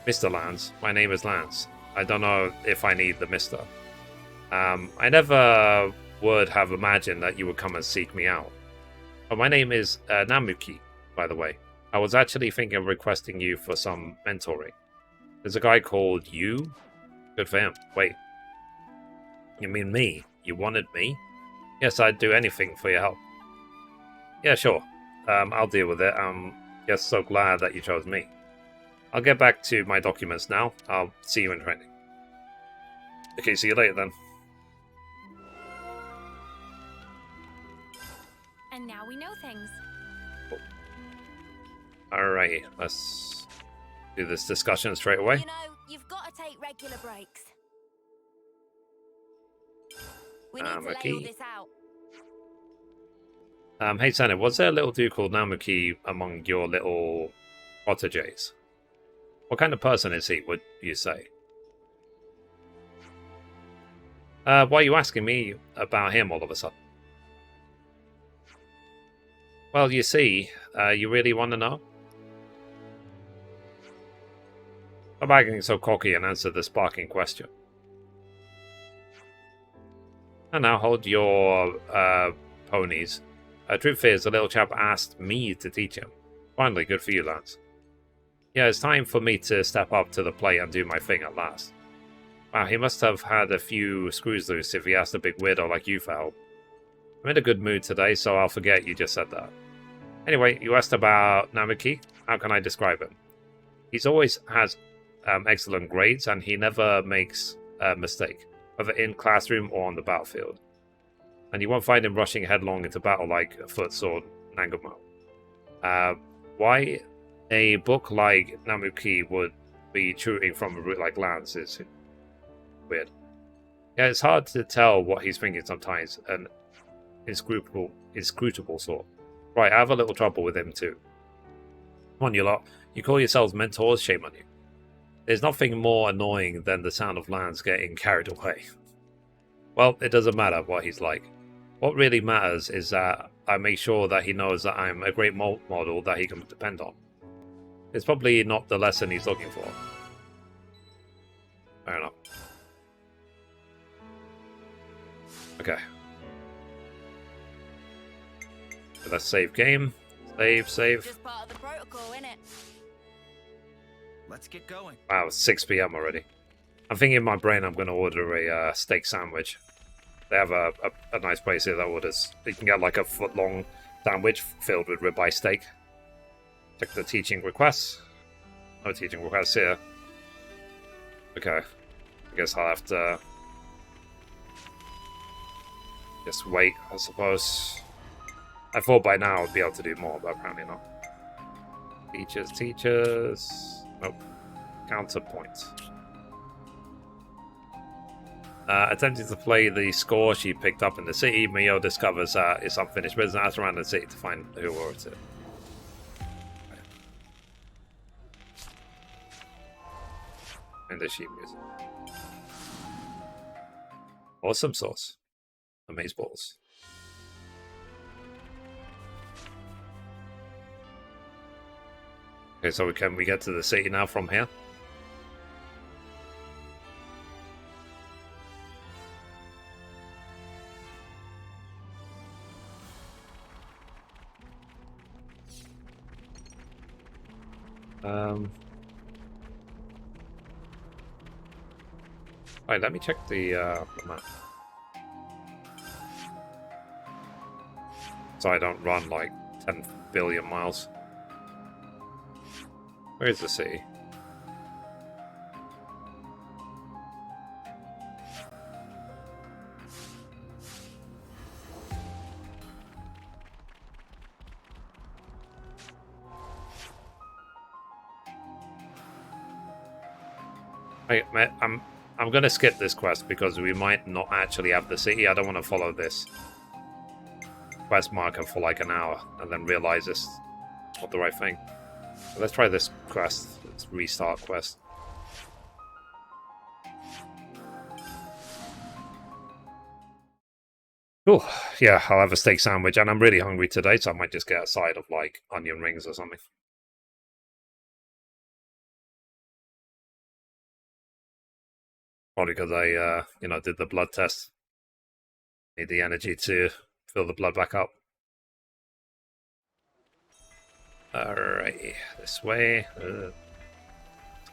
Mr. Lance, my name is Lance. I don't know if I need the mister. I never would have imagined that you would come and seek me out. But my name is Namuki, by the way. I was actually thinking of requesting you for some mentoring. There's a guy called you? Good for him. Wait. You mean me? You wanted me? Yes, I'd do anything for your help. Yeah, sure. I'll deal with it. I'm just so glad that you chose me. I'll get back to my documents now. I'll see you in training. Okay, see you later then. And now we know things. Alrighty, let's do this discussion straight away. You know, you've got to take regular breaks. We need to lay all this out. Hey Senna, was there a little dude called Namuki among your little proteges? What kind of person is he, would you say? Why are you asking me about him all of a sudden? Well, you see, you really want to know? Stop acting so cocky and answer the sparking question. And now hold your ponies. Truth is, the little chap asked me to teach him. Finally, good for you, Lance. Yeah, it's time for me to step up to the plate and do my thing at last. Wow, he must have had a few screws loose if he asked a big weirdo like you for help. I'm in a good mood today, so I'll forget you just said that. Anyway, you asked about Namuki. How can I describe him? He's always has excellent grades, and he never makes a mistake, whether in classroom or on the battlefield. And you won't find him rushing headlong into battle like a foot sword Nangamo. Why a book like Namuki would be shooting from a route like Lance is weird. Yeah, it's hard to tell what he's thinking sometimes, an inscrutable sort. Right, I have a little trouble with him too. Come on, you lot. You call yourselves mentors, shame on you. There's nothing more annoying than the sound of Lance getting carried away. Well, it doesn't matter what he's like. What really matters is that I make sure that he knows that I'm a great model that he can depend on. It's probably not the lesson he's looking for. Fair enough. Okay. So let's save game. Save. Just part of the protocol, innit? Let's get going. Wow, it's 6 PM already. I'm thinking in my brain I'm going to order a steak sandwich. They have a nice place here that orders. You can get like a foot-long sandwich filled with ribeye steak. Check the teaching requests. No teaching requests here. Okay. I guess I'll have to just wait, I suppose. I thought by now I'd be able to do more, but apparently not. Teachers. Nope. Counterpoint. Attempting to play the score she picked up in the city, Mio discovers that it's unfinished business. Asks around the city to find who wrote it. And the sheet music. Awesome sauce. Amazeballs. Okay, so can we get to the city now from here? Right, let me check the map. So I don't run like 10 billion miles. Where is the city? I'm gonna skip this quest because we might not actually have the city. I don't want to follow this quest marker for like an hour and then realize it's not the right thing. So let's try this quest. Let's restart quest. Cool. Yeah, I'll have a steak sandwich, and I'm really hungry today, so I might just get a side of like onion rings or something. Probably because I, did the blood test. Need the energy to fill the blood back up. Alright, this way.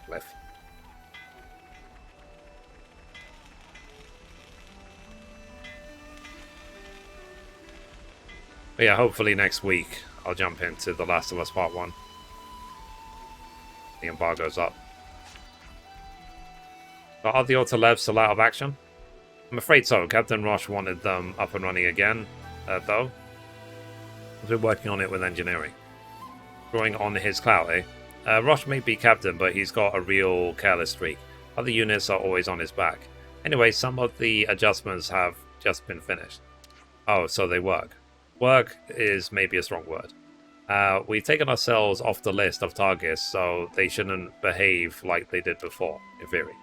Cliff. But yeah, hopefully next week I'll jump into The Last of Us Part 1. The embargo's up. But are the Autolevs still out of action? I'm afraid so. Captain Roche wanted them up and running again, though. He's been working on it with engineering. Drawing on his clout, eh? Roche may be captain, but he's got a real careless streak. Other units are always on his back. Anyway, some of the adjustments have just been finished. Oh, so they work. Work is maybe a strong word. We've taken ourselves off the list of targets, so they shouldn't behave like they did before, in theory.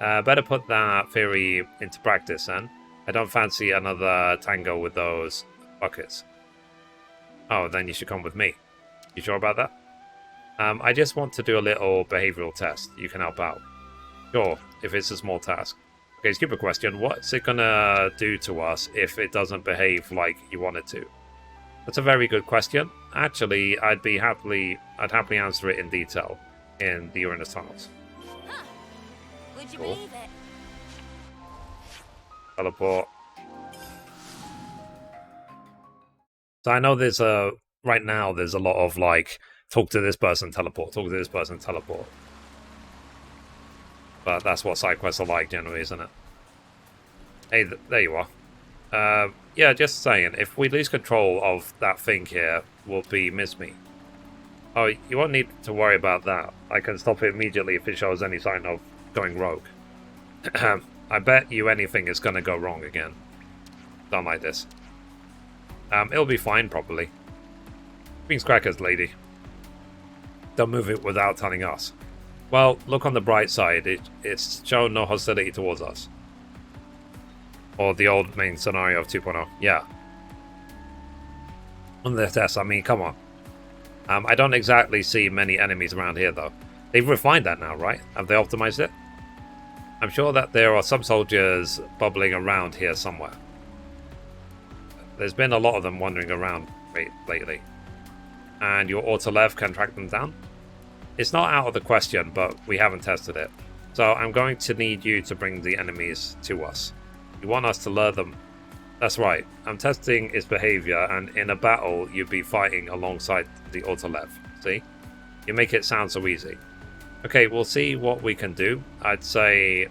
Better put that theory into practice, then. I don't fancy another tango with those buckets. Oh, then you should come with me. You sure about that? I just want to do a little behavioral test. You can help out. Sure, if it's a small task. Okay, stupid question. What's it gonna do to us if it doesn't behave like you want it to? That's a very good question. Actually, I'd happily answer it in detail in the Uranus tunnels. Huh. Would you Cool. believe it? Teleport. So I know right now there's a lot of like, talk to this person, teleport, talk to this person, teleport. But that's what side quests are like generally, isn't it? Hey, there you are. Yeah, just saying, if we lose control of that thing here, we'll be miss me. Oh, you won't need to worry about that. I can stop it immediately if it shows any sign of going rogue. I bet you anything is going to go wrong again. Don't like this. It'll be fine, probably. Beans crackers, lady. Don't move it without telling us. Well, look on the bright side. It's shown no hostility towards us. Or the old main scenario of 2.0. Yeah. On the test, I mean, come on. I don't exactly see many enemies around here, though. They've refined that now, right? Have they optimized it? I'm sure that there are some soldiers bubbling around here somewhere. There's been a lot of them wandering around lately. And your Autolev can track them down? It's not out of the question, but we haven't tested it. So I'm going to need you to bring the enemies to us. You want us to lure them? That's right. I'm testing its behavior, and in a battle, you'd be fighting alongside the Autolev. See? You make it sound so easy. Okay, we'll see what we can do. I did say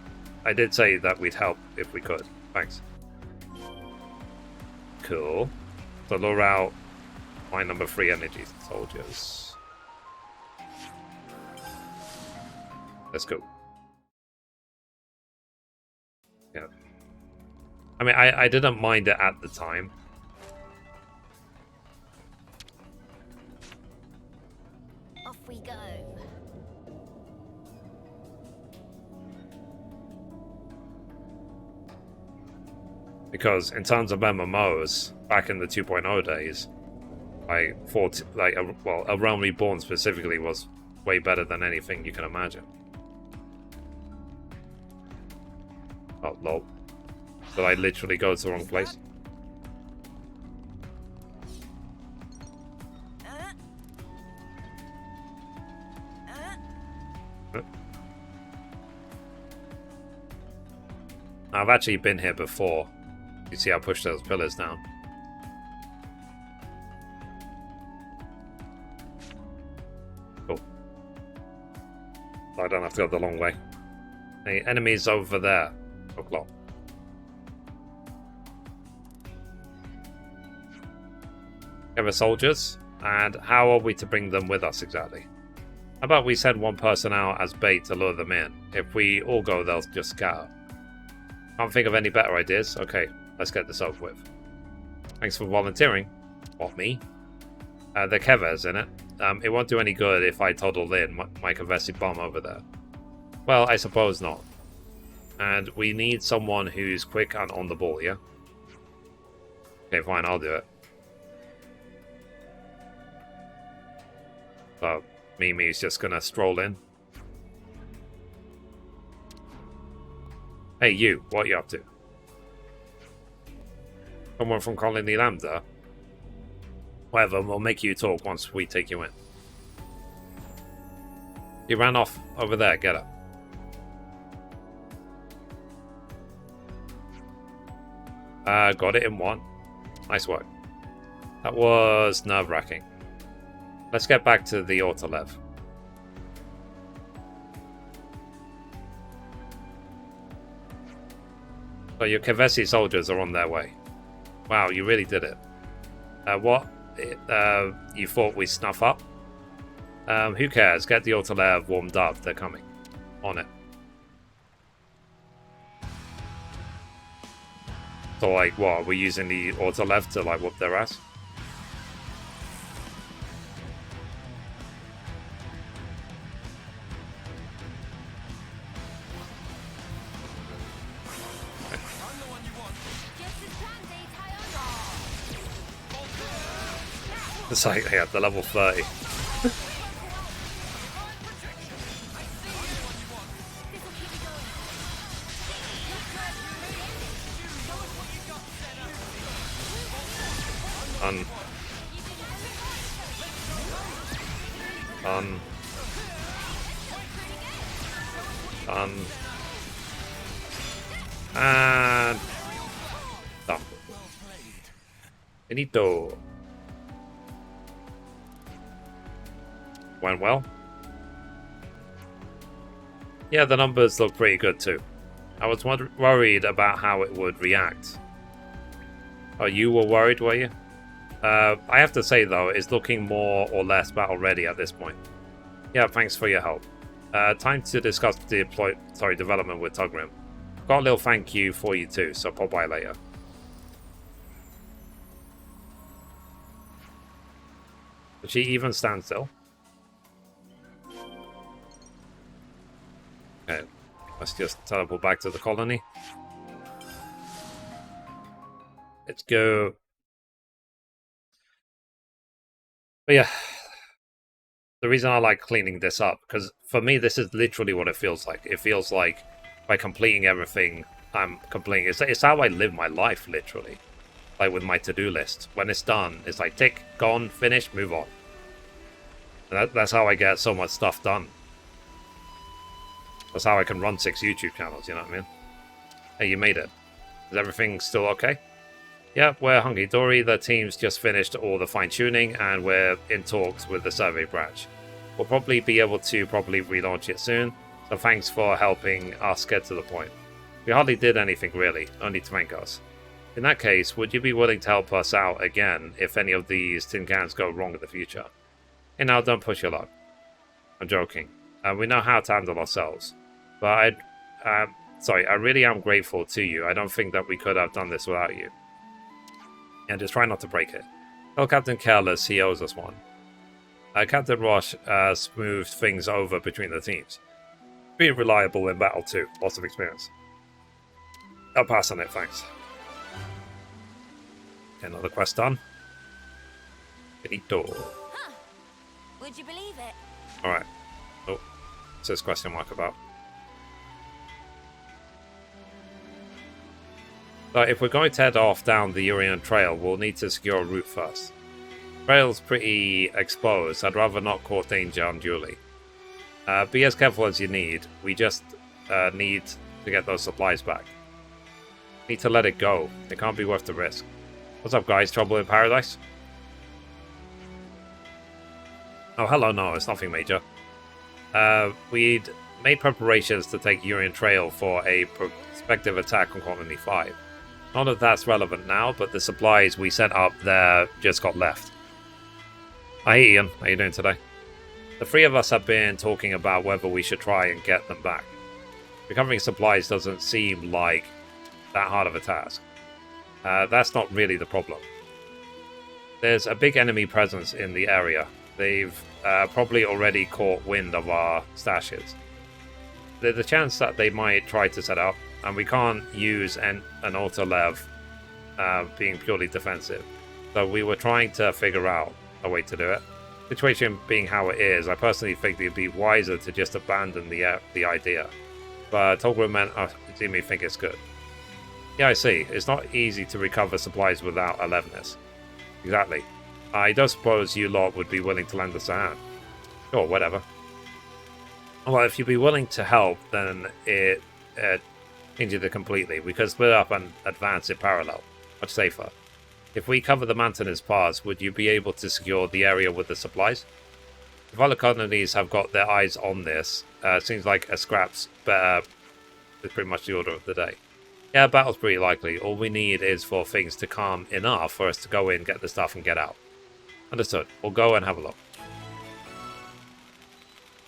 that we'd help if we could. Thanks. Cool. So lure out my number 3 energy soldiers. Let's go. Yeah. I mean, I didn't mind it at the time. Off we go. Because in terms of MMOs, back in the 2.0 days, I thought, A Realm Reborn specifically was way better than anything you can imagine. Oh, lol. Did I literally go to the wrong place? I've actually been here before. You see I pushed those pillars down. Cool. So I don't have to go the long way. Hey, enemies over there. O'clock. Ever soldiers? And how are we to bring them with us exactly? How about we send one person out as bait to lure them in? If we all go, they'll just scatter. Can't think of any better ideas? Okay, let's get this over with. Thanks for volunteering. What, me? The Keves in it. It won't do any good if I toddle in my Kavesi bomb over there. Well, I suppose not. And we need someone who's quick and on the ball, yeah? Okay, fine, I'll do it. So, Mimi's just gonna stroll in. Hey, you. What are you up to? Someone from Colony Lambda? Whatever, we'll make you talk once we take you in. You ran off over there. Get up. Got it in one. Nice work. That was nerve-wracking. Let's get back to the Autolev. So your Kevesi soldiers are on their way. Wow, you really did it. What? You thought we'd snuff up? Who cares? Get the Autolev warmed up. They're coming. On it. So, like, what? We're using the Autolev to, like, whoop their ass? It's like, yeah, the level 30. And done. Finito. Went well. Yeah, the numbers look pretty good too. I was worried about how it would react. Oh, you were worried, were you? I have to say though, it's looking more or less battle ready at this point. Yeah, thanks for your help. Time to discuss the development with Tugrim. Got a little thank you for you too, so pop by later. Did she even stand still? Okay, let's just teleport back to the colony. Let's go. But yeah, the reason I like cleaning this up, because for me this is literally what it feels like. It feels like by completing everything I'm completing. It's how I live my life, literally. Like with my to-do list. When it's done, it's like tick, gone, finished, move on. And that's how I get so much stuff done. That's how I can run 6 YouTube channels, you know what I mean? Hey, you made it. Is everything still okay? Yeah, we're hunky-dory. The team's just finished all the fine-tuning, and we're in talks with the survey branch. We'll probably be able to properly relaunch it soon, so thanks for helping us get to the point. We hardly did anything really, only to thank us. In that case, would you be willing to help us out again if any of these tin cans go wrong in the future? Hey now, don't push your luck. I'm joking. We know how to handle ourselves. But I really am grateful to you. I don't think that we could have done this without you. And just try not to break it. Tell Captain Careless he owes us one. Captain Roche smoothed things over between the teams. Being reliable in battle too. Lots of experience. I'll pass on it, thanks. Okay, another quest done. Finito. Huh. Would you believe it? Alright. Oh, what's this question mark about? So if we're going to head off down the Urian Trail, we'll need to secure a route first. The trail's pretty exposed. I'd rather not court danger unduly. Be as careful as you need. We just need to get those supplies back. Need to let it go. It can't be worth the risk. What's up, guys? Trouble in paradise? Oh, hello. No, it's nothing major. We'd made preparations to take Urian Trail for a prospective attack on Colony 5. Not that that's relevant now, but the supplies we sent up there just got left. Hi Ian, how you doing today? The three of us have been talking about whether we should try and get them back. Recovering supplies doesn't seem like that hard of a task. That's not really the problem. There's a big enemy presence in the area. They've probably already caught wind of our stashes. There's a chance that they might try to set up, and we can't use an Autolev being purely defensive. So we were trying to figure out a way to do it. Situation being how it is, I personally think it'd be wiser to just abandon the idea. But Toguro men seem to think it's good. Yeah, I see. It's not easy to recover supplies without alevness. Exactly. I don't suppose you lot would be willing to lend us a hand. Sure, whatever. Well, if you'd be willing to help, then it changes it completely. We could split up and advance in parallel. Much safer. If we cover the mountainous pass, would you be able to secure the area with the supplies? If other colonies have got their eyes on this, seems like a scrap's better is pretty much the order of the day. Yeah, battle's pretty likely. All we need is for things to calm enough for us to go in, get the stuff, and get out. Understood. We'll go and have a look.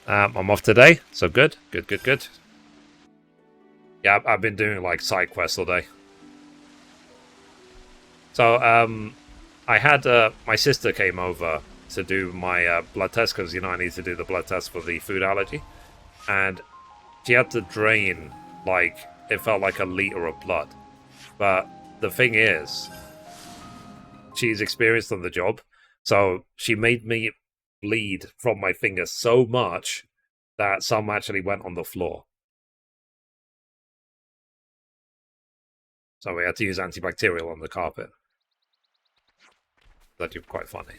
I'm off today, so good. Good. Yeah, I've been doing like side quests all day. So, I had my sister came over to do my blood test because, you know, I need to do the blood test for the food allergy. And she had to drain, like, it felt like a liter of blood. But the thing is, she's experienced on the job, so she made me bleed from my finger so much that some actually went on the floor. So we had to use antibacterial on the carpet. That's quite funny.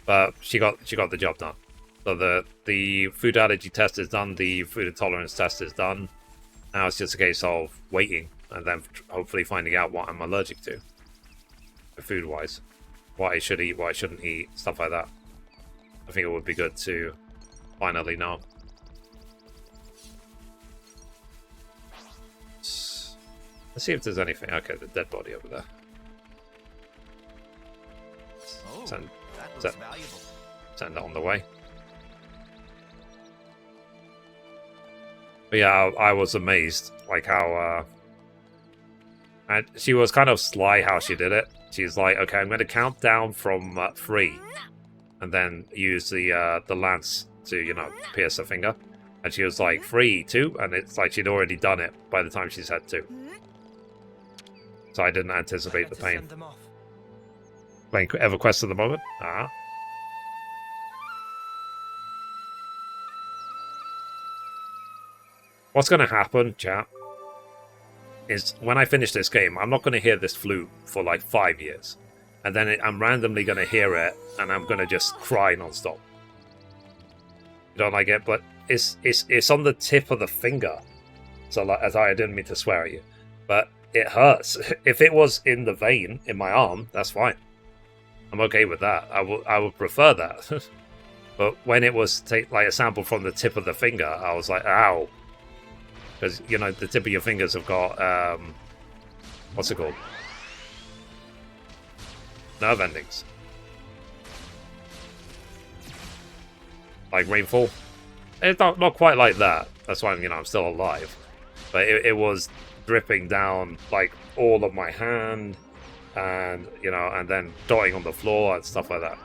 But she got the job done. So the food allergy test is done, the food intolerance test is done. Now it's just a case of waiting and then hopefully finding out what I'm allergic to. Food-wise. What I should eat, what I shouldn't eat, stuff like that. I think it would be good to finally know. Let's see if there's anything. Okay, the dead body over there. Oh, Send that looks valuable. Send that on the way. But yeah, I was amazed, like how, and she was kind of sly how she did it. She's like, okay, I'm going to count down from 3, and then use the lance to, you know, pierce her finger. And she was like, 3, 2, and it's like she'd already done it by the time she said 2. So I didn't anticipate the pain. Playing EverQuest at the moment. What's going to happen, chat, is when I finish this game, I'm not going to hear this flute for like 5 years. And then I'm randomly going to hear it, and I'm going to just cry non-stop. You don't like it? But it's on the tip of the finger. So like, as I didn't mean to swear at you. But it hurts. If it was in the vein, in my arm, that's fine. I'm okay with that. I would prefer that. But when it was like a sample from the tip of the finger, I was like, ow. Because, you know, the tip of your fingers have got, what's it called? Nerve endings. Like rainfall. It's not quite like that. That's why, you know, I'm still alive. But it was dripping down, like, all of my hand. And, you know, and then dotting on the floor and stuff like that.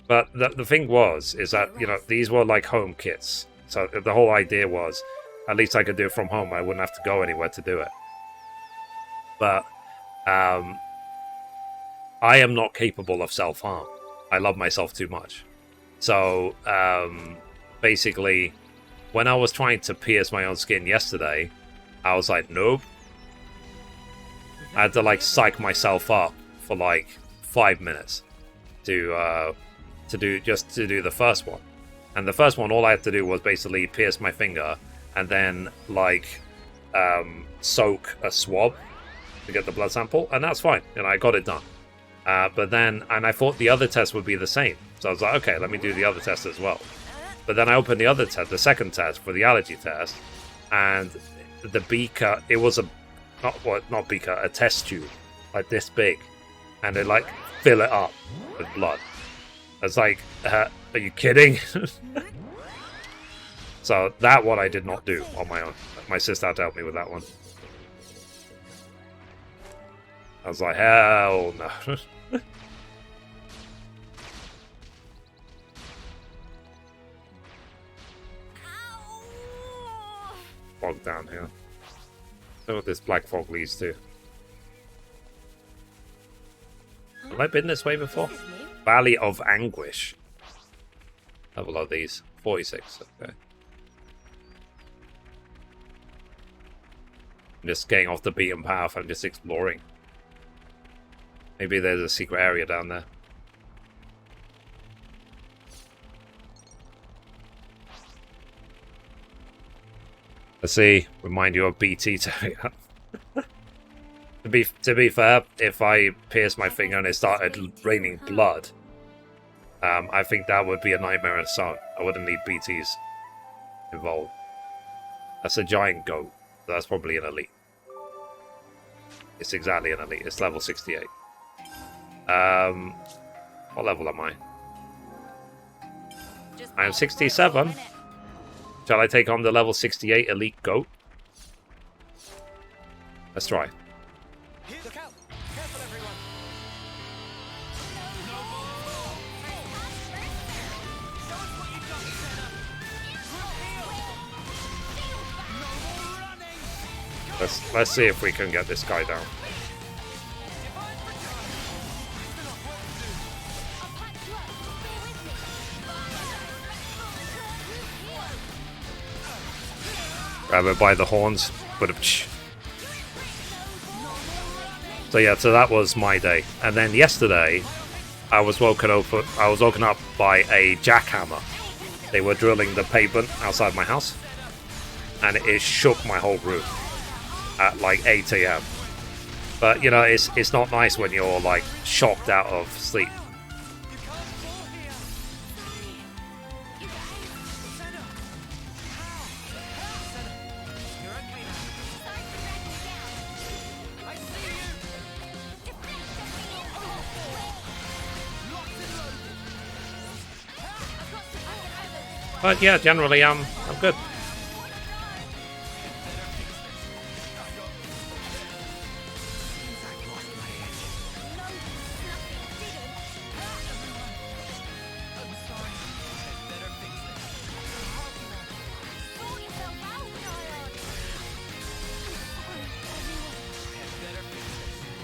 But the thing is that, you know, these were like home kits. So the whole idea was, at least I could do it from home. I wouldn't have to go anywhere to do it. But I am not capable of self-harm. I love myself too much. So basically, when I was trying to pierce my own skin yesterday, I was like, nope. I had to like psych myself up for like 5 minutes to do the first one. And the first one, all I had to do was basically pierce my finger and then like soak a swab to get the blood sample, and that's fine. And I got it done. But then, and I thought the other test would be the same, so I was like, okay, let me do the other test as well. But then I opened the other test, the second test for the allergy test, and the beaker, it was a a test tube, like this big, and they like fill it up with blood. It's like, are you kidding? So that one I did not do on my own. My sister had to help me with that one. I was like, hell no. Fog down here. Know what this black fog leads to. Have I been this way before? Valley of Anguish. level are these? 46. Okay. I'm just getting off the beaten path. I'm just exploring. Maybe there's a secret area down there. Let's see. Remind you of BT. To be fair, if I pierced my finger and it started raining blood, I think that would be a nightmare in its own. I wouldn't need BTs involved. That's a giant goat. That's probably an elite. It's exactly an elite. It's level 68. What level am I? I am 67. Shall I take on the level 68 elite goat? Let's try. Look out! Careful, everyone! Show us what you've got, Senna! Let's see if we can get this guy down. Grab it by the horns. So yeah, so that was my day. And then yesterday, I was woken up by a jackhammer. They were drilling the pavement outside my house, and it shook my whole room at like 8 AM. But you know, it's not nice when you're like shocked out of sleep. But yeah, generally I'm good.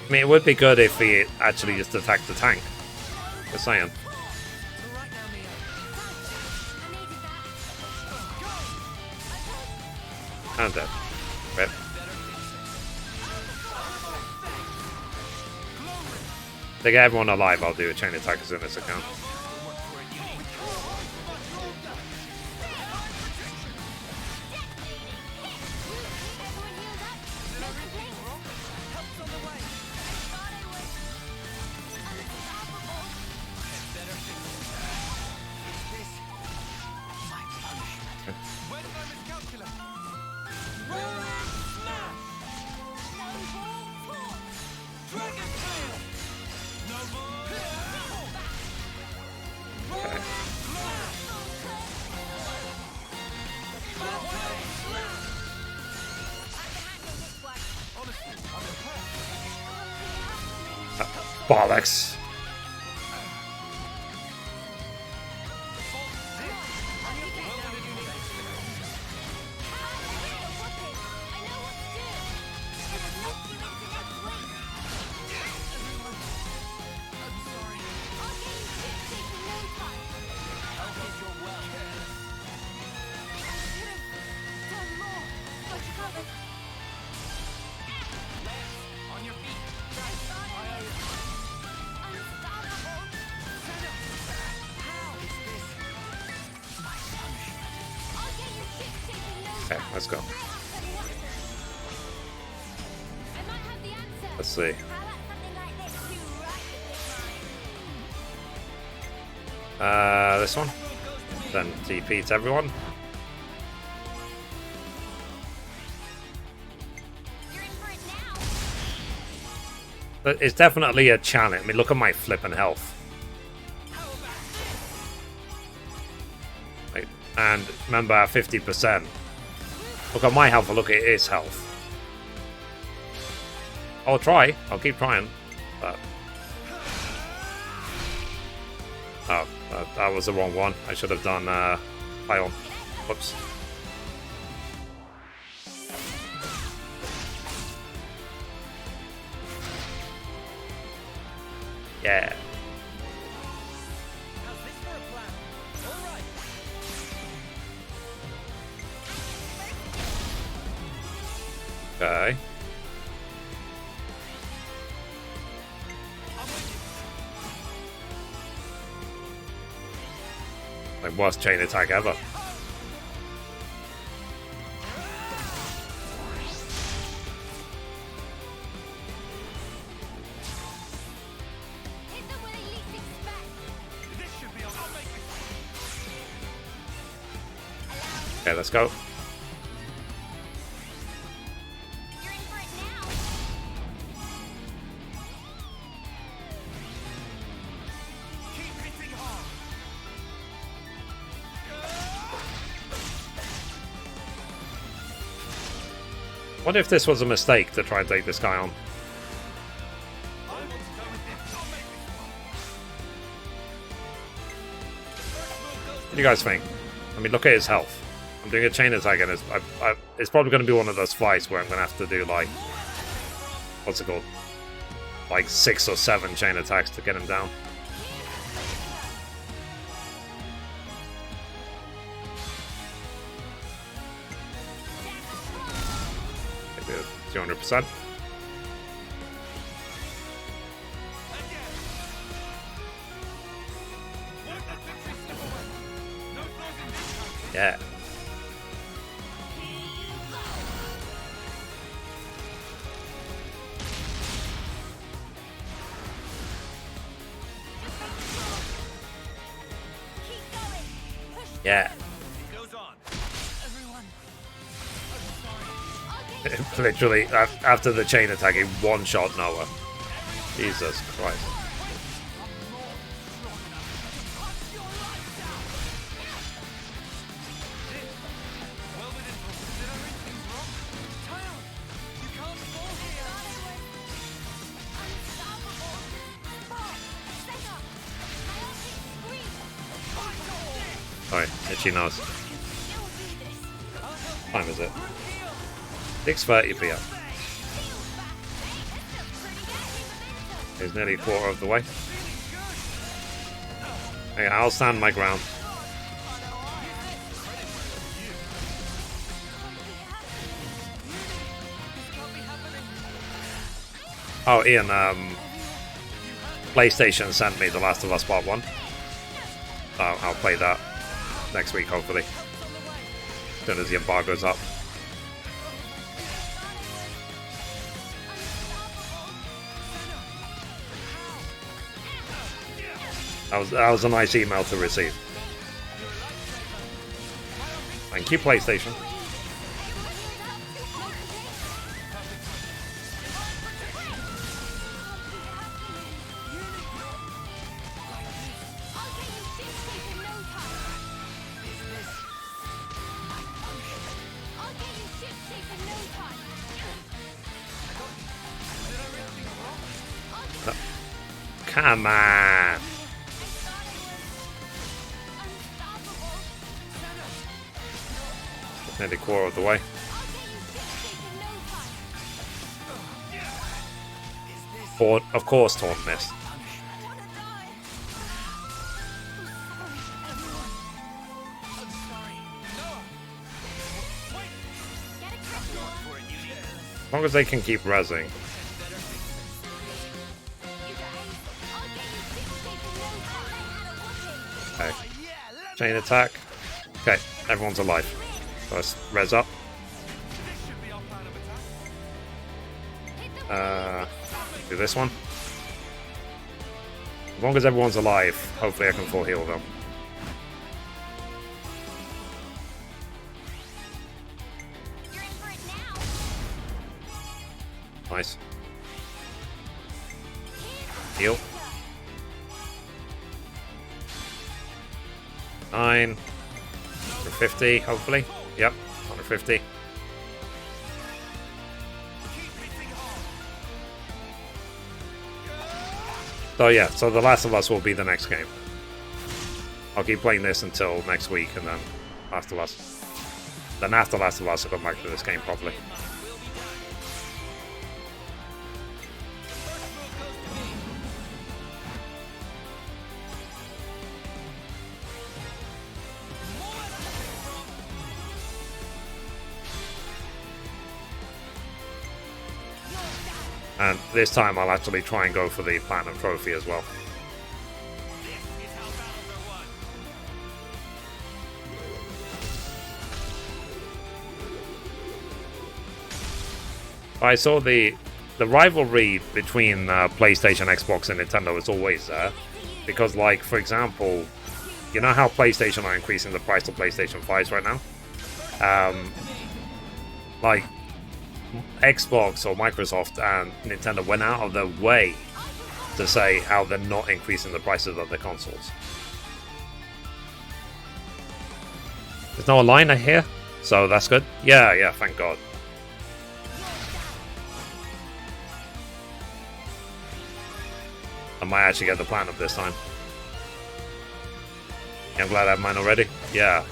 I mean, it would be good if he actually just attacked the tank. Just saying. And dead. Rip. To get everyone alive, I'll do a chain attack as soon as I can. Bollocks. Okay, let's go. Let's see. This one. Then TP to everyone. But it's definitely a challenge. I mean, look at my flippin' health. Right. And remember, 50%. Look at my health, and look at his health. I'll try. I'll keep trying. But... oh, that was the wrong one. I should have done Ion. Whoops. Yeah. How's this for a plan? All right. Okay. Like, worst chain attack ever. Hit them where they least expect. This should be. I'll make it. Okay, let's go. You're in for it now. Keep hitting hard. What if this was a mistake to try and take this guy on? I want to go with this. I'll make this one. What do you guys think? I mean, look at his health. I'm doing a chain attack, and it's probably going to be one of those fights where I'm going to have to do, like, what's it called? Like 6 or 7 chain attacks to get him down. Maybe 200%. Yeah. Yeah. Literally, after the chain attack, he one-shot Noah. Jesus Christ. Sorry, itchy nose. What time is it? 6:30 PM. He's nearly a quarter of the way. Okay, I'll stand my ground. Oh, Ian, PlayStation sent me The Last of Us Part 1. I'll play that next week, hopefully. As soon as the embargo's up. That was a nice email to receive. Thank you, PlayStation. Come on. Nearly a quarter of the way. Of course, Taunt missed. As long as they can keep rezzing. Okay. Chain attack. Okay, everyone's alive. So let's res up. Do this one. As long as everyone's alive, hopefully I can full heal them. Nice. Heal. 9. 150, hopefully. Yep, 150. So yeah, so The Last of Us will be the next game. I'll keep playing this until next week, and then Last of Us. Then after Last of Us, I'll come back to this game properly. And this time I'll actually try and go for the Platinum Trophy as well. I saw the rivalry between PlayStation, Xbox, and Nintendo is always there. Because, like, for example, you know how PlayStation are increasing the price of PlayStation 5s right now? Like, Xbox or Microsoft and Nintendo went out of their way to say how they're not increasing the prices of their consoles. There's no aligner here, so that's good. Yeah, thank God. I might actually get the Platinum this time. I'm glad I have mine already. Yeah.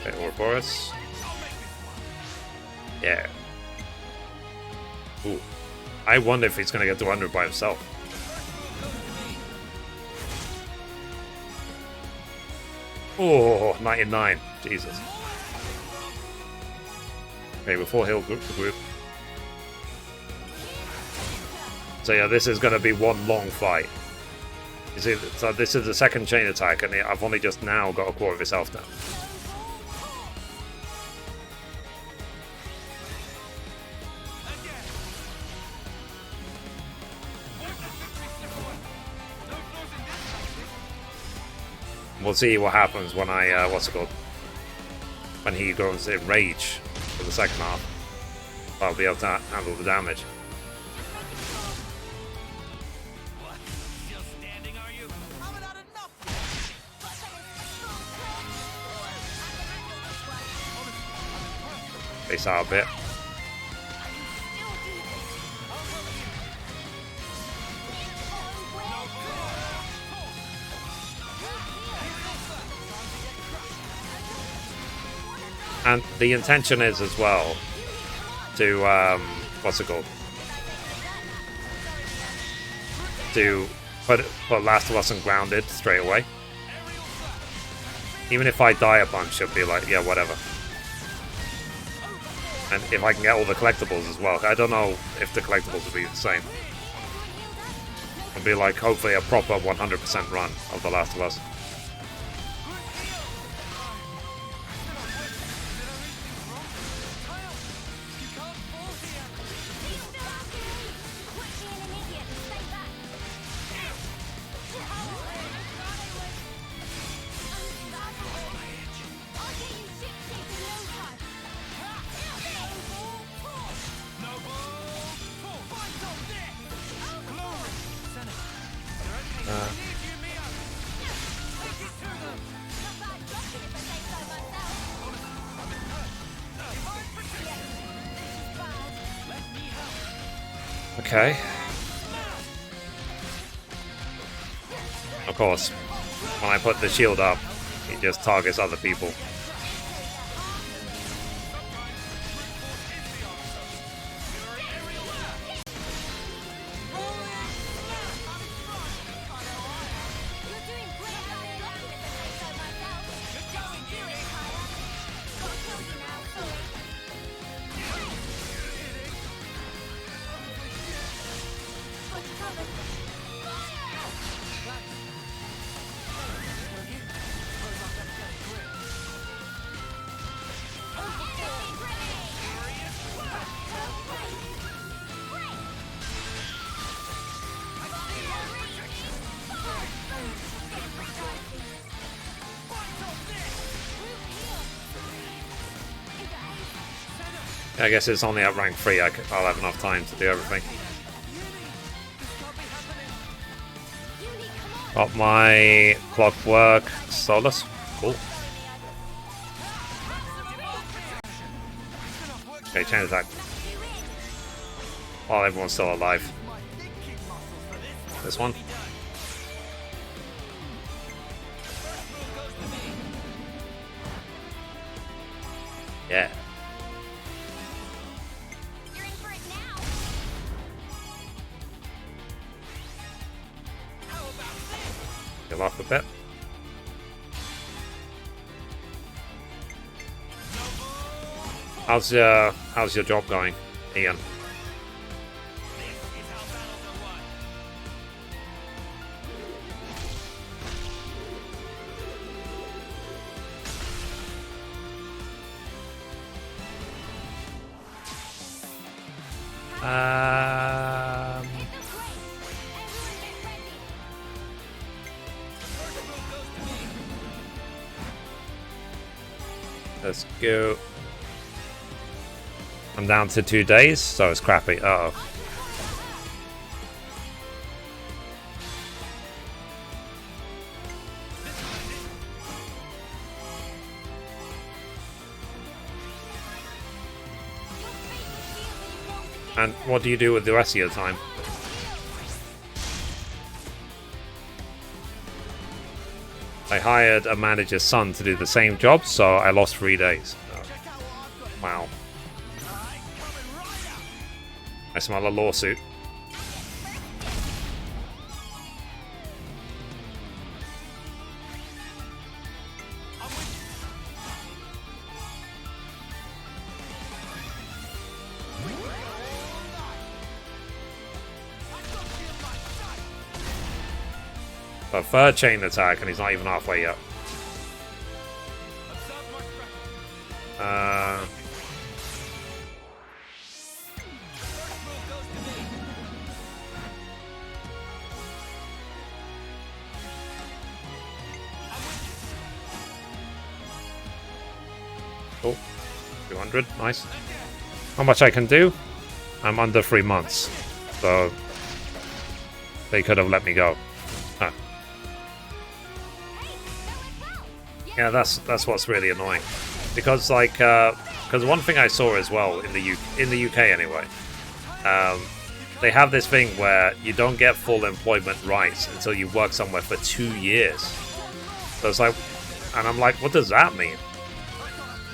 Okay, Ouroboros. Yeah. Ooh. I wonder if he's gonna get to 100 by himself. Oh, 99. Jesus. Okay, before he'll group the group. So yeah, this is going to be one long fight. You see, so this is the second chain attack, and I've only just now got a quarter of his health down. We'll see what happens when I, what's it called? When he goes in rage for the second half. I'll be able to handle the damage. Face out a bit. And the intention is as well to, what's it called? To put Last of Us on grounded straight away. Even if I die a bunch, it'll be like, yeah, whatever. And if I can get all the collectibles as well. I don't know if the collectibles will be the same. It'll be like, hopefully, a proper 100% run of The Last of Us. Okay. Of course, when I put the shield up, it just targets other people. I guess it's only at rank 3, I'll have enough time to do everything. Got my Clockwork Solace. Cool. Okay, chain attack. While everyone's still alive. This one. Yeah. Heal off a bit. How's your job going, Ian? Let's go. I'm down to 2 days, so it's crappy. Uh oh. And what do you do with the rest of your time? I hired a manager's son to do the same job, so I lost 3 days. Oh. Wow. I smell a lawsuit. A third chain attack, and he's not even halfway yet. Oh, 200, nice. How much I can do? I'm under 3 months, so they could have let me go. Huh. Yeah, that's what's really annoying, because like because one thing I saw as well in the UK anyway, they have this thing where you don't get full employment rights until you work somewhere for 2 years. So it's like, and I'm like, what does that mean?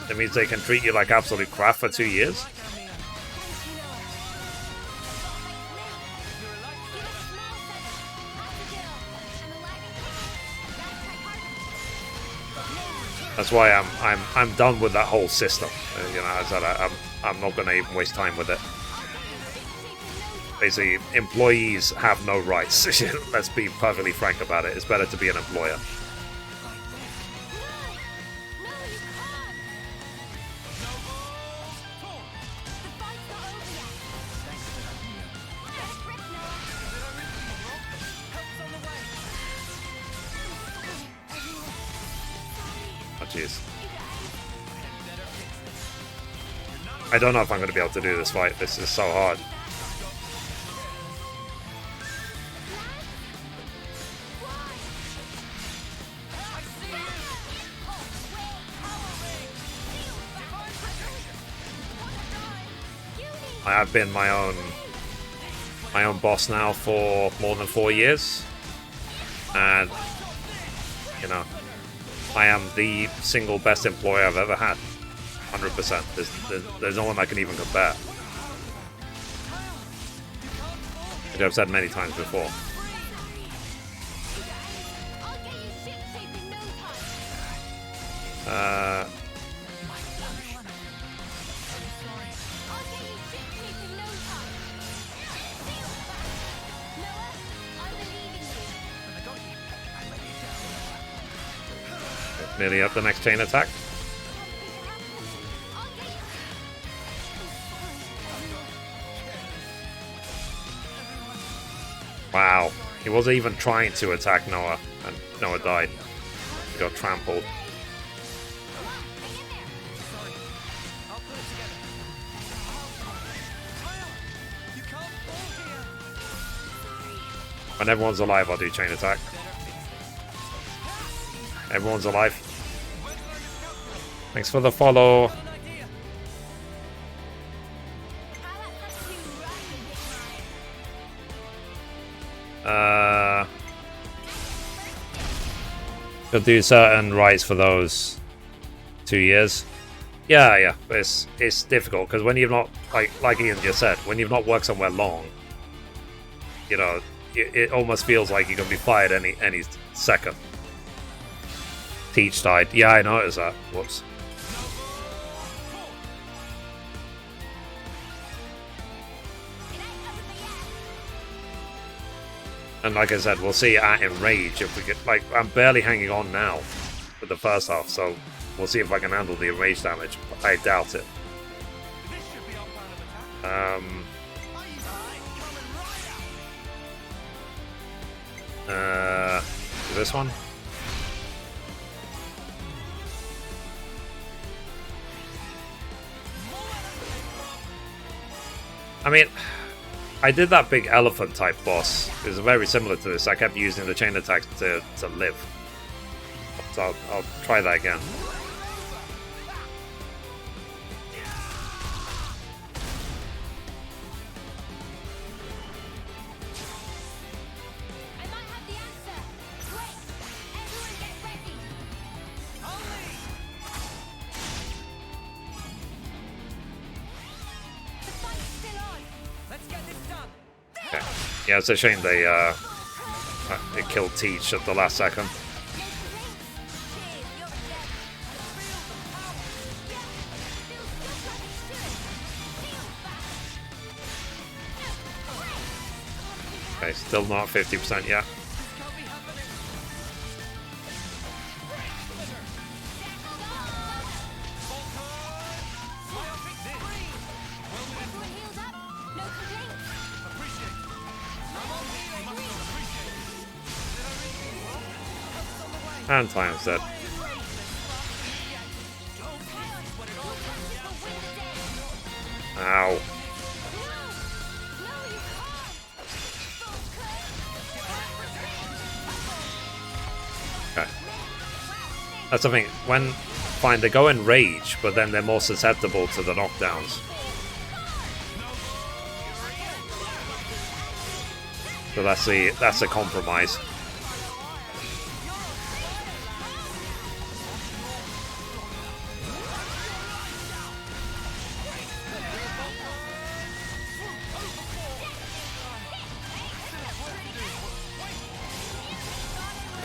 It means they can treat you like absolute crap for 2 years? That's why I'm done with that whole system. You know, I said I'm not going to even waste time with it. Basically, employees have no rights. Let's be perfectly frank about it. It's better to be an employer. Jeez. I don't know if I'm going to be able to do this fight. This is so hard. I have been my own boss now for more than 4 years, and you know, I am the single best employer I've ever had. 100%. There's no one I can even compare. Which I've said many times before. Nearly up the next chain attack. Wow, he wasn't even trying to attack Noah, and Noah died. He got trampled. When everyone's alive, I'll do chain attack. Everyone's alive. Thanks for the follow. You'll do certain rights for those 2 years. Yeah, it's difficult because when you've not, like Ian just said, when you've not worked somewhere long, you know, it almost feels like you're gonna be fired any second. Teach died. Yeah, I noticed that. Whoops. And like I said, we'll see at Enrage if we get, like, I'm barely hanging on now for the first half, so we'll see if I can handle the Enrage damage. I doubt it. This one? I mean, I did that big elephant type boss. It was very similar to this. I kept using the chain attacks to live. So I'll try that again. Yeah, it's a shame they killed Teach at the last second. Okay, still not 50% yet. And Time's dead. Ow. Okay. That's something. Fine, they go in rage, but then they're more susceptible to the knockdowns. So that's a compromise.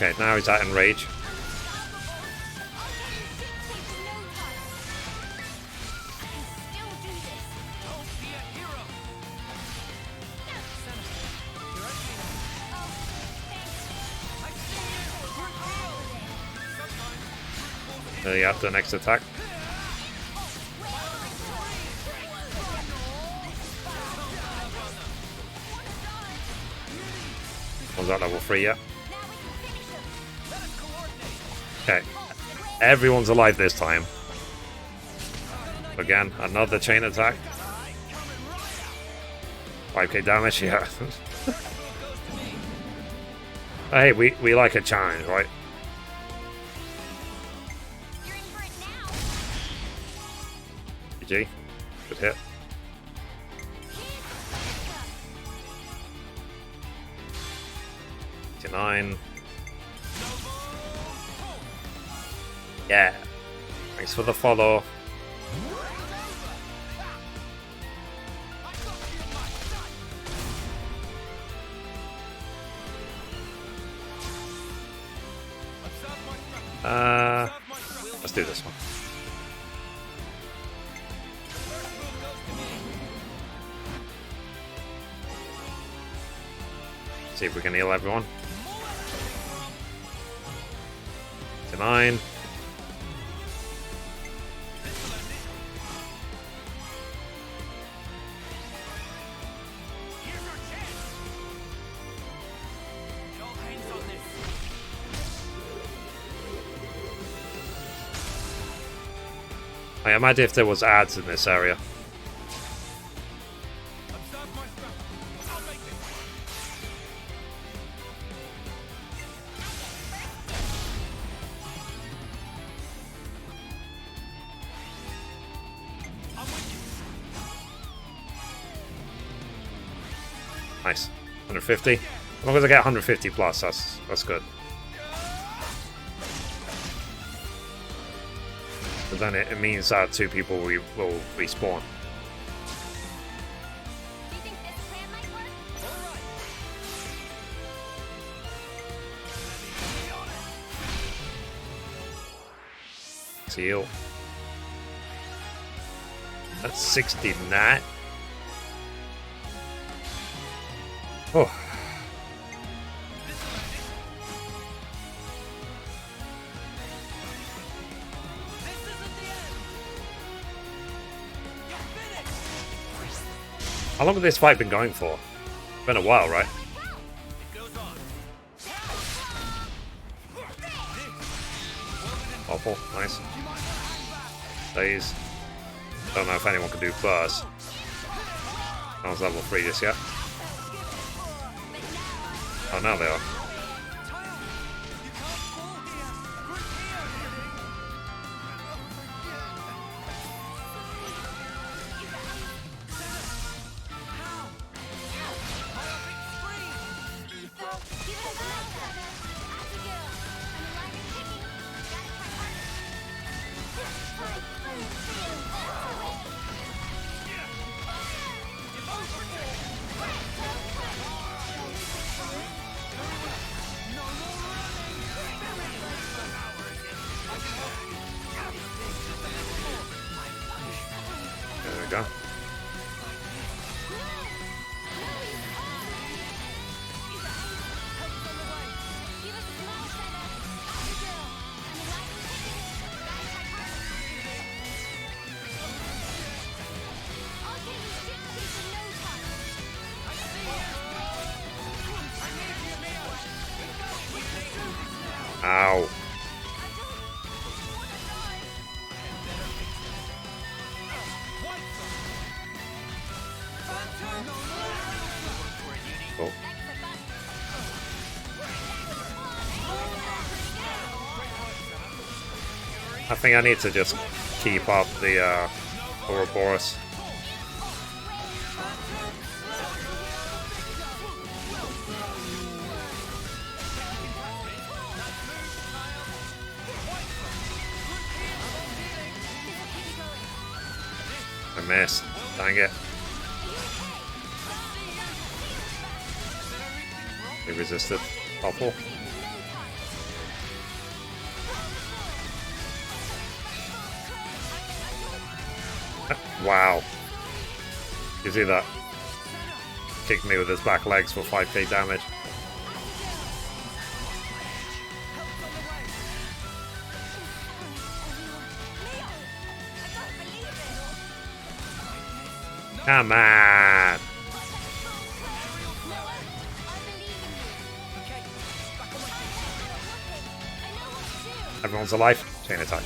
Okay, now he's at Enrage. You have the next attack. Was that level 3 yet? Okay, everyone's alive this time. Again, another chain attack. 5k damage, yeah. Hey, we like a challenge, right? GG. Good hit. $9. Yeah. Thanks for the follow. Let's do this one. See if we can heal everyone. 9. I imagine if there was ads in this area. Nice. 150. As long as I get 150 plus, that's good. But then it means that 2 people will respawn. Seal. That's 69. Oh. How long has this fight been going for? Been a while, right? Awful, nice. Days. Don't know if anyone can do burst. No one's level 3 just yet. Oh, now they are. There we go. Ow. Oh. I think I need to just keep up the Ouroboros. I missed. Dang it. He resisted. Awful. Wow. You see that? Kicked me with his back legs for 5k damage. Come on! Everyone's alive. Chain attack.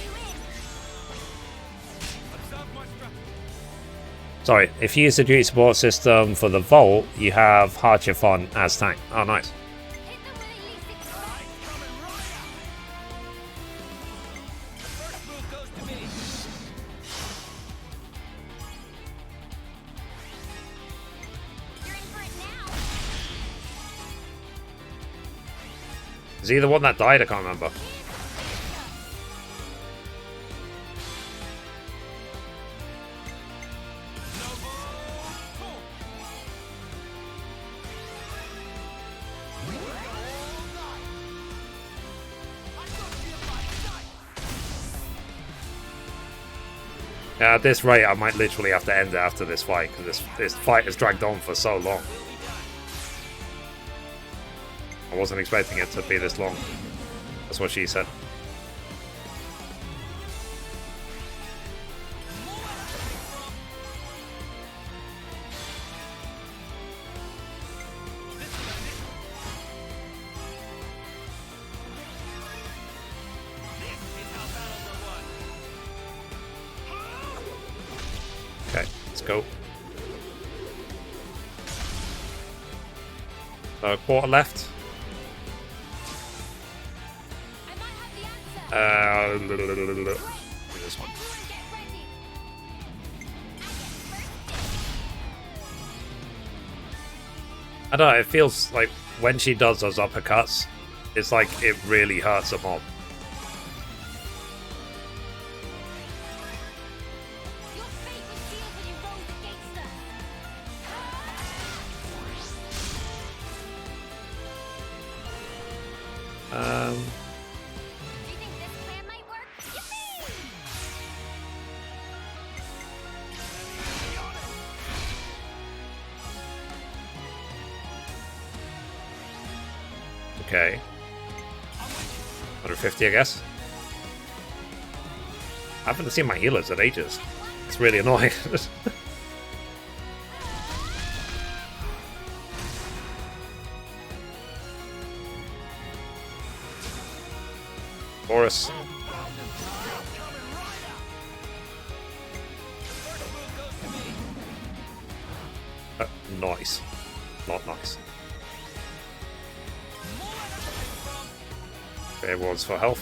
Sorry, if you use the duty support system for the Vault, you have Harchifon as tank. Oh, nice. Is he the one that died? I can't remember. At this rate, I might literally have to end it after this fight, because this fight has dragged on for so long. I wasn't expecting it to be this long. That's what she said. Okay, let's go. Quarter left. This one. I don't know, it feels like when she does those uppercuts, it's like it really hurts a mob. Okay. 150, I guess. I haven't seen my healers in ages. It's really annoying. Ouroboros. Nice. Not nice. Okay, everyone's for health.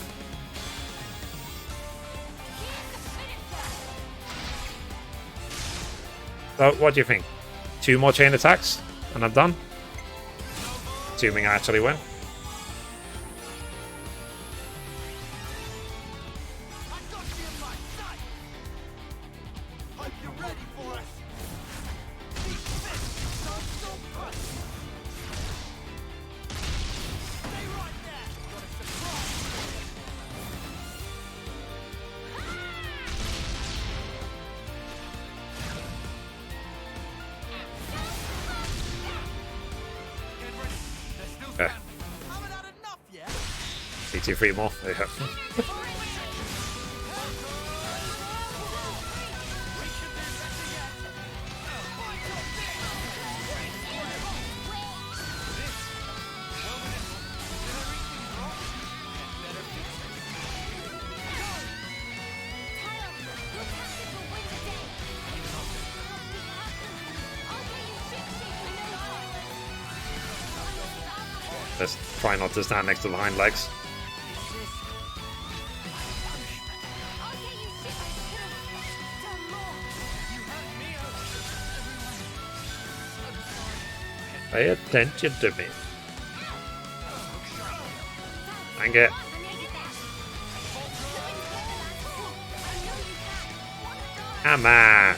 So, what do you think? 2 more chain attacks, and I'm done? Assuming I actually win. Okay. Need 3 more. There you go. Let's try not to stand next to the hind legs. Pay attention to me. Dang it. Come on.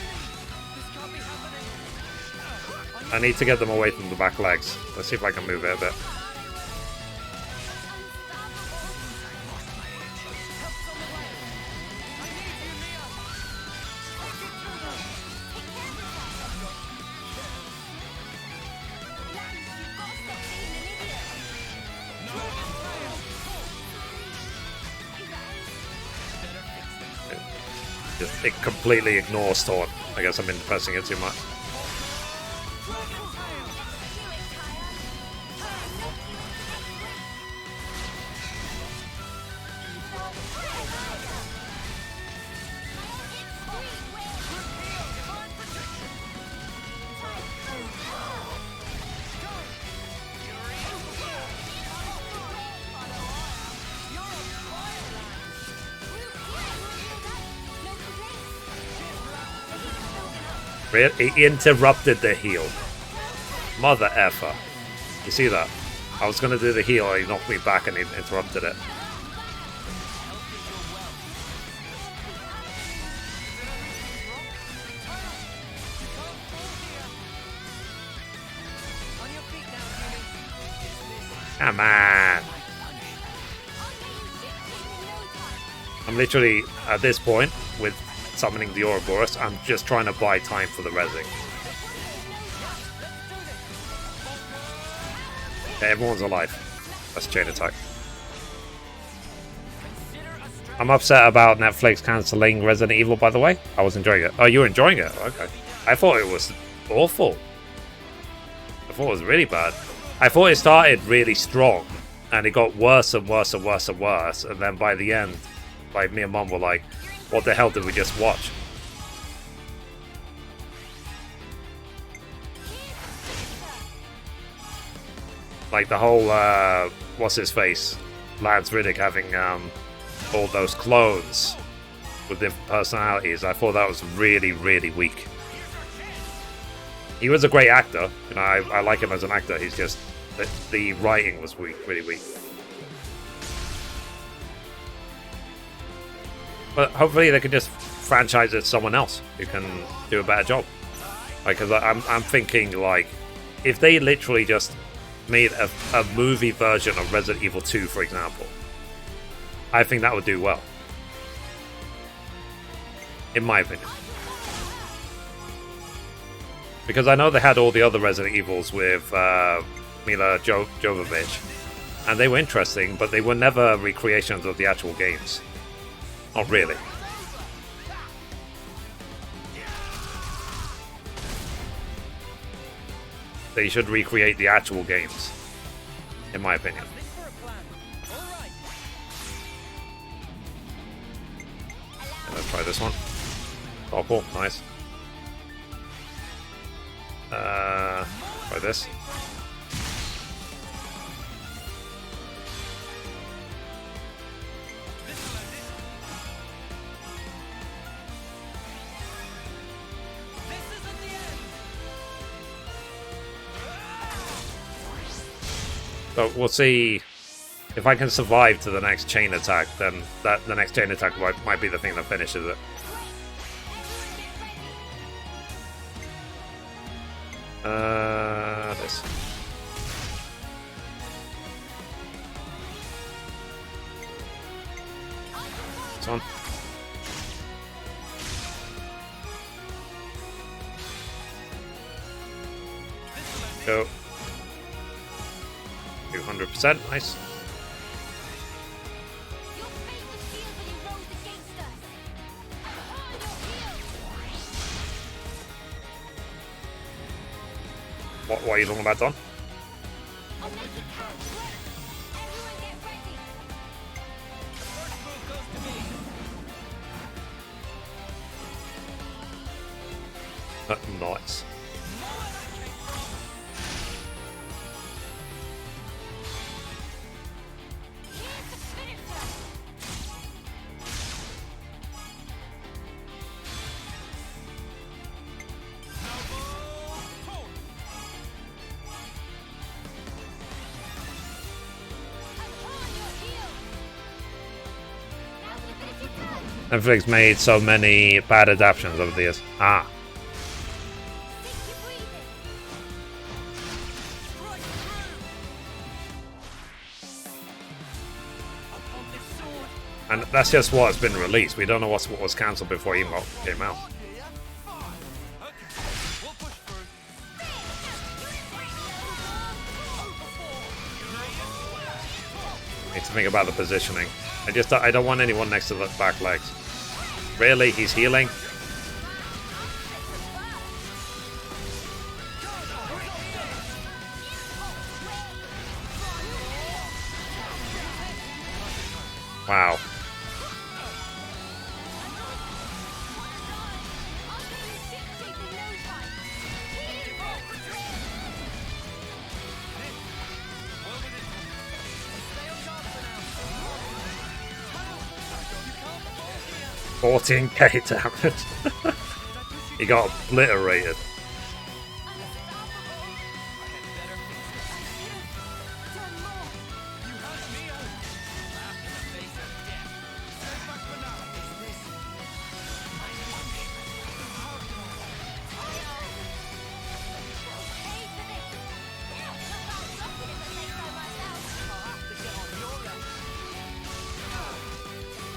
I need to get them away from the back legs. Let's see if I can move it a bit. It completely ignores Taunt. I guess I'm pressing it too much. He interrupted the heal. Mother effer. You see that? I was going to do the heal, he knocked me back and he interrupted it. Come on. I'm literally, at this point, with summoning the Ouroboros, I'm just trying to buy time for the rezzing. Okay, everyone's alive. That's chain attack. I'm upset about Netflix cancelling Resident Evil, by the way. I was enjoying it. Oh, you were enjoying it? Okay. I thought it was awful. I thought it was really bad. I thought it started really strong, and it got worse and worse and worse and worse, and then by the end, like, me and Mum were like, what the hell did we just watch? Like the whole, what's his face? Lance Riddick having all those clones with different personalities. I thought that was really, really weak. He was a great actor. You know, I like him as an actor. He's just, the writing was weak, really weak. But hopefully they can just franchise it to someone else who can do a better job. Like, cause I'm thinking, like, if they literally just made a movie version of Resident Evil 2, for example, I think that would do well. In my opinion. Because I know they had all the other Resident Evils with Mila Jovovich, and they were interesting, but they were never recreations of the actual games. Not really. They should recreate the actual games, in my opinion. Try this one. Topple, nice. Try this. So we'll see if I can survive to the next chain attack. Then the next chain attack might be the thing that finishes it. This. This one. Go. 200%, nice. What are you talking about, Don? Nice. Netflix made so many bad adaptations over the years. Ah. And that's just what's been released. We don't know what was cancelled before it came out. Need to think about the positioning. I don't want anyone next to the back legs. Really? He's healing? Wow. $14k damage. He got obliterated.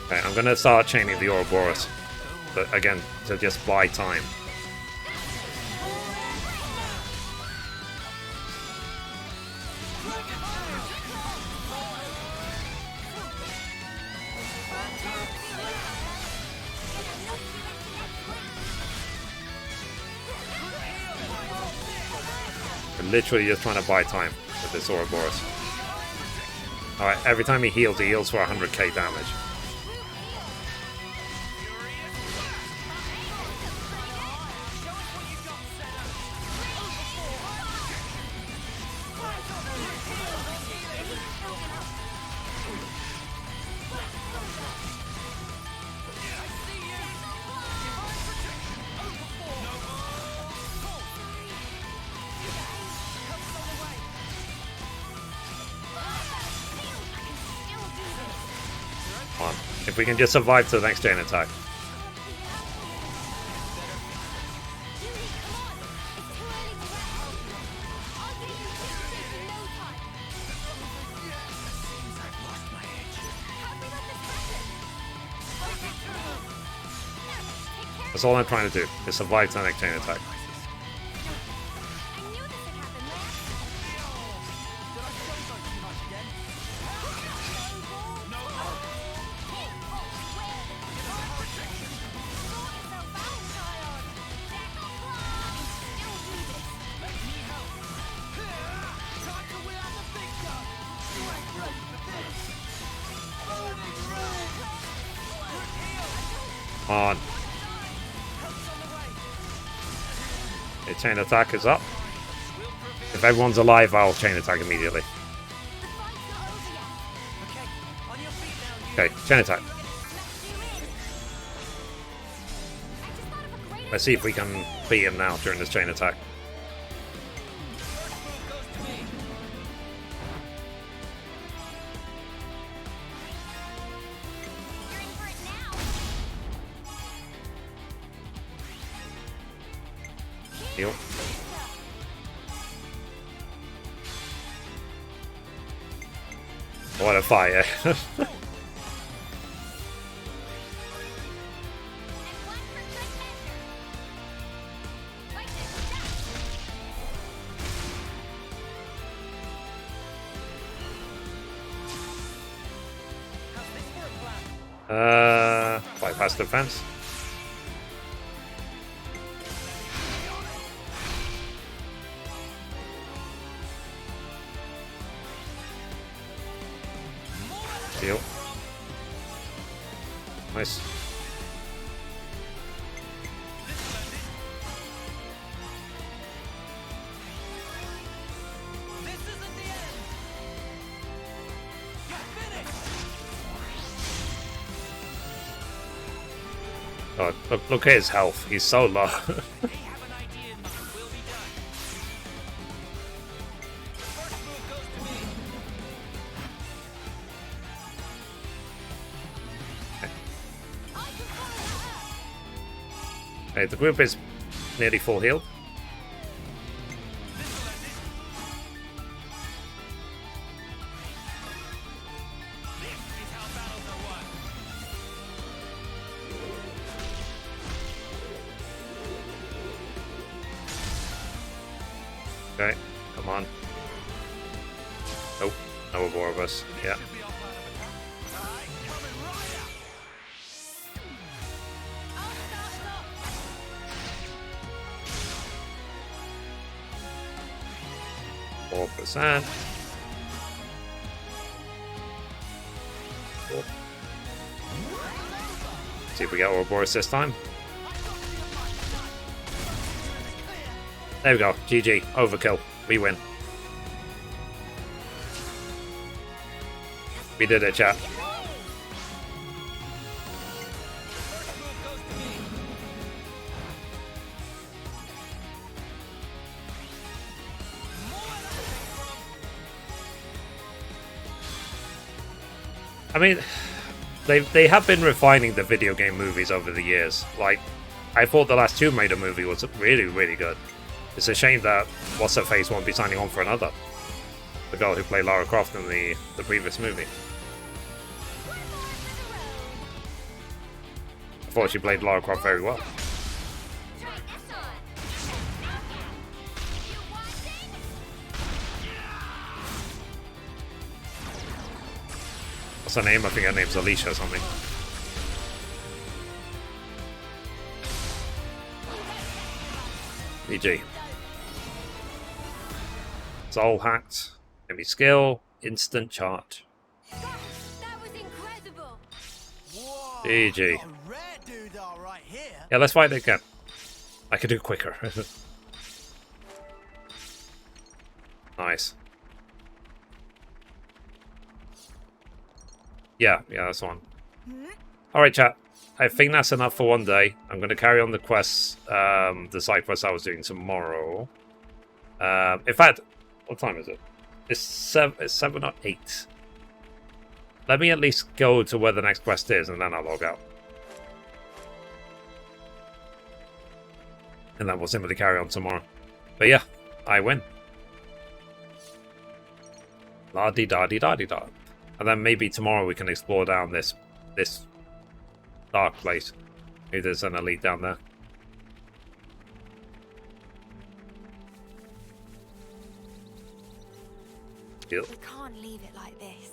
Okay, I'm gonna start chaining the Ouroboros, but again, to just buy time. We're literally just trying to buy time with this Ouroboros. Alright, every time he heals for 100k damage. If we can just survive to the next chain attack. That's all I'm trying to do, is survive to the next chain attack. On. Okay, chain attack is up. If everyone's alive, I'll chain attack immediately. Okay, chain attack. Let's see if we can beat him now during this chain attack. Heal. What a fire. Bypass defense. Heal. Nice. Oh, look at his health. He's so low. Okay, the group is nearly full healed. Okay, come on. Nope, no more of us. Yeah. %. Cool. See if we get Ouroboros this time. There we go. GG. Overkill. We win. We did it, chat. I mean, they have been refining the video game movies over the years. Like, I thought the last Tomb Raider movie was really, really good. It's a shame that What's-Her-Face won't be signing on for another. The girl who played Lara Croft in the previous movie. I thought she played Lara Croft very well. What's her name? I think her name's Alicia or something. GG. Soul hacked. Enemy skill. Instant charge. That was incredible. GG. Yeah, let's fight it again. I could do quicker. Nice. Yeah, that's one. Alright, chat. I think that's enough for one day. I'm going to carry on the quests, the side quests I was doing tomorrow. In fact, what time is it? It's 7 or 8. Let me at least go to where the next quest is, and then I'll log out. And then we'll simply carry on tomorrow. But yeah, I win. La-di-da-di-da-di-da. And then maybe tomorrow we can explore down this dark place. Maybe there's an elite down there. We can't leave it like this.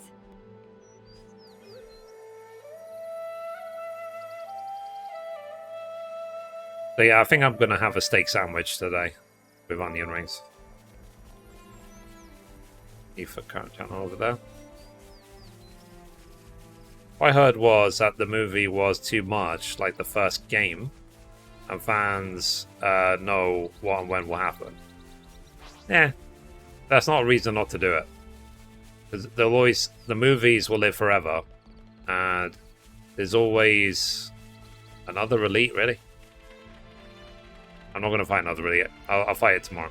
So yeah, I think I'm going to have a steak sandwich today with onion rings. For current channel over there. What I heard was that the movie was too much like the first game, and fans know what and when will happen. Yeah, that's not a reason not to do it. Because the movies will live forever, and there's always another Elite, really. I'm not going to fight another Elite. I'll fight it tomorrow.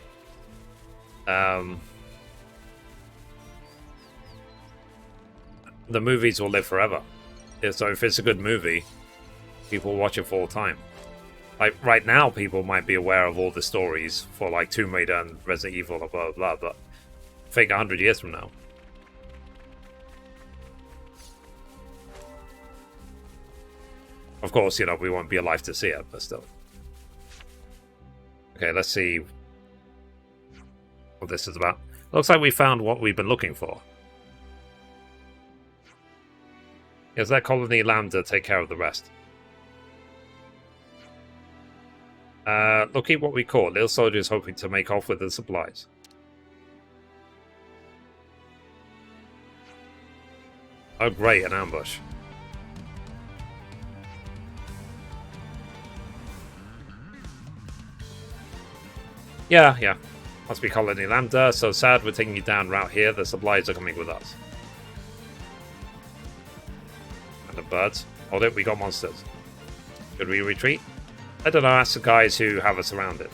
The movies will live forever. So if it's a good movie, people will watch it for all time. Like, right now, people might be aware of all the stories for, like, Tomb Raider and Resident Evil and blah, blah, blah, but I think 100 years from now. Of course, you know, we won't be alive to see it, but still. Okay, let's see what this is about. Looks like we found what we've been looking for. Is that Colony Lambda take care of the rest? Look at what we caught. Little soldiers hoping to make off with the supplies. Oh great, an ambush. Yeah. Must be Colony Lambda. So sad we're taking you down route here. The supplies are coming with us. And the birds. Hold it, we got monsters. Should we retreat? I don't know, ask the guys who have us surrounded.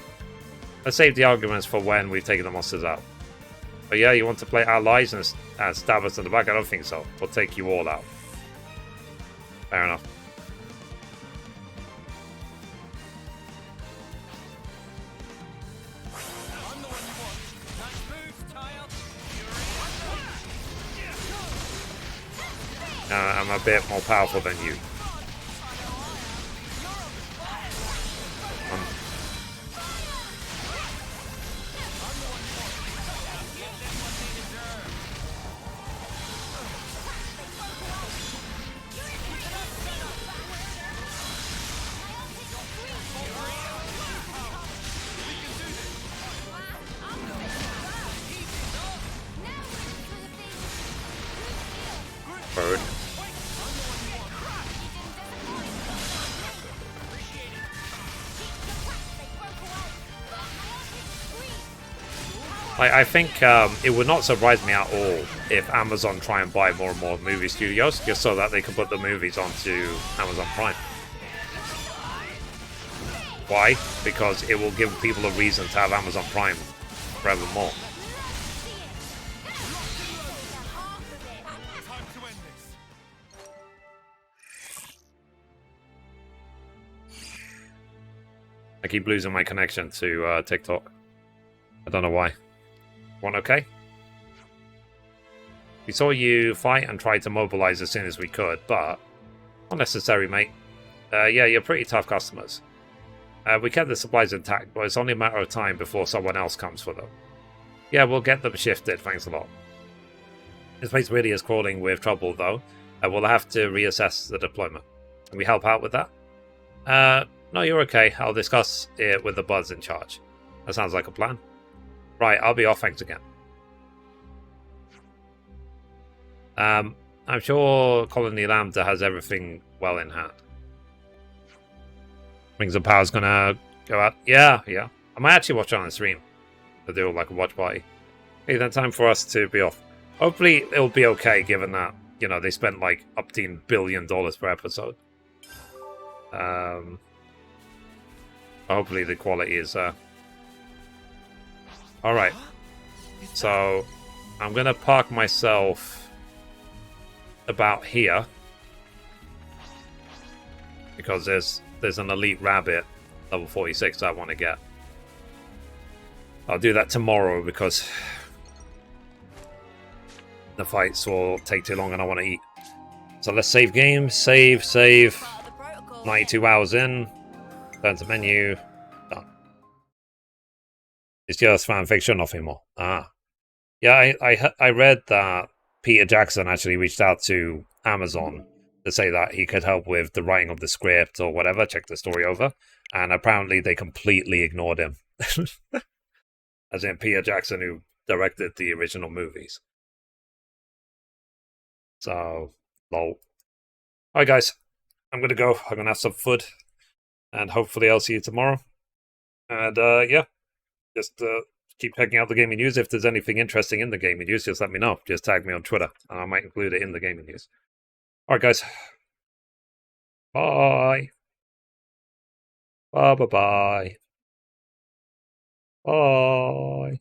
Let's save the arguments for when we've taken the monsters out. But yeah, you want to play allies and stab us in the back? I don't think so. We'll take you all out. Fair enough. I'm a bit more powerful than you. Bird. I think it would not surprise me at all if Amazon try and buy more and more movie studios just so that they can put the movies onto Amazon Prime. Why? Because it will give people a reason to have Amazon Prime forevermore. I keep losing my connection to TikTok. I don't know why. One okay? We saw you fight and tried to mobilize as soon as we could, but not necessary, mate. Yeah, you're pretty tough customers. We kept the supplies intact, but it's only a matter of time before someone else comes for them. Yeah, we'll get them shifted, thanks a lot. This place really is crawling with trouble, though. We'll have to reassess the deployment. Can we help out with that? No, you're okay. I'll discuss it with the buds in charge. That sounds like a plan. Right, I'll be off, thanks again. I'm sure Colony Lambda has everything well in hand. Rings of Power's gonna go out. Yeah. I might actually watch it on the stream. I'll do like a watch party. Okay, then time for us to be off. Hopefully it'll be okay, given that, you know, they spent like up to $1 billion per episode. Hopefully the quality is alright. So I'm gonna park myself about here. Because there's an elite rabbit level 46 I want to get. I'll do that tomorrow because the fights will take too long and I want to eat. So let's save game, save. 92 hours in. Turn to menu. Done. It's just fan fiction, nothing more. Yeah, I read that Peter Jackson actually reached out to Amazon to say that he could help with the writing of the script or whatever, check the story over, and apparently they completely ignored him. As in Peter Jackson, who directed the original movies. So, lol. Alright, guys. I'm going to go. I'm going to have some food. And hopefully I'll see you tomorrow. And, yeah. Just keep checking out the gaming news. If there's anything interesting in the gaming news, just let me know. Just tag me on Twitter. And I might include it in the gaming news. Alright, guys. Bye. Bye-bye-bye. Bye.